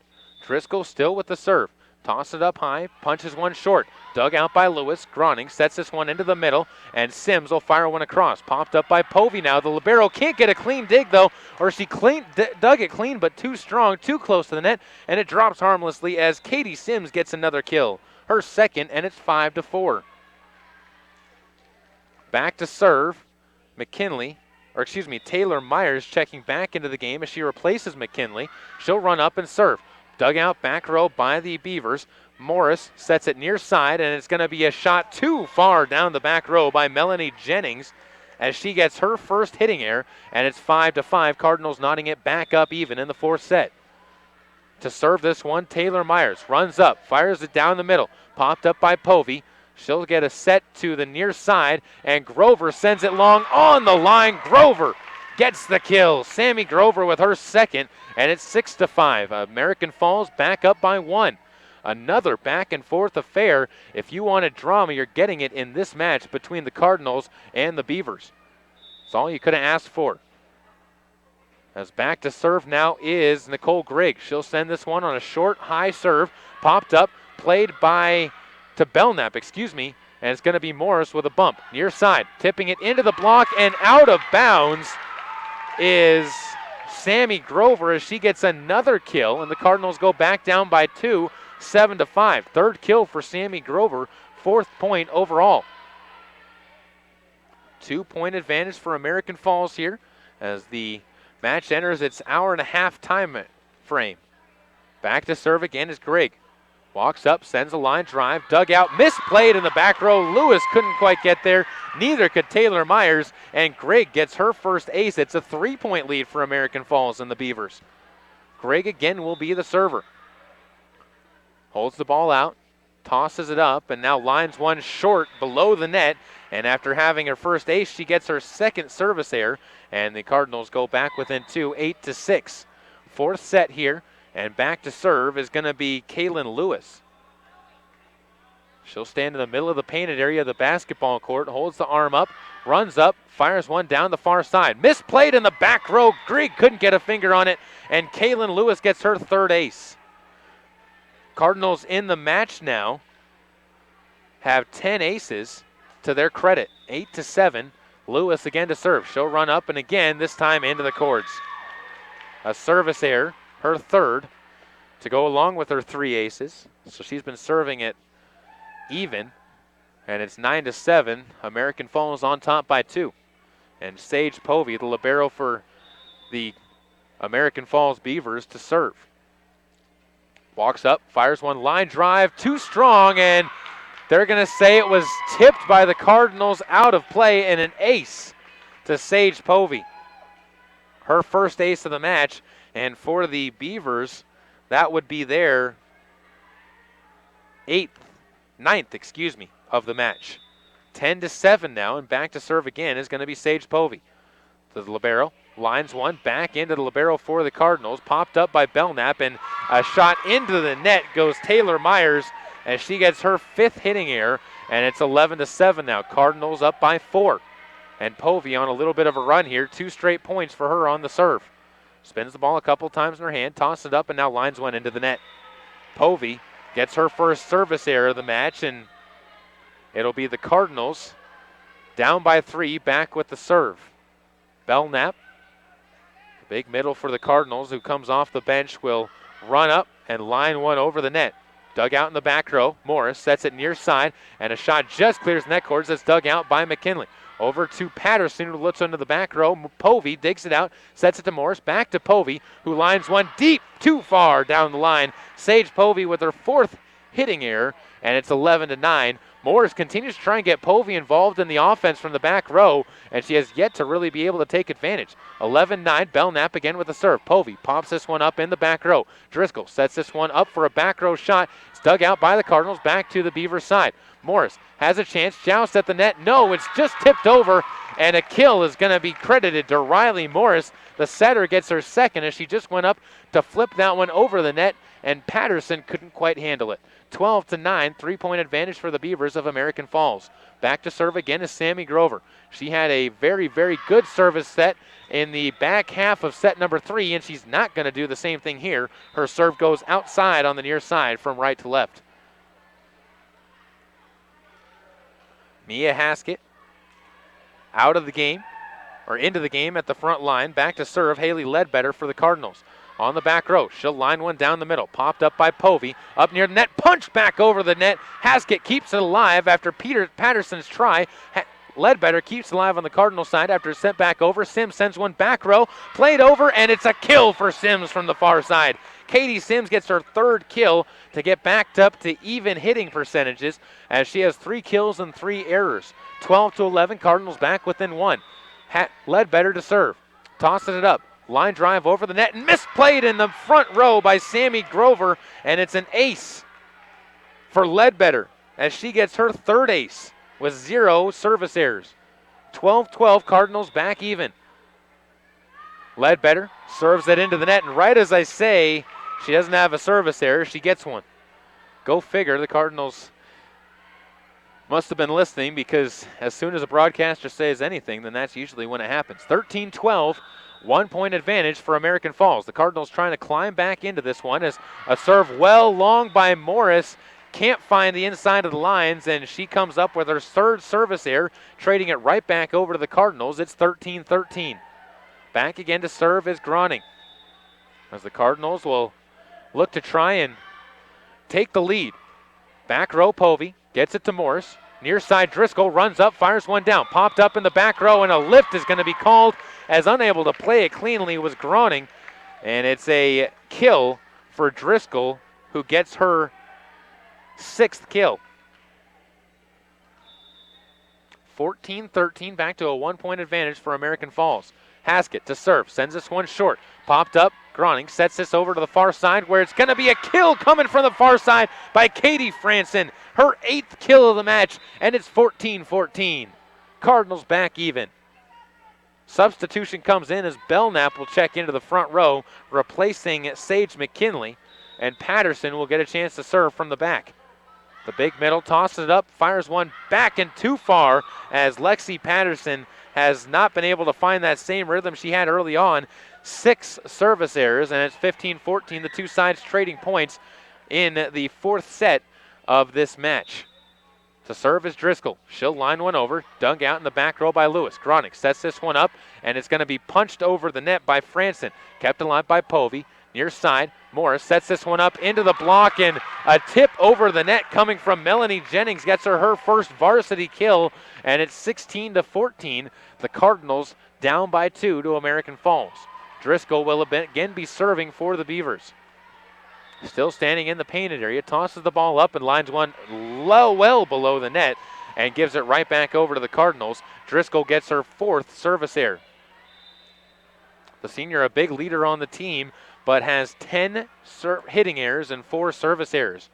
Driscoll still with the serve. Toss it up high, punches one short. Dug out by Lewis. Groning sets this one into the middle, and Sims will fire one across. Popped up by Povey now. The libero can't get a clean dig, though, or she dug it clean, but too strong, too close to the net, and it drops harmlessly as Katie Sims gets another kill. Her 2nd, and it's 5-4. Back to serve, Taylor Myers checking back into the game as she replaces McKinley. She'll run up and serve. Dug out back row by the Beavers. Morris sets it near side, and it's going to be a shot too far down the back row by Melanie Jennings as she gets her 1st hitting error, and it's 5-5. Cardinals knotting it back up even in the 4th set. To serve this one, Taylor Myers runs up, fires it down the middle. Popped up by Povey. She'll get a set to the near side, and Grover sends it long on the line. Grover gets the kill. Sammy Grover with her 2nd, and it's 6-5. American Falls back up by 1. Another back and forth affair. If you wanted drama, you're getting it in this match between the Cardinals and the Beavers. It's all you could have asked for. As back to serve now is Nicole Griggs. She'll send this one on a short, high serve. Popped up, played to Belknap, and it's going to be Morris with a bump. Near side, tipping it into the block, and out of bounds is Sammy Grover as she gets another kill, and the Cardinals go back down by 2, 7-5. 3rd kill for Sammy Grover, 4th point overall. 2-point advantage for American Falls here as the match enters its hour-and-a-half time frame. Back to serve again is Grigg. Walks up, sends a line drive, dug out, misplayed in the back row. Lewis couldn't quite get there. Neither could Taylor Myers, and Grigg gets her 1st ace. It's a 3-point lead for American Falls and the Beavers. Grigg again will be the server. Holds the ball out, tosses it up, and now lines one short below the net. And after having her 1st ace, she gets her 2nd service error, and the Cardinals go back within 2, 8-6. 4th set here. And back to serve is going to be Kaylin Lewis. She'll stand in the middle of the painted area of the basketball court, holds the arm up, runs up, fires one down the far side. Misplayed in the back row. Grigg couldn't get a finger on it, and Kaylin Lewis gets her 3rd ace. Cardinals in the match now have 10 aces to their credit, 8-7. Lewis again to serve. She'll run up, and again, this time into the cords. A service error. Her 3rd, to go along with her 3 aces. So she's been serving it even, and it's 9-7. American Falls on top by 2. And Sage Povey, the libero for the American Falls Beavers, to serve. Walks up, fires one line drive, too strong, and they're going to say it was tipped by the Cardinals out of play, and an ace to Sage Povey. Her first ace of the match, and for the Beavers, that would be their ninth of the match. 10-7 now, and back to serve again is going to be Sage Povey. The libero lines one back into the libero for the Cardinals, popped up by Belknap, and a shot into the net goes Taylor Myers as she gets her 5th hitting error, and it's 11-7 now. Cardinals up by 4. And Povey on a little bit of a run here, 2 straight points for her on the serve. Spins the ball a couple times in her hand, tosses it up, and now lines one into the net. Povey gets her first service error of the match, and it'll be the Cardinals down by 3, back with the serve. Belknap, big middle for the Cardinals, who comes off the bench, will run up and line one over the net. Dug out in the back row. Morris sets it near side, and a shot just clears net cords that's dug out by McKinley. Over to Patterson, who looks into the back row. Povey digs it out, sets it to Morris. Back to Povey, who lines one deep, too far down the line. Sage Povey with her 4th hitting error, and it's 11-9. Morris continues to try and get Povey involved in the offense from the back row, and she has yet to really be able to take advantage. 11-9, Belknap again with a serve. Povey pops this one up in the back row. Driscoll sets this one up for a back row shot. It's dug out by the Cardinals, back to the Beavers side. Morris has a chance, jousts at the net. No, it's just tipped over, and a kill is going to be credited to Riley Morris. The setter gets her 2nd as she just went up to flip that one over the net, and Patterson couldn't quite handle it. 12-9, 3-point advantage for the Beavers of American Falls. Back to serve again is Sammy Grover. She had a very, very good service set in the back half of set number 3, and she's not going to do the same thing here. Her serve goes outside on the near side from right to left. Mia Haskett out of the game, or into the game at the front line. Back to serve, Haley Ledbetter for the Cardinals. On the back row, she'll line one down the middle. Popped up by Povey, up near the net, punched back over the net. Haskett keeps it alive after Patterson's try. Ledbetter keeps it alive on the Cardinal side after it's sent back over. Sims sends one back row, played over, and it's a kill for Sims from the far side. Katie Sims gets her 3rd kill to get backed up to even hitting percentages as she has 3 kills and 3 errors. 12-11, Cardinals back within 1. Ledbetter to serve, tosses it up. Line drive over the net and misplayed in the front row by Sammy Grover, and it's an ace for Ledbetter as she gets her 3rd ace with 0 service errors. 12-12, Cardinals back even. Ledbetter serves it into the net, and right as I say, she doesn't have a service error, she gets one. Go figure, the Cardinals must have been listening, because as soon as a broadcaster says anything, then that's usually when it happens. 13-12. 1-point advantage for American Falls. The Cardinals trying to climb back into this one as a serve well long by Morris. Can't find the inside of the lines, and she comes up with her 3rd service error, trading it right back over to the Cardinals. It's 13-13. Back again to serve is Groning, as the Cardinals will look to try and take the lead. Back row, Povey gets it to Morris. Near side, Driscoll runs up, fires one down. Popped up in the back row, and a lift is going to be called, as unable to play it cleanly was Groning. And it's a kill for Driscoll, who gets her 6th kill. 14-13, back to a 1-point advantage for American Falls. Haskett to serve, sends this one short. Popped up, Groning sets this over to the far side, where it's going to be a kill coming from the far side by Katie Franson. Her 8th kill of the match, and it's 14-14. Cardinals back even. Substitution comes in as Belknap will check into the front row, replacing Sage McKinley, and Patterson will get a chance to serve from the back. The big middle tosses it up, fires one back and too far, as Lexi Patterson has not been able to find that same rhythm she had early on. 6 service errors, and it's 15-14, the two sides trading points in the 4th set of this match. To serve is Driscoll. She'll line one over, dug out in the back row by Lewis. Groning sets this one up, and it's going to be punched over the net by Franson. Kept alive by Povey. Near side, Morris sets this one up into the block, and a tip over the net coming from Melanie Jennings gets her first varsity kill, and it's 16-14. The Cardinals down by 2 to American Falls. Driscoll will again be serving for the Beavers. Still standing in the painted area, tosses the ball up and lines one well below the net and gives it right back over to the Cardinals. Driscoll gets her 4th service error. The senior, a big leader on the team, but has 10 hitting errors and 4 service errors.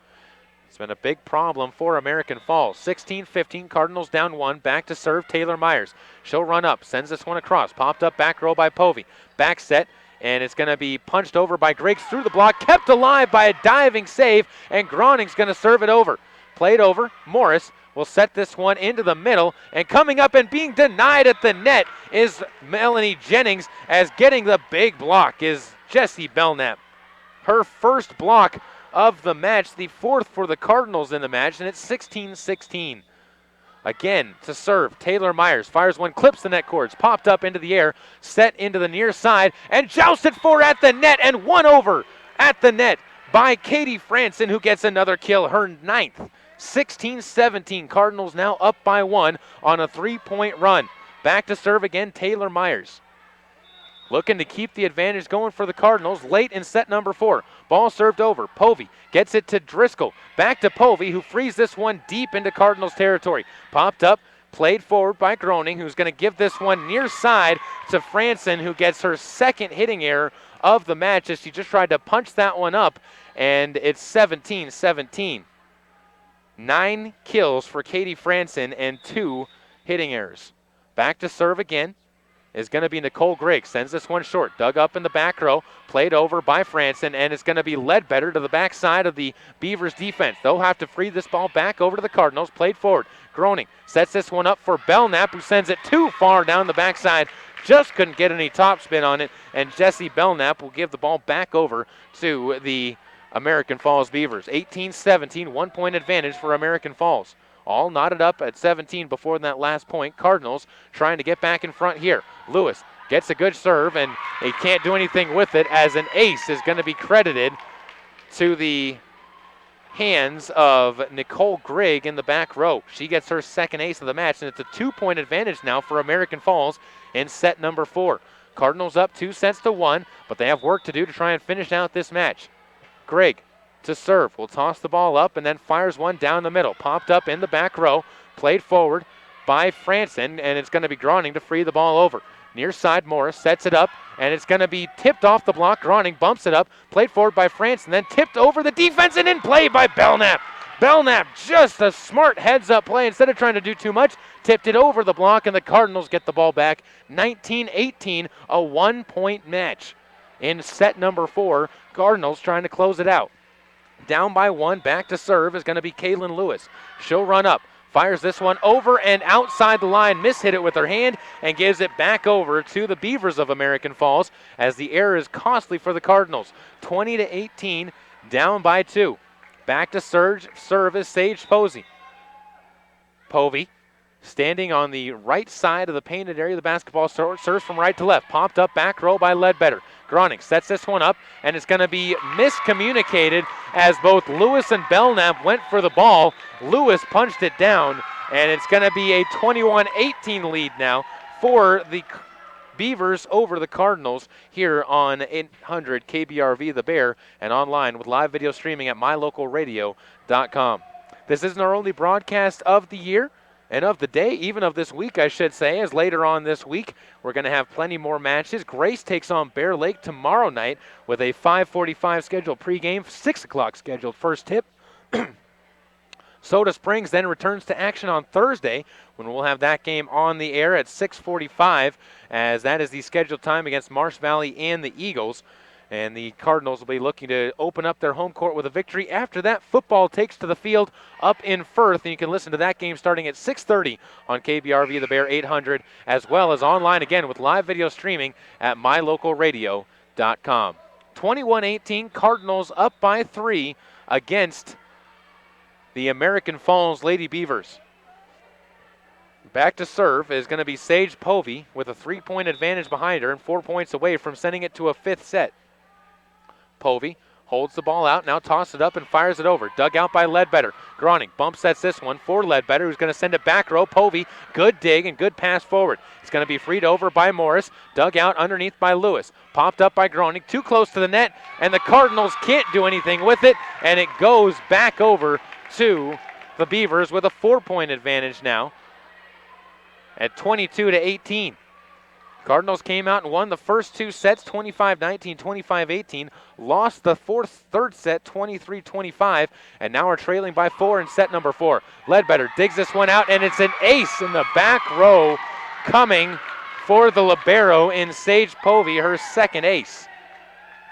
It's been a big problem for American Falls. 16-15, Cardinals down 1. Back to serve, Taylor Myers. She'll run up, sends this one across. Popped up back row by Povey. Back set, and it's going to be punched over by Griggs through the block. Kept alive by a diving save, and Groning's going to serve it over. Played over, Morris will set this one into the middle, and coming up and being denied at the net is Melanie Jennings, as getting the big block is Jessie Belknap. Her first block of the match, the 4th for the Cardinals in the match, and it's 16-16. Again, to serve, Taylor Myers fires one, clips the net cords, popped up into the air, set into the near side, and jousted for at the net, and won over at the net by Katie Franson, who gets another kill, her 9th. 16-17, Cardinals now up by 1 on a 3-point run. Back to serve again, Taylor Myers. Looking to keep the advantage going for the Cardinals late in set number 4. Ball served over. Povey gets it to Driscoll. Back to Povey, who frees this one deep into Cardinals territory. Popped up, played forward by Groning, who's going to give this one near side to Franson, who gets her 2nd hitting error of the match as she just tried to punch that one up, and it's 17-17. 9 kills for Katie Franson and 2 hitting errors. Back to serve again is going to be Nicole Griggs. Sends this one short. Dug up in the back row. Played over by Franson, and it's going to be Ledbetter to the backside of the Beavers defense. They'll have to free this ball back over to the Cardinals. Played forward. Groning sets this one up for Belknap, who sends it too far down the backside. Just couldn't get any topspin on it, and Jessie Belknap will give the ball back over to the American Falls Beavers. 18-17, 1-point advantage for American Falls. All knotted up at 17 before that last point. Cardinals trying to get back in front here. Lewis gets a good serve, and he can't do anything with it, as an ace is going to be credited to the hands of Nicole Grigg in the back row. She gets her 2nd ace of the match, and it's a 2-point advantage now for American Falls in set number 4. Cardinals up 2 sets to 1, but they have work to do to try and finish out this match. Grigg to serve, will toss the ball up and then fires one down the middle. Popped up in the back row, played forward by Franson, and it's going to be Groning to free the ball over. Near side, Morris sets it up, and it's going to be tipped off the block. Groning bumps it up, played forward by Franson, then tipped over the defense and in play by Belknap. Belknap, just a smart heads-up play. Instead of trying to do too much, tipped it over the block, and the Cardinals get the ball back. 19-18, a 1-point match. In set number 4, Cardinals trying to close it out. Down by 1, back to serve is going to be Kaylin Lewis. She'll run up, fires this one over and outside the line, mishit it with her hand, and gives it back over to the Beavers of American Falls, as the error is costly for the Cardinals. 20-18, down by 2. Back to serve is Sage Posey. Povey standing on the right side of the painted area. The basketball serves from right to left. Popped up back row by Ledbetter. Groning sets this one up, and it's going to be miscommunicated as both Lewis and Belknap went for the ball. Lewis punched it down, and it's going to be a 21-18 lead now for the Beavers over the Cardinals here on 800 KBRV The Bear and online with live video streaming at mylocalradio.com. This isn't our only broadcast of the year and of the day, even of this week, I should say, as later on this week, we're going to have plenty more matches. Grace takes on Bear Lake tomorrow night with a 5:45 scheduled pregame, 6 o'clock scheduled first tip. Soda Springs then returns to action on Thursday when we'll have that game on the air at 6:45, as that is the scheduled time against Marsh Valley and the Eagles. And the Cardinals will be looking to open up their home court with a victory. After that, football takes to the field up in Firth, and you can listen to that game starting at 6:30 on KBRV The Bear 800, as well as online again with live video streaming at mylocalradio.com. 21-18, Cardinals up by 3 against the American Falls Lady Beavers. Back to serve is going to be Sage Povey with a 3-point advantage behind her and 4 points away from sending it to a 5th set. Povey holds the ball out, now tosses it up and fires it over. Dug out by Ledbetter. Groning bump sets this one for Ledbetter, who's going to send it back row. Povey, good dig and good pass forward. It's going to be freed over by Morris. Dug out underneath by Lewis. Popped up by Groning, too close to the net, and the Cardinals can't do anything with it, and it goes back over to the Beavers with a 4-point advantage now at 22-18. Cardinals came out and won the first two sets 25-19, 25-18, lost the third set 23-25, and now are trailing by 4 in set number 4. Ledbetter digs this one out, and it's an ace in the back row coming for the libero in Sage Povey, her second ace.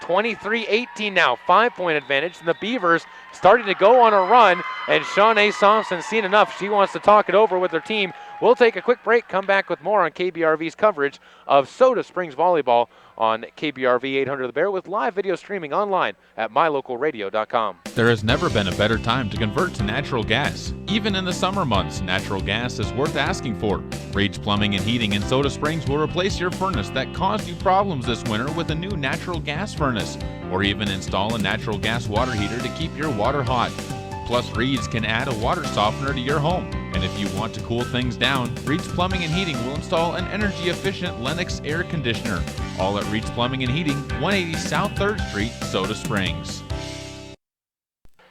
23-18 now, 5-point advantage, and the Beavers starting to go on a run, and Shawnee Thompson's seen enough. She wants to talk it over with her team. We'll take a quick break, come back with more on KBRV's coverage of Soda Springs Volleyball on KBRV 800 The Bear with live video streaming online at mylocalradio.com. There has never been a better time to convert to natural gas. Even in the summer months, natural gas is worth asking for. Rage Plumbing and Heating in Soda Springs will replace your furnace that caused you problems this winter with a new natural gas furnace, or even install a natural gas water heater to keep your water hot. Plus, Reed's can add a water softener to your home. And if you want to cool things down, Reed's Plumbing and Heating will install an energy-efficient Lennox air conditioner. All at Reed's Plumbing and Heating, 180 South 3rd Street, Soda Springs.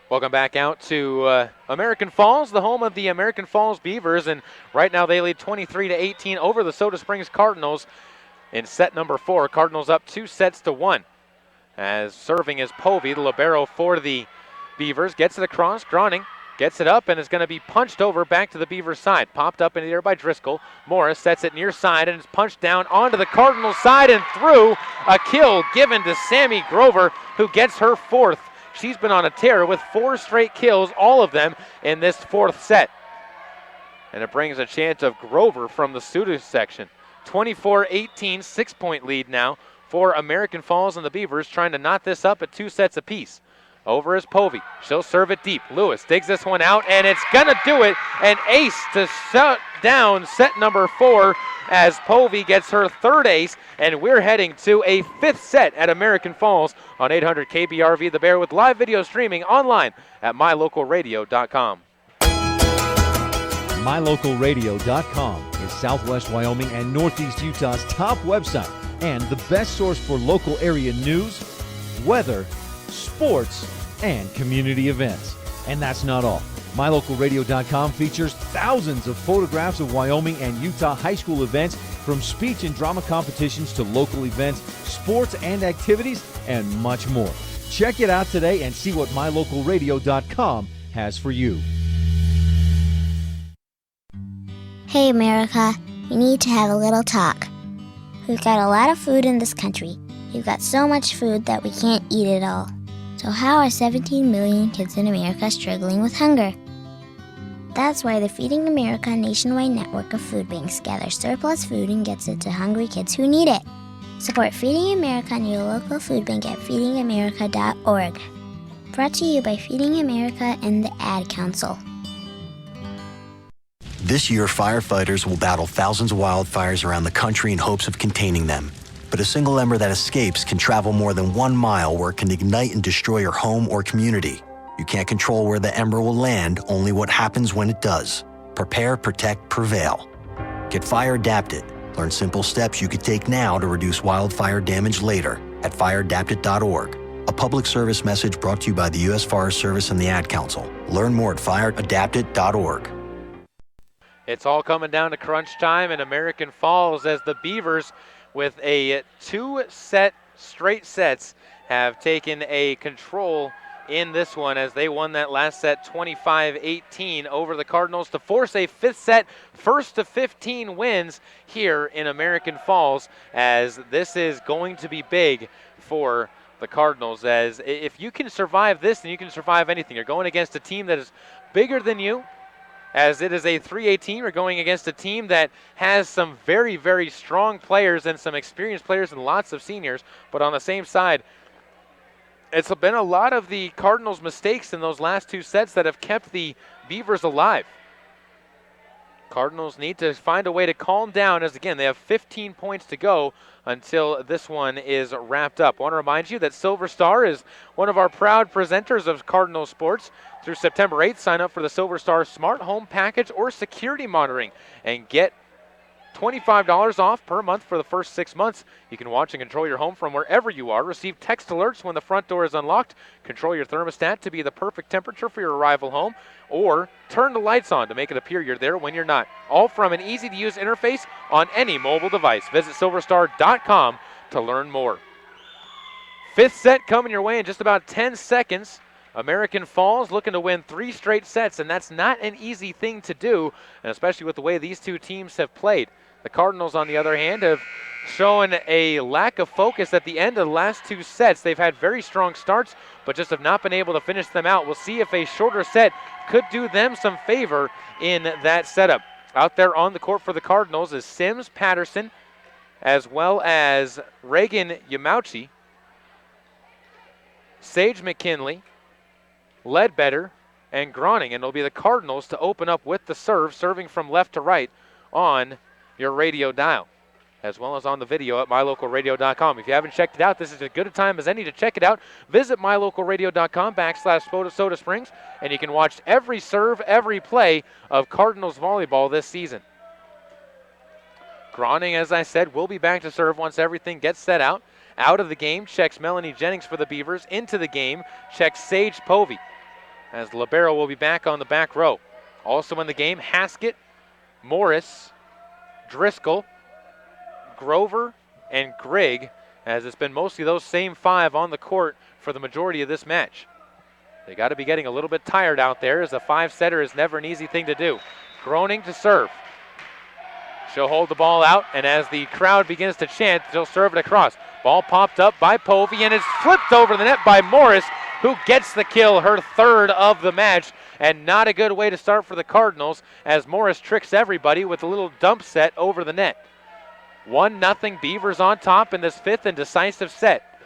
Welcome back out to American Falls, the home of the American Falls Beavers, and right now they lead 23-18 over the Soda Springs Cardinals in set number 4. Cardinals up 2-1. As serving is Povey, the libero for the Beavers, gets it across. Groning gets it up and is going to be punched over back to the Beavers side. Popped up in the air by Driscoll. Morris sets it near side and is punched down onto the Cardinals side and through. A kill given to Sammy Grover, who gets her 4th. She's been on a tear with 4 straight kills, all of them in this 4th set. And it brings a chance of Grover from the Suda section. 24-18, 6-point lead now for American Falls and the Beavers, trying to knot this up at 2 sets apiece. Over is Povey. She'll serve it deep. Lewis digs this one out, and it's going to do it. An ace to shut down set number 4 as Povey gets her 3rd ace, and we're heading to a 5th set at American Falls on 800 KBRV The Bear with live video streaming online at mylocalradio.com. mylocalradio.com is Southwest Wyoming and Northeast Utah's top website and the best source for local area news, weather, sports, and community events. And that's not all. MyLocalRadio.com features thousands of photographs of Wyoming and Utah high school events, from speech and drama competitions to local events, sports and activities, and much more. Check it out today and see what MyLocalRadio.com has for you. Hey, America, we need to have a little talk. We've got a lot of food in this country. We've got so much food that we can't eat it all. So how are 17 million kids in America struggling with hunger? That's why the Feeding America nationwide network of food banks gathers surplus food and gets it to hungry kids who need it. Support Feeding America and your local food bank at feedingamerica.org. Brought to you by Feeding America and the Ad Council. This year, firefighters will battle thousands of wildfires around the country in hopes of containing them. But a single ember that escapes can travel more than 1 mile, where it can ignite and destroy your home or community. You can't control where the ember will land, only what happens when it does. Prepare, protect, prevail. Get fire adapted. Learn simple steps you could take now to reduce wildfire damage later at fireadapted.org. A public service message brought to you by the U.S. Forest Service and the Ad Council. Learn more at fireadapted.org. It's all coming down to crunch time in American Falls as the Beavers, with a 2-set straight sets, have taken a control in this one as they won that last set 25-18 over the Cardinals to force a 5th set, first to 15 wins here in American Falls, as this is going to be big for the Cardinals. As if you can survive this, then you can survive anything. You're going against a team that is bigger than you, as it is a 3A team. We're going against a team that has some very, very strong players and some experienced players and lots of seniors. But on the same side, it's been a lot of the Cardinals' mistakes in those last 2 sets that have kept the Beavers alive. Cardinals need to find a way to calm down as, again, they have 15 points to go until this one is wrapped up. I want to remind you that Silver Star is one of our proud presenters of Cardinal Sports. Through September 8th, sign up for the Silver Star Smart Home Package or Security Monitoring and get $25 off per month for the first 6 months. You can watch and control your home from wherever you are. Receive text alerts when the front door is unlocked. Control your thermostat to be the perfect temperature for your arrival home. Or turn the lights on to make it appear you're there when you're not. All from an easy-to-use interface on any mobile device. Visit silverstar.com to learn more. Fifth set coming your way in just about 10 seconds. American Falls looking to win 3 straight sets, and that's not an easy thing to do, and especially with the way these two teams have played. The Cardinals, on the other hand, have shown a lack of focus at the end of the last 2 sets. They've had very strong starts, but just have not been able to finish them out. We'll see if a shorter set could do them some favor in that setup. Out there on the court for the Cardinals is Sims, Patterson, as well as Reagan Yamauchi, Sage McKinley, Ledbetter, and Groning. And it'll be the Cardinals to open up with the serve, serving from left to right on your radio dial, as well as on the video at mylocalradio.com. If you haven't checked it out, this is as good a time as any to check it out. Visit mylocalradio.com/Soda Springs, and you can watch every serve, every play of Cardinals volleyball this season. Groning, as I said, will be back to serve once everything gets set out. Out of the game, checks Melanie Jennings for the Beavers. Into the game, checks Sage Povey, as libero will be back on the back row. Also in the game, Haskett, Morris, Driscoll, Grover, and Grigg, as it's been mostly those same 5 on the court for the majority of this match. They got to be getting a little bit tired out there, as a 5-setter is never an easy thing to do. Groning to serve. She'll hold the ball out, and as the crowd begins to chant, she'll serve it across. Ball popped up by Povey, and it's flipped over the net by Morris, who gets the kill, her 3rd of the match, and not a good way to start for the Cardinals, as Morris tricks everybody with a little dump set over the net. 1-0 Beavers on top in this 5th and decisive set.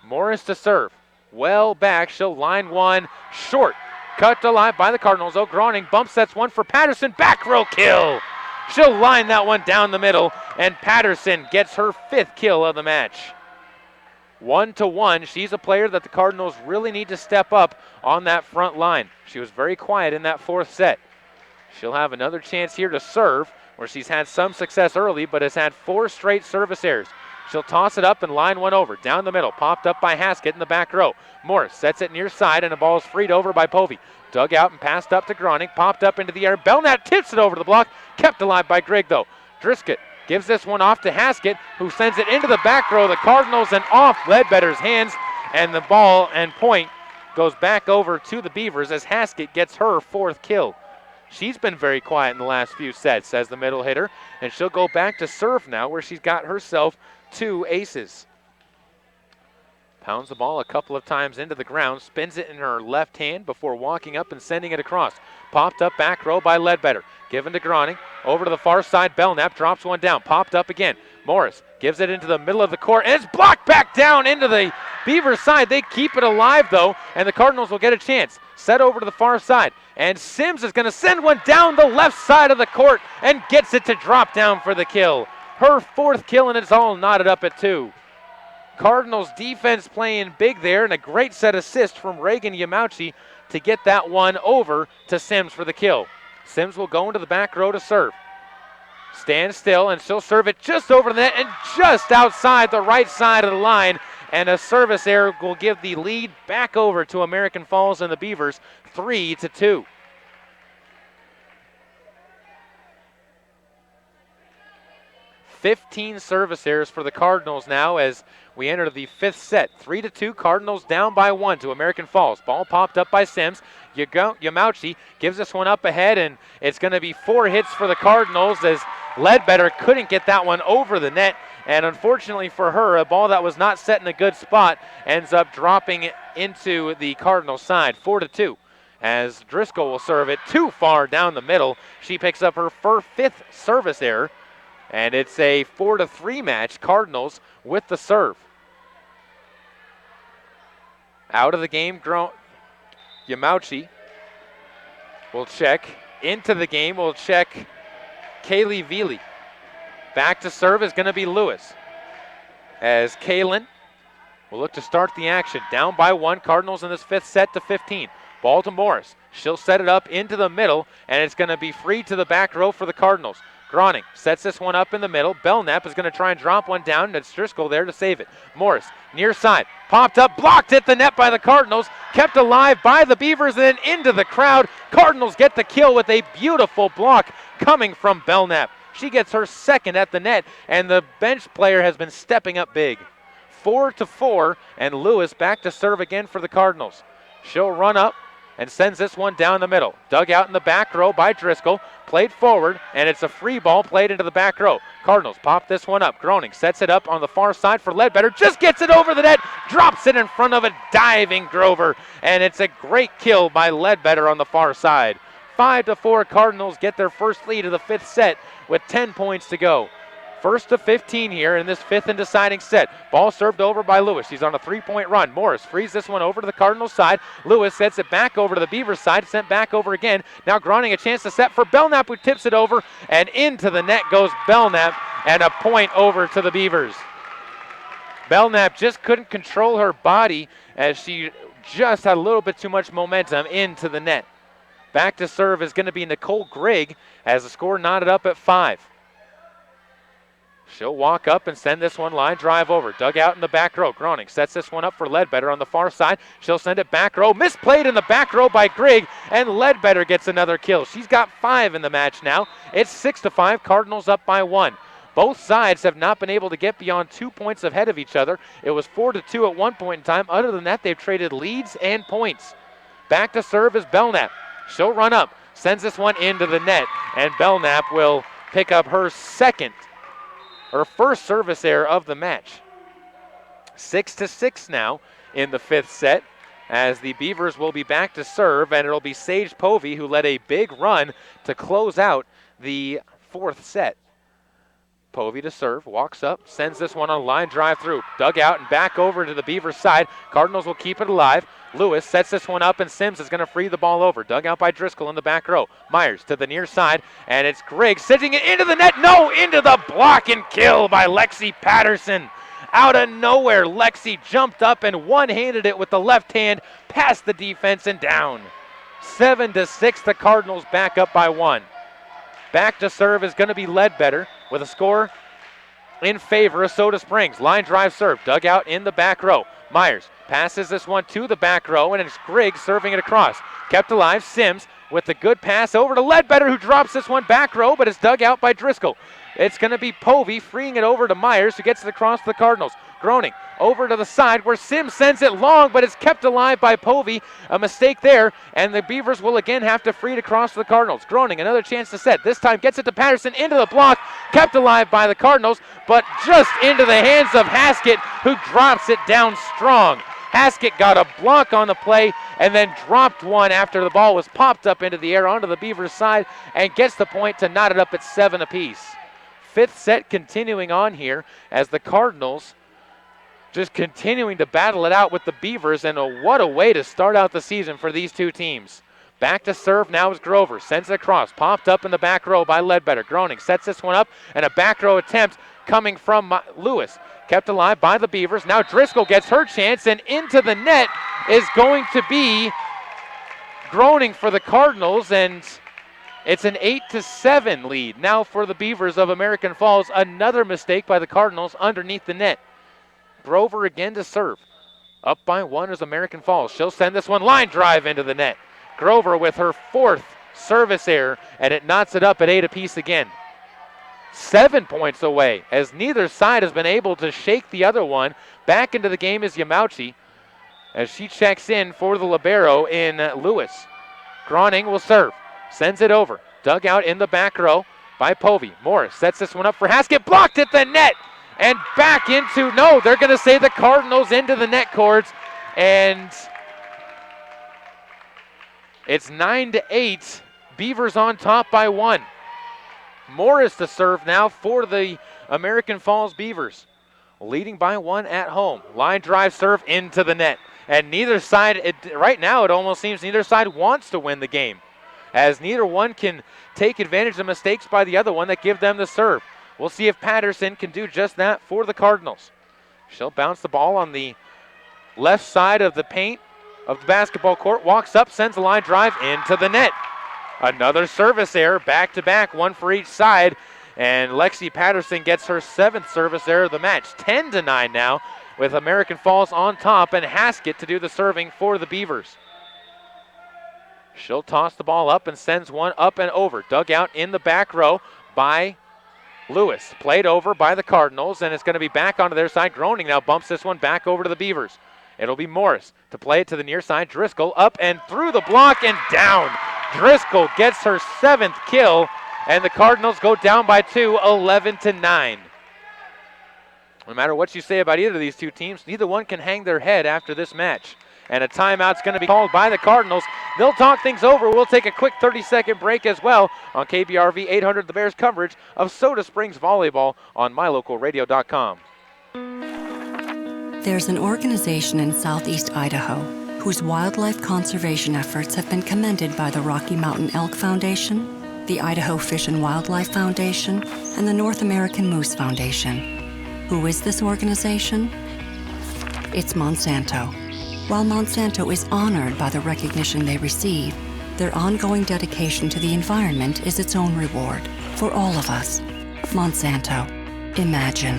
Morris to serve. Well back, she'll line one short. Cut to line by the Cardinals. Groning bump sets one for Patterson. Back row kill. She'll line that one down the middle, and Patterson gets her 5th kill of the match. 1-1. She's a player that the Cardinals really need to step up on that front line. She was very quiet in that 4th set. She'll have another chance here to serve, where she's had some success early, but has had 4 straight service errors. She'll toss it up and line one over. Down the middle, popped up by Haskett in the back row. Morris sets it near side, and the ball is freed over by Povey. Dug out and passed up to Groning, popped up into the air. Belknap tips it over the block, kept alive by Grigg though. Driscoll gives this one off to Haskett, who sends it into the back row. The Cardinals and off Ledbetter's hands, and the ball and point goes back over to the Beavers as Haskett gets her 4th kill. She's been very quiet in the last few sets as the middle hitter, and she'll go back to serve now, where she's got herself 2 aces. Pounds the ball a couple of times into the ground, spins it in her left hand before walking up and sending it across. Popped up back row by Ledbetter. Given to Groning. Over to the far side, Belknap drops one down. Popped up again. Morris gives it into the middle of the court, and it's blocked back down into the Beavers side. They keep it alive, though, and the Cardinals will get a chance. Set over to the far side, and Sims is going to send one down the left side of the court and gets it to drop down for the kill. Her 4th kill, and it's all knotted up at 2. Cardinals defense playing big there, and a great set assist from Reagan Yamauchi to get that one over to Sims for the kill. Sims will go into the back row to serve. Stand still, and she'll serve it just over the net and just outside the right side of the line, and a service error will give the lead back over to American Falls and the Beavers, 3-2. 15 service errors for the Cardinals now as we enter the 5th set. 3-2, Cardinals down by 1 to American Falls. Ball popped up by Sims. Yamauchi gives this one up ahead, and it's going to be 4 hits for the Cardinals as Ledbetter couldn't get that one over the net. And unfortunately for her, a ball that was not set in a good spot ends up dropping into the Cardinals side. 4-2. As Driscoll will serve it too far down the middle. She picks up her 5th service error. And it's a 4-3 match, Cardinals with the serve. Out of the game, Yamauchi will check into the game will check Kaylee Veely. Back to serve is going to be Lewis. As Kaylin will look to start the action. Down by 1, Cardinals in this 5th set to 15. Ball to Morris. She'll set it up into the middle, and it's going to be free to the back row for the Cardinals. Groning sets this one up in the middle. Belknap is going to try and drop one down, and it's Driscoll there to save it. Morris, near side, popped up, blocked at the net by the Cardinals, kept alive by the Beavers, and then into the crowd. Cardinals get the kill with a beautiful block coming from Belknap. She gets her second at the net, and the bench player has been stepping up big. 4-4, and Lewis back to serve again for the Cardinals. She'll run up and sends this one down the middle. Dug out in the back row by Driscoll. Played forward, and it's a free ball played into the back row. Cardinals pop this one up. Groning sets it up on the far side for Ledbetter. Just gets it over the net. Drops it in front of a diving Grover. And it's a great kill by Ledbetter on the far side. 5-4, Cardinals get their first lead of the 5th set with 10 points to go. First to 15 here in this 5th and deciding set. Ball served over by Lewis. He's on a 3-point run. Morris frees this one over to the Cardinals side. Lewis sets it back over to the Beavers side. Sent back over again. Now Groning a chance to set for Belknap, who tips it over. And into the net goes Belknap. And a point over to the Beavers. Belknap just couldn't control her body as she just had a little bit too much momentum into the net. Back to serve is going to be Nicole Grigg as the score knotted up at 5. She'll walk up and send this one line drive over. Dug out in the back row. Groning sets this one up for Ledbetter on the far side. She'll send it back row. Misplayed in the back row by Grigg, and Ledbetter gets another kill. She's got 5 in the match now. It's 6-5, Cardinals up by 1. Both sides have not been able to get beyond 2 points ahead of each other. It was 4-2 at one point in time. Other than that, they've traded leads and points. Back to serve is Belknap. She'll run up, sends this one into the net, and Belknap will pick up her first service error of the match. 6-6 now in the 5th set as the Beavers will be back to serve, and it'll be Sage Povey who led a big run to close out the 4th set. Povey to serve, walks up, sends this one on a line drive through. Dug out and back over to the Beavers side. Cardinals will keep it alive. Lewis sets this one up, and Sims is going to free the ball over. Dug out by Driscoll in the back row. Myers to the near side, and it's Grigg sending it into the net. No, into the block and kill by Lexi Patterson. Out of nowhere, Lexi jumped up and one-handed it with the left hand past the defense and down. 7-6, the Cardinals back up by 1. Back to serve is going to be Ledbetter with a score in favor of Soda Springs. Line drive serve, dug out in the back row. Myers passes this one to the back row, and it's Grigg serving it across. Kept alive, Sims with the good pass over to Ledbetter, who drops this one back row, but it's dug out by Driscoll. It's going to be Povey freeing it over to Myers, who gets it across to the Cardinals. Groning over to the side where Sims sends it long, but it's kept alive by Povey. A mistake there, and the Beavers will again have to free it across to the Cardinals. Groning, another chance to set. This time gets it to Patterson into the block, kept alive by the Cardinals, but just into the hands of Haskett, who drops it down strong. Haskett got a block on the play and then dropped one after the ball was popped up into the air onto the Beavers side and gets the point to knot it up at 7 apiece. 5th set continuing on here as the Cardinals just continuing to battle it out with the Beavers, and what a way to start out the season for these two teams. Back to serve now is Grover. Sends it across. Popped up in the back row by Ledbetter. Groning sets this one up, and a back row attempt coming from Lewis. Kept alive by the Beavers. Now Driscoll gets her chance, and into the net is going to be Groning for the Cardinals, and it's an 8-7 lead now for the Beavers of American Falls. Another mistake by the Cardinals underneath the net. Grover again to serve. Up by 1 is American Falls. She'll send this one line drive into the net. Grover with her 4th service error, and it knots it up at 8 apiece again. 7 points away as neither side has been able to shake the other one. Back into the game is Yamauchi as she checks in for the libero in Lewis. Groning will serve. Sends it over. Dug out in the back row by Povey. Morris sets this one up for Haskett. Blocked at the net. And back into, no, they're going to say the Cardinals into the net cords. And it's 9-8. Beavers on top by 1. Morris to serve now for the American Falls Beavers. Leading by 1 at home. Line drive serve into the net. And neither side, right now it almost seems neither side wants to win the game. as neither one can take advantage of mistakes by the other one that give them the serve. We'll see if Patterson can do just that for the Cardinals. She'll bounce the ball on the left side of the paint of the basketball court, walks up, sends a line drive into the net. Another service error, back-to-back, one for each side, and Lexi Patterson gets her 7th service error of the match. 10-9 now, with American Falls on top, and Haskett to do the serving for the Beavers. She'll toss the ball up and sends one up and over. Dug out in the back row by Lewis. Played over by the Cardinals, and it's going to be back onto their side. Groening now bumps this one back over to the Beavers. It'll be Morris to play it to the near side. Driscoll up and through the block and down. Driscoll gets her 7th kill, and the Cardinals go down by 2, 11-9. No matter what you say about either of these two teams, neither one can hang their head after this match. And a timeout's going to be called by the Cardinals. They'll talk things over. We'll take a quick 30-second break as well on KBRV 800, the Bears coverage of Soda Springs Volleyball on MyLocalRadio.com. There's an organization in southeast Idaho whose wildlife conservation efforts have been commended by the Rocky Mountain Elk Foundation, the Idaho Fish and Wildlife Foundation, and the North American Moose Foundation. Who is this organization? It's Monsanto. While Monsanto is honored by the recognition they receive, their ongoing dedication to the environment is its own reward for all of us. Monsanto. Imagine.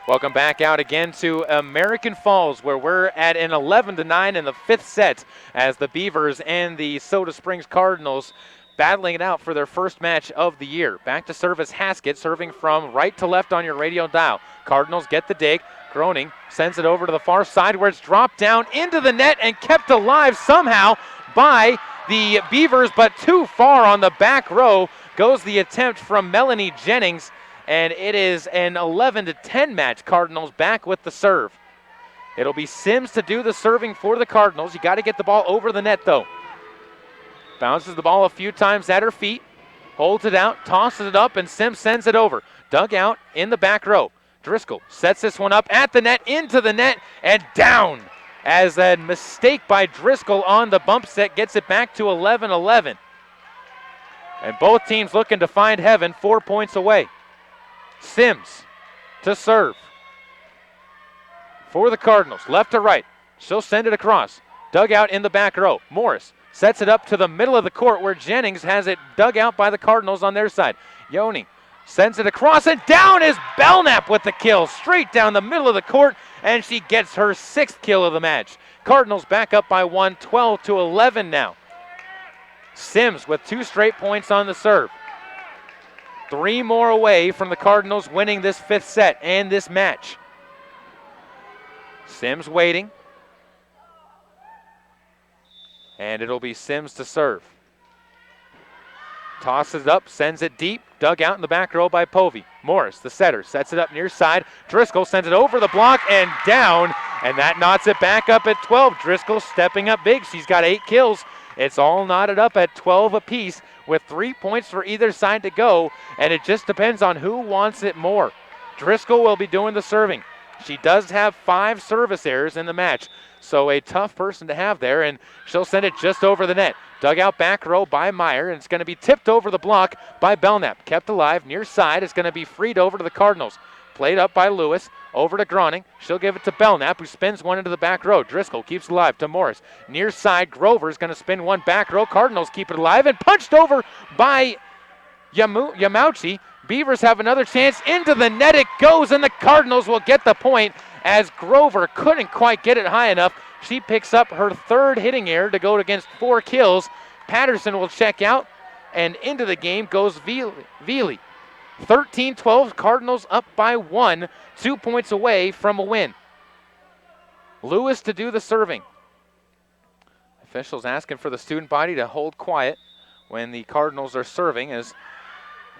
Welcome back out again to American Falls, where we're at an 11-9 in the 5th set as the Beavers and the Soda Springs Cardinals battling it out for their first match of the year. Back to service Haskett, serving from right to left on your radio dial. Cardinals get the dig. Groening sends it over to the far side where it's dropped down into the net and kept alive somehow by the Beavers, but too far on the back row goes the attempt from Melanie Jennings, and it is an 11-10 match. Cardinals back with the serve. It'll be Sims to do the serving for the Cardinals. You got to get the ball over the net, though. Bounces the ball a few times at her feet, holds it out, tosses it up, and Sims sends it over. Dug out in the back row. Driscoll sets this one up at the net, into the net, and down as a mistake by Driscoll on the bump set gets it back to 11-11. And both teams looking to find heaven, 4 points away. Sims to serve for the Cardinals, left to right. She'll send it across. Dug out in the back row. Morris sets it up to the middle of the court where Jennings has it dug out by the Cardinals on their side. Yoni sends it across, and down is Belknap with the kill, straight down the middle of the court, and she gets her 6th kill of the match. Cardinals back up by 1, 12-11 now. Sims with 2 straight points on the serve. 3 more away from the Cardinals winning this 5th set and this match. Sims waiting. And it'll be Sims to serve. Tosses it up, sends it deep, dug out in the back row by Povey. Morris, the setter, sets it up near side. Driscoll sends it over the block and down, and that knots it back up at 12. Driscoll stepping up big. She's got 8 kills. It's all knotted up at 12 apiece with 3 points for either side to go, and it just depends on who wants it more. Driscoll will be doing the serving. She does have 5 service errors in the match, so a tough person to have there, and she'll send it just over the net. Dug out back row by Meyer, and it's going to be tipped over the block by Belknap. Kept alive near side. It's going to be freed over to the Cardinals. Played up by Lewis, over to Groening. She'll give it to Belknap, who spins one into the back row. Driscoll keeps it alive to Morris. Near side, Grover's going to spin one back row. Cardinals keep it alive, and punched over by Yamauchi. Beavers have another chance. Into the net it goes, and the Cardinals will get the point as Grover couldn't quite get it high enough. She picks up her 3rd hitting error to go against 4 kills. Patterson will check out, and into the game goes Veely. 13-12, Cardinals up by 1, 2 points away from a win. Lewis to do the serving. Officials asking for the student body to hold quiet when the Cardinals are serving as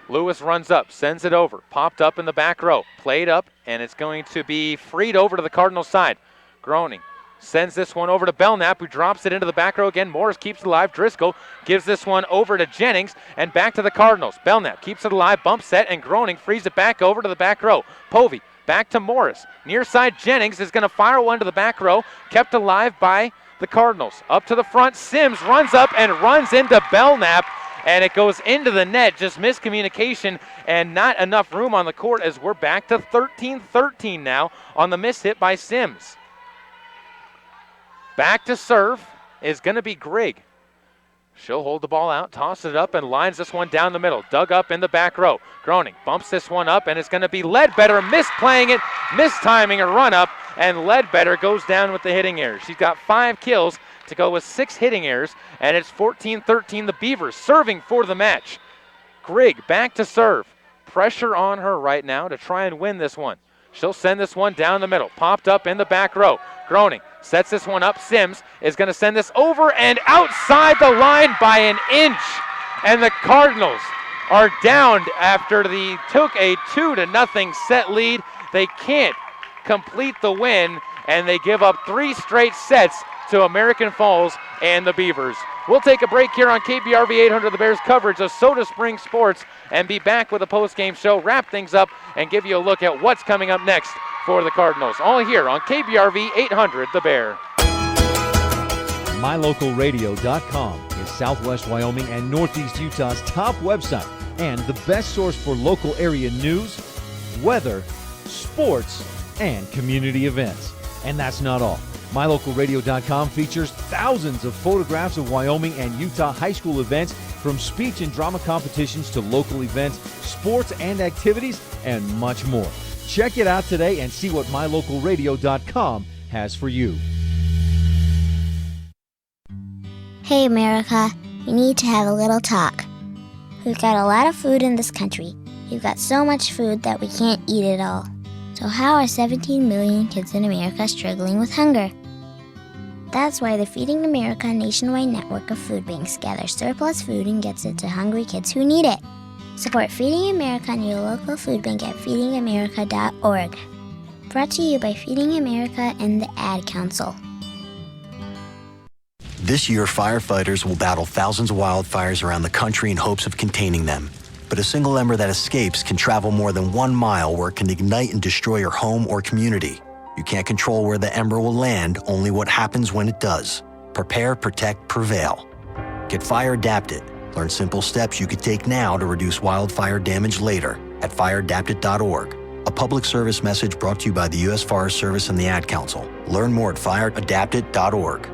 Lewis runs up, sends it over, popped up in the back row, played up, and it's going to be freed over to the Cardinals side. Groening sends this one over to Belknap, who drops it into the back row again. Morris keeps it alive. Driscoll gives this one over to Jennings, and back to the Cardinals. Belknap keeps it alive, bump set, and Groening frees it back over to the back row. Povey back to Morris. Near side, Jennings is going to fire one to the back row, kept alive by the Cardinals. Up to the front, Sims runs up and runs into Belknap, and it goes into the net. Just miscommunication and not enough room on the court as we're back to 13-13 now on the miss hit by Sims. Back to serve is going to be Grigg. She'll hold the ball out, toss it up, and lines this one down the middle. Dug up in the back row. Groening bumps this one up, and it's going to be Ledbetter misplaying it, mistiming a run-up, and Ledbetter goes down with the hitting error. She's got 5 kills to go with 6 hitting errors, and it's 14-13. The Beavers serving for the match. Grigg back to serve. Pressure on her right now to try and win this one. She'll send this one down the middle. Popped up in the back row. Groening sets this one up. Sims is going to send this over and outside the line by an inch. And the Cardinals are down after they took a 2-0 set lead. They can't complete the win, and they give up 3 straight sets to American Falls and the Beavers. We'll take a break here on KBRV 800, the Bears coverage of Soda Springs Sports, and be back with a post-game show, wrap things up, and give you a look at what's coming up next for the Cardinals. All here on KBRV 800, the Bear. MyLocalRadio.com is Southwest Wyoming and Northeast Utah's top website and the best source for local area news, weather, sports, and community events. And that's not all. MyLocalRadio.com features thousands of photographs of Wyoming and Utah high school events, from speech and drama competitions to local events, sports and activities, and much more. Check it out today and see what MyLocalRadio.com has for you. Hey, America, we need to have a little talk. We've got a lot of food in this country. We've got so much food that we can't eat it all. So how are 17 million kids in America struggling with hunger? That's why the Feeding America nationwide network of food banks gathers surplus food and gets it to hungry kids who need it. Support Feeding America and your local food bank at feedingamerica.org. Brought to you by Feeding America and the Ad Council. This year, firefighters will battle thousands of wildfires around the country in hopes of containing them. But a single ember that escapes can travel more than 1 mile, where it can ignite and destroy your home or community. You can't control where the ember will land, only what happens when it does. Prepare, protect, prevail. Get fire adapted. Learn simple steps you could take now to reduce wildfire damage later at fireadapted.org. A public service message brought to you by the U.S. Forest Service and the Ad Council. Learn more at fireadapted.org.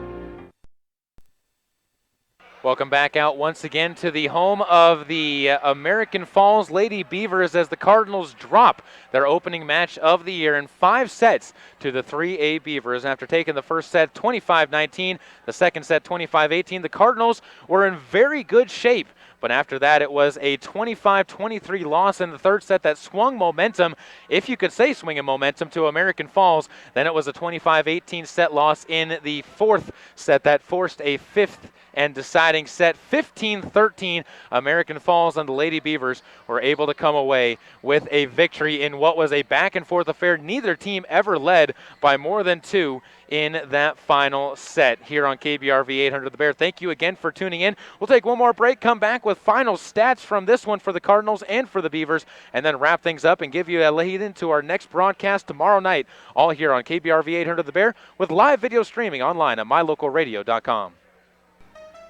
Welcome back out once again to the home of the American Falls Lady Beavers as the Cardinals drop their opening match of the year in 5 sets to the 3A Beavers. After taking the first set 25-19, the second set 25-18, the Cardinals were in very good shape. But after that, it was a 25-23 loss in the third set that swung momentum, if you could say swinging momentum, to American Falls. Then it was a 25-18 set loss in the fourth set that forced a fifth and deciding set. 15-13, American Falls and the Lady Beavers were able to come away with a victory in what was a back-and-forth affair. Neither team ever led by more than 2 in that final set here on KBRV 800 The Bear. Thank you again for tuning in. We'll take one more break, come back with final stats from this one for the Cardinals and for the Beavers, and then wrap things up and give you a lead into our next broadcast tomorrow night, all here on KBRV 800 The Bear, with live video streaming online at mylocalradio.com.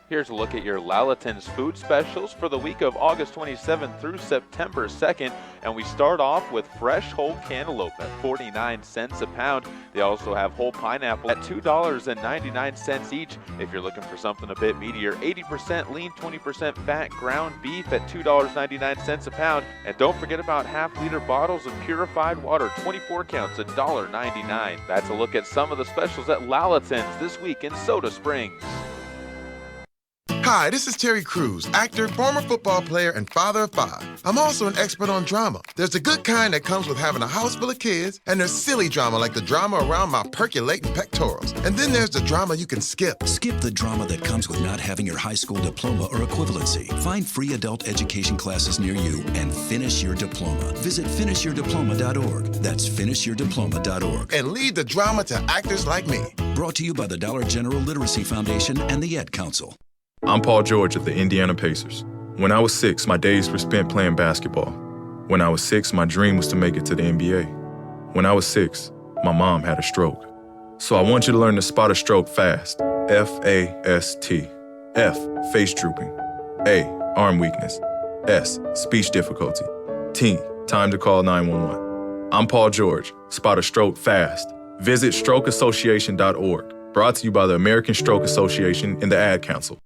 Here's a look at your Lalaton's food specials for the week of August 27th through September 2nd. And we start off with fresh whole cantaloupe at 49 cents a pound. They also have whole pineapple at $2.99 each. If you're looking for something a bit meatier, 80% lean, 20% fat ground beef at $2.99 a pound. And don't forget about half-liter bottles of purified water, 24 counts, $1.99. That's a look at some of the specials at Lalaton's this week in Soda Springs. Hi, this is Terry Crews, actor, former football player, and father of 5. I'm also an expert on drama. There's the good kind that comes with having a house full of kids, and there's silly drama like the drama around my percolating pectorals. And then there's the drama you can skip. Skip the drama that comes with not having your high school diploma or equivalency. Find free adult education classes near you and finish your diploma. Visit finishyourdiploma.org. That's finishyourdiploma.org. And leave the drama to actors like me. Brought to you by the Dollar General Literacy Foundation and the Ad Council. I'm Paul George of the Indiana Pacers. When I was 6, my days were spent playing basketball. When I was 6, my dream was to make it to the NBA. When I was 6, my mom had a stroke. So I want you to learn to spot a stroke fast. F-A-S-T. F, face drooping. A, arm weakness. S, speech difficulty. T, time to call 911. I'm Paul George. Spot a stroke fast. Visit strokeassociation.org. Brought to you by the American Stroke Association and the Ad Council.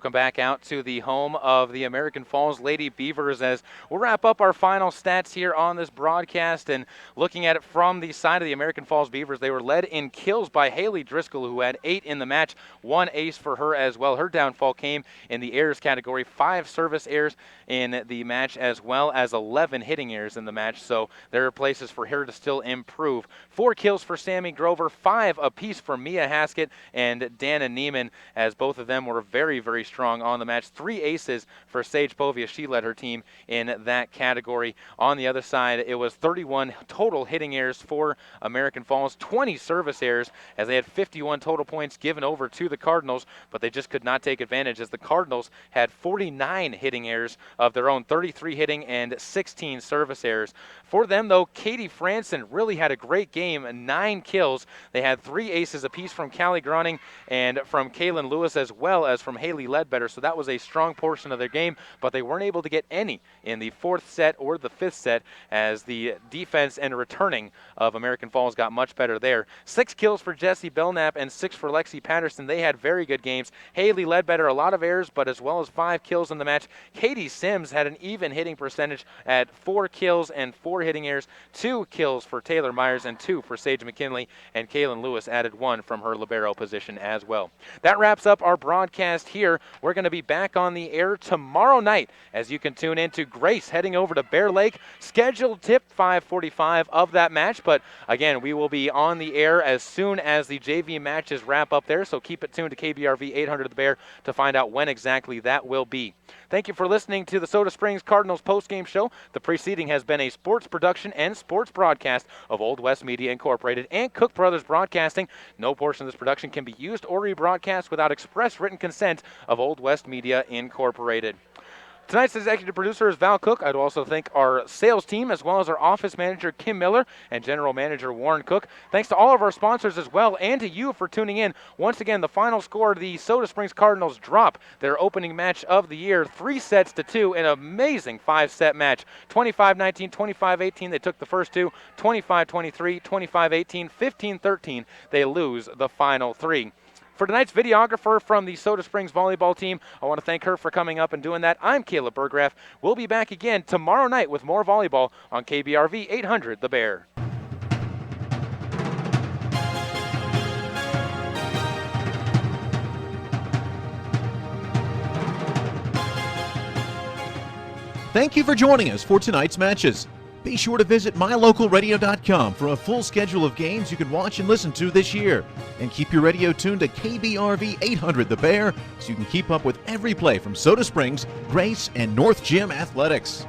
Come back out to the home of the American Falls Lady Beavers as we'll wrap up our final stats here on this broadcast. And looking at it from the side of the American Falls Beavers, they were led in kills by Haley Driscoll, who had 8 in the match, 1 ace for her as well. Her downfall came in the errors category, 5 service errors in the match as well as 11 hitting errors in the match. So there are places for her to still improve. 4 kills for Sammy Grover, 5 apiece for Mia Haskett and Dana Neiman, as both of them were very, very strong on the match. 3 aces for Sage Povia. She led her team in that category. On the other side, it was 31 total hitting errors for American Falls, 20 service errors, as they had 51 total points given over to the Cardinals, but they just could not take advantage as the Cardinals had 49 hitting errors of their own, 33 hitting and 16 service errors. For them, though, Katie Franson really had a great game, 9 kills. They had 3 aces apiece from Callie Groning and from Kaylin Lewis, as well as from Haley Ledbetter. So that was a strong portion of their game, but they weren't able to get any in the 4th set or the 5th set, as the defense and returning of American Falls got much better there. 6 kills for Jessie Belknap and 6 for Lexi Patterson. They had very good games. Haley Ledbetter, a lot of errors, but as well as 5 kills in the match. Katie Sims had an even hitting percentage at 4 kills and 4 hitting errors. 2 kills for Taylor Myers and 2 for Sage McKinley, and Kaylin Lewis added 1 from her libero position as well. That wraps up our broadcast here. We're going to be back on the air tomorrow night, as you can tune in to Grace heading over to Bear Lake. Scheduled tip 5:45 of that match, but again, we will be on the air as soon as the JV matches wrap up there, so keep it tuned to KBRV 800 The Bear to find out when exactly that will be. Thank you for listening to the Soda Springs Cardinals postgame show. The preceding has been a sports production and sports broadcast of Old West Media Incorporated and Cook Brothers Broadcasting. No portion of this production can be used or rebroadcast without express written consent of Old West Media Incorporated. Tonight's executive producer is Val Cook. I'd also thank our sales team, as well as our office manager, Kim Miller, and general manager, Warren Cook. Thanks to all of our sponsors as well, and to you for tuning in. Once again, the final score, the Soda Springs Cardinals drop their opening match of the year, 3-2, an amazing 5-set match. 25-19, 25-18, they took the first 2. 25-23, 25-18, 15-13, they lose the final 3. For tonight's videographer from the Soda Springs volleyball team, I want to thank her for coming up and doing that. I'm Caleb Burgraff. We'll be back again tomorrow night with more volleyball on KBRV 800 The Bear. Thank you for joining us for tonight's matches. Be sure to visit mylocalradio.com for a full schedule of games you can watch and listen to this year. And keep your radio tuned to KBRV 800 The Bear so you can keep up with every play from Soda Springs, Grace, and North Gym Athletics.